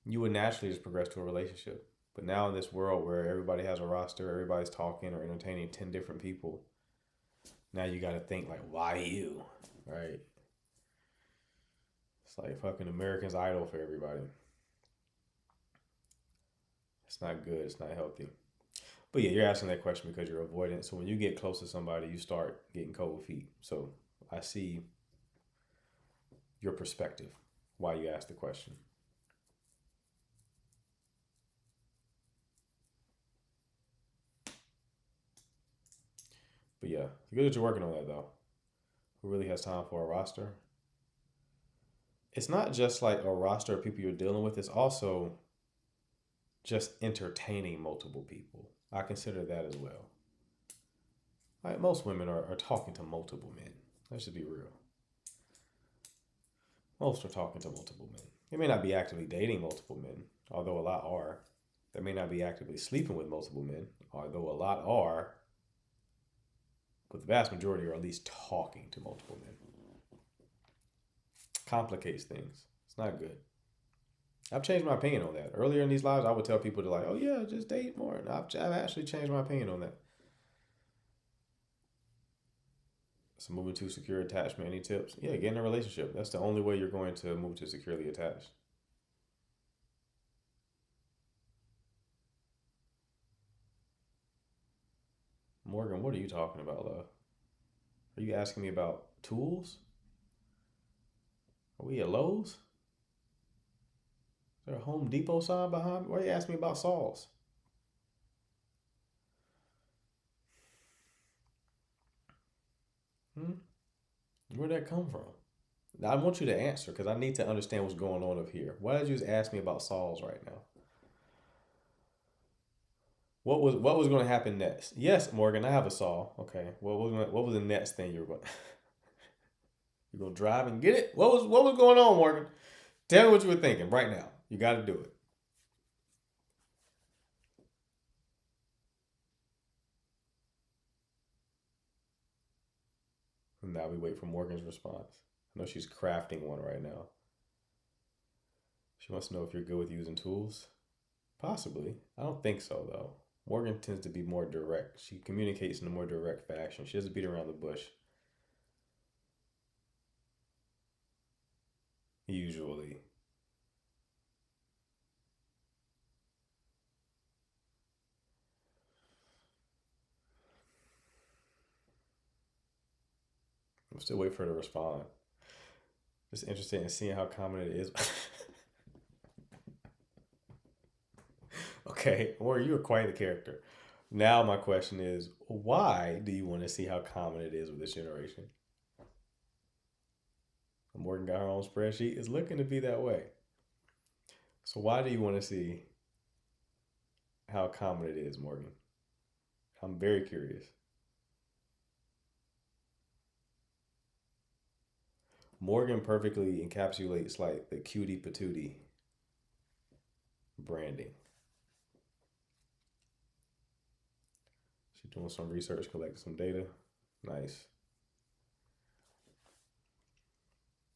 you would naturally just progress to a relationship. But now in this world where everybody has a roster, everybody's talking or entertaining 10 different people, now you got to think like, why you, right? It's like fucking American's Idol for everybody. It's not good. It's not healthy. But yeah, you're asking that question because you're avoidant. So when you get close to somebody, you start getting cold feet. So I see your perspective, why you asked the question. But yeah, it's good that you're working on that though. Who really has time for a roster? It's not just like a roster of people you're dealing with. It's also just entertaining multiple people. I consider that as well. Like most women are talking to multiple men. Let's just be real. Most are talking to multiple men. They may not be actively dating multiple men, although a lot are. They may not be actively sleeping with multiple men, although a lot are. But the vast majority are at least talking to multiple men. Complicates things. It's not good. I've changed my opinion on that. Earlier in these lives, I would tell people to like, oh yeah, just date more. And I've actually changed my opinion on that. So moving to secure attachment, any tips? Yeah, get in a relationship. That's the only way you're going to move to securely attached. Morgan, what are you talking about, love? Are you asking me about tools? Are we at Lowe's? Is there a Home Depot sign behind me? Why are you asking me about saws? Where'd that come from? Now, I want you to answer because I need to understand what's going on up here. Why did you just ask me about saws right now? What was going to happen next? Yes, Morgan, I have a saw. Okay. What was the next thing you were going? You gonna drive and get it? What was going on, Morgan? Tell me what you were thinking right now. You got to do it. And now we wait for Morgan's response. I know she's crafting one right now. She wants to know if you're good with using tools. Possibly. I don't think so, though. Morgan tends to be more direct. She communicates in a more direct fashion. She doesn't beat around the bush. Usually. I'm still waiting for her to respond. Just interested in seeing how common it is. Okay, or you are quite the character. Now my question is, why do you want to see how common it is with this generation? Morgan got her own spreadsheet. It's looking to be that way. So why do you want to see how common it is, Morgan? I'm very curious. Morgan perfectly encapsulates like the cutie patootie branding. She's doing some research, collecting some data. Nice.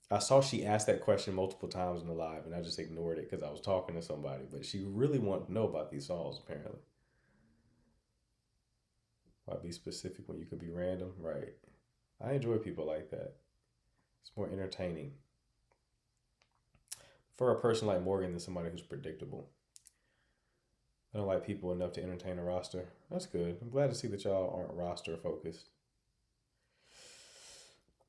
I saw she asked that question multiple times in the live and I just ignored it because I was talking to somebody, but she really wanted to know about these saws apparently. Why be specific when you could be random? Right. I enjoy people like that. It's more entertaining for a person like Morgan than somebody who's predictable. I don't like people enough to entertain a roster. That's good. I'm glad to see that y'all aren't roster focused.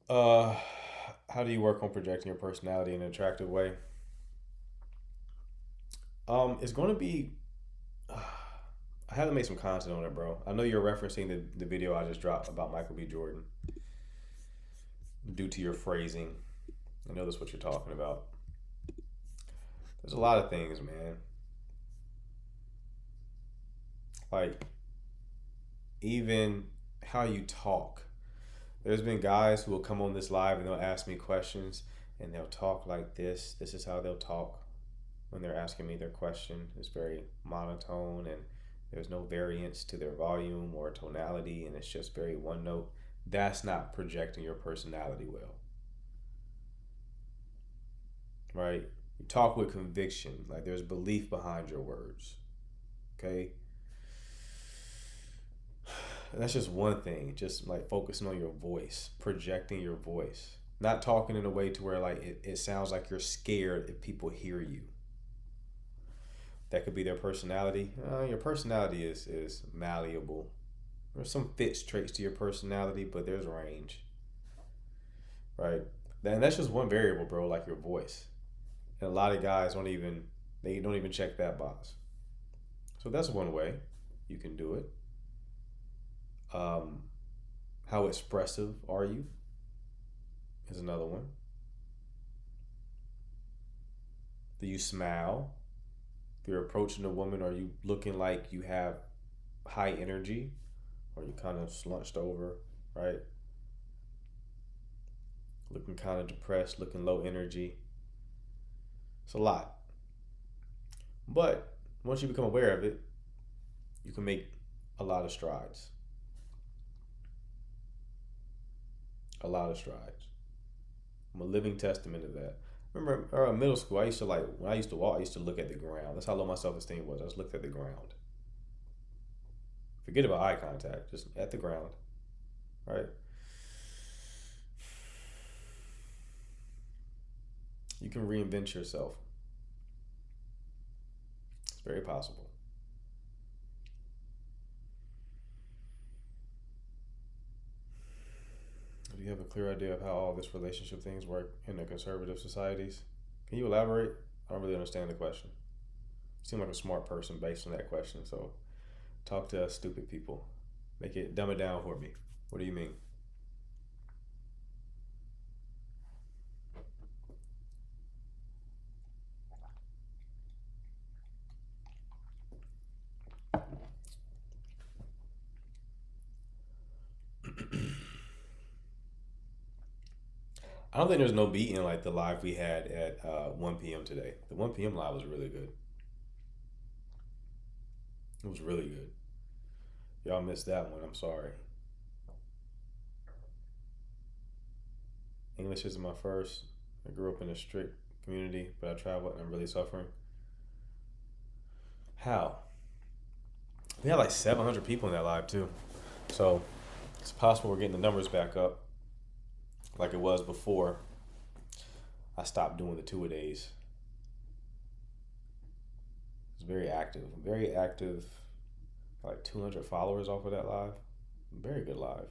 How do you work on projecting your personality in an attractive way? It's going to be, I I have to make some content on it, bro. I know you're referencing the video I just dropped about Michael B. Jordan. Due to your phrasing, I know that's what you're talking about. There's a lot of things, man. Like, even how you talk. There's been guys who will come on this live and they'll ask me questions and they'll talk like this. This is how they'll talk when they're asking me their question. It's very monotone and there's no variance to their volume or tonality, and it's just very one note. That's not projecting your personality well. Right? You talk with conviction, like there's belief behind your words. Okay? And that's just one thing, just like focusing on your voice, projecting your voice. Not talking in a way to where like it sounds like you're scared if people hear you. That could be their personality. Your personality is malleable. There's some fixed traits to your personality, but there's range. Right? And that's just one variable, bro, like your voice. And a lot of guys don't even check that box. So that's one way you can do it. How expressive are you? Is another one. Do you smile? If you're approaching a woman, are you looking like you have high energy? Or you kind of slunched over, right? Looking kind of depressed, looking low energy. It's a lot. But once you become aware of it, you can make a lot of strides. A lot of strides. I'm a living testament of that. Remember, in middle school, when I used to walk, I used to look at the ground. That's how low my self-esteem was. I just looked at the ground. Forget about eye contact, just at the ground, right? You can reinvent yourself. It's very possible. Do you have a clear idea of how all this relationship things work in the conservative societies? Can you elaborate? I don't really understand the question. You seem like a smart person based on that question, so talk to us stupid people. Dumb it down for me. What do you mean? I don't think there's no beating like the live we had at 1 p.m. today. The 1 p.m. live was really good. It was really good. Y'all missed that one. I'm sorry. English isn't my first. I grew up in a strict community, but I traveled and I'm really suffering. How? We had like 700 people in that live too. So it's possible we're getting the numbers back up like it was before I stopped doing the two-a-days. It's very active. Very active. Like 200 followers off of that live. Very good live.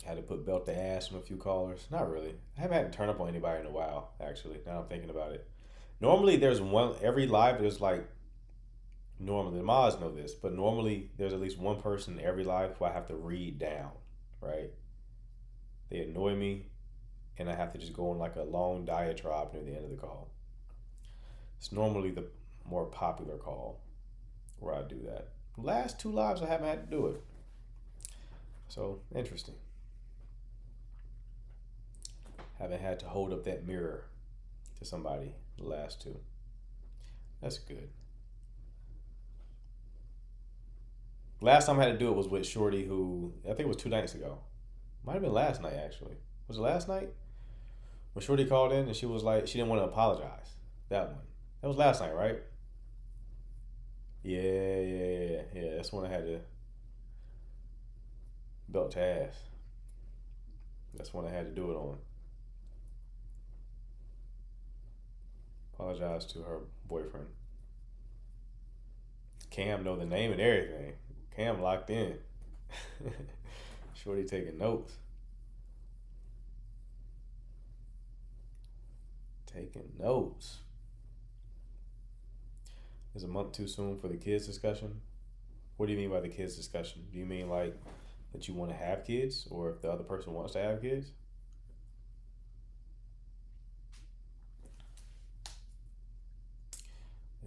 Had to put belt to ass on a few callers. Not really. I haven't had to turn up on anybody in a while, actually, now I'm thinking about it. Normally there's one, every live there's like, normally, the mods know this, but normally there's at least one person in every live who I have to read down, right? They annoy me, and I have to just go on like a long diatribe near the end of the call. It's normally the more popular call where I do that. The last two lives I haven't had to do it. So, interesting. Haven't had to hold up that mirror to somebody the last two. That's good. Last time I had to do it was with Shorty, who I think it was 2 nights ago. Might have been last night, actually. Was it last night? When Shorty called in and she was like, she didn't want to apologize. That one. That was last night, right? Yeah. That's when I had to belt to ass. That's when I had to do it on. Apologize to her boyfriend. Cam know the name and everything. Cam locked in. Shorty taking notes. Taking notes. Is a month too soon for the kids discussion? What do you mean by the kids discussion? Do you mean like that you want to have kids, or if the other person wants to have kids?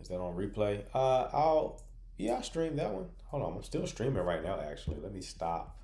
Is that on replay? I'll stream that one. Hold on, I'm still streaming right now. Actually, let me stop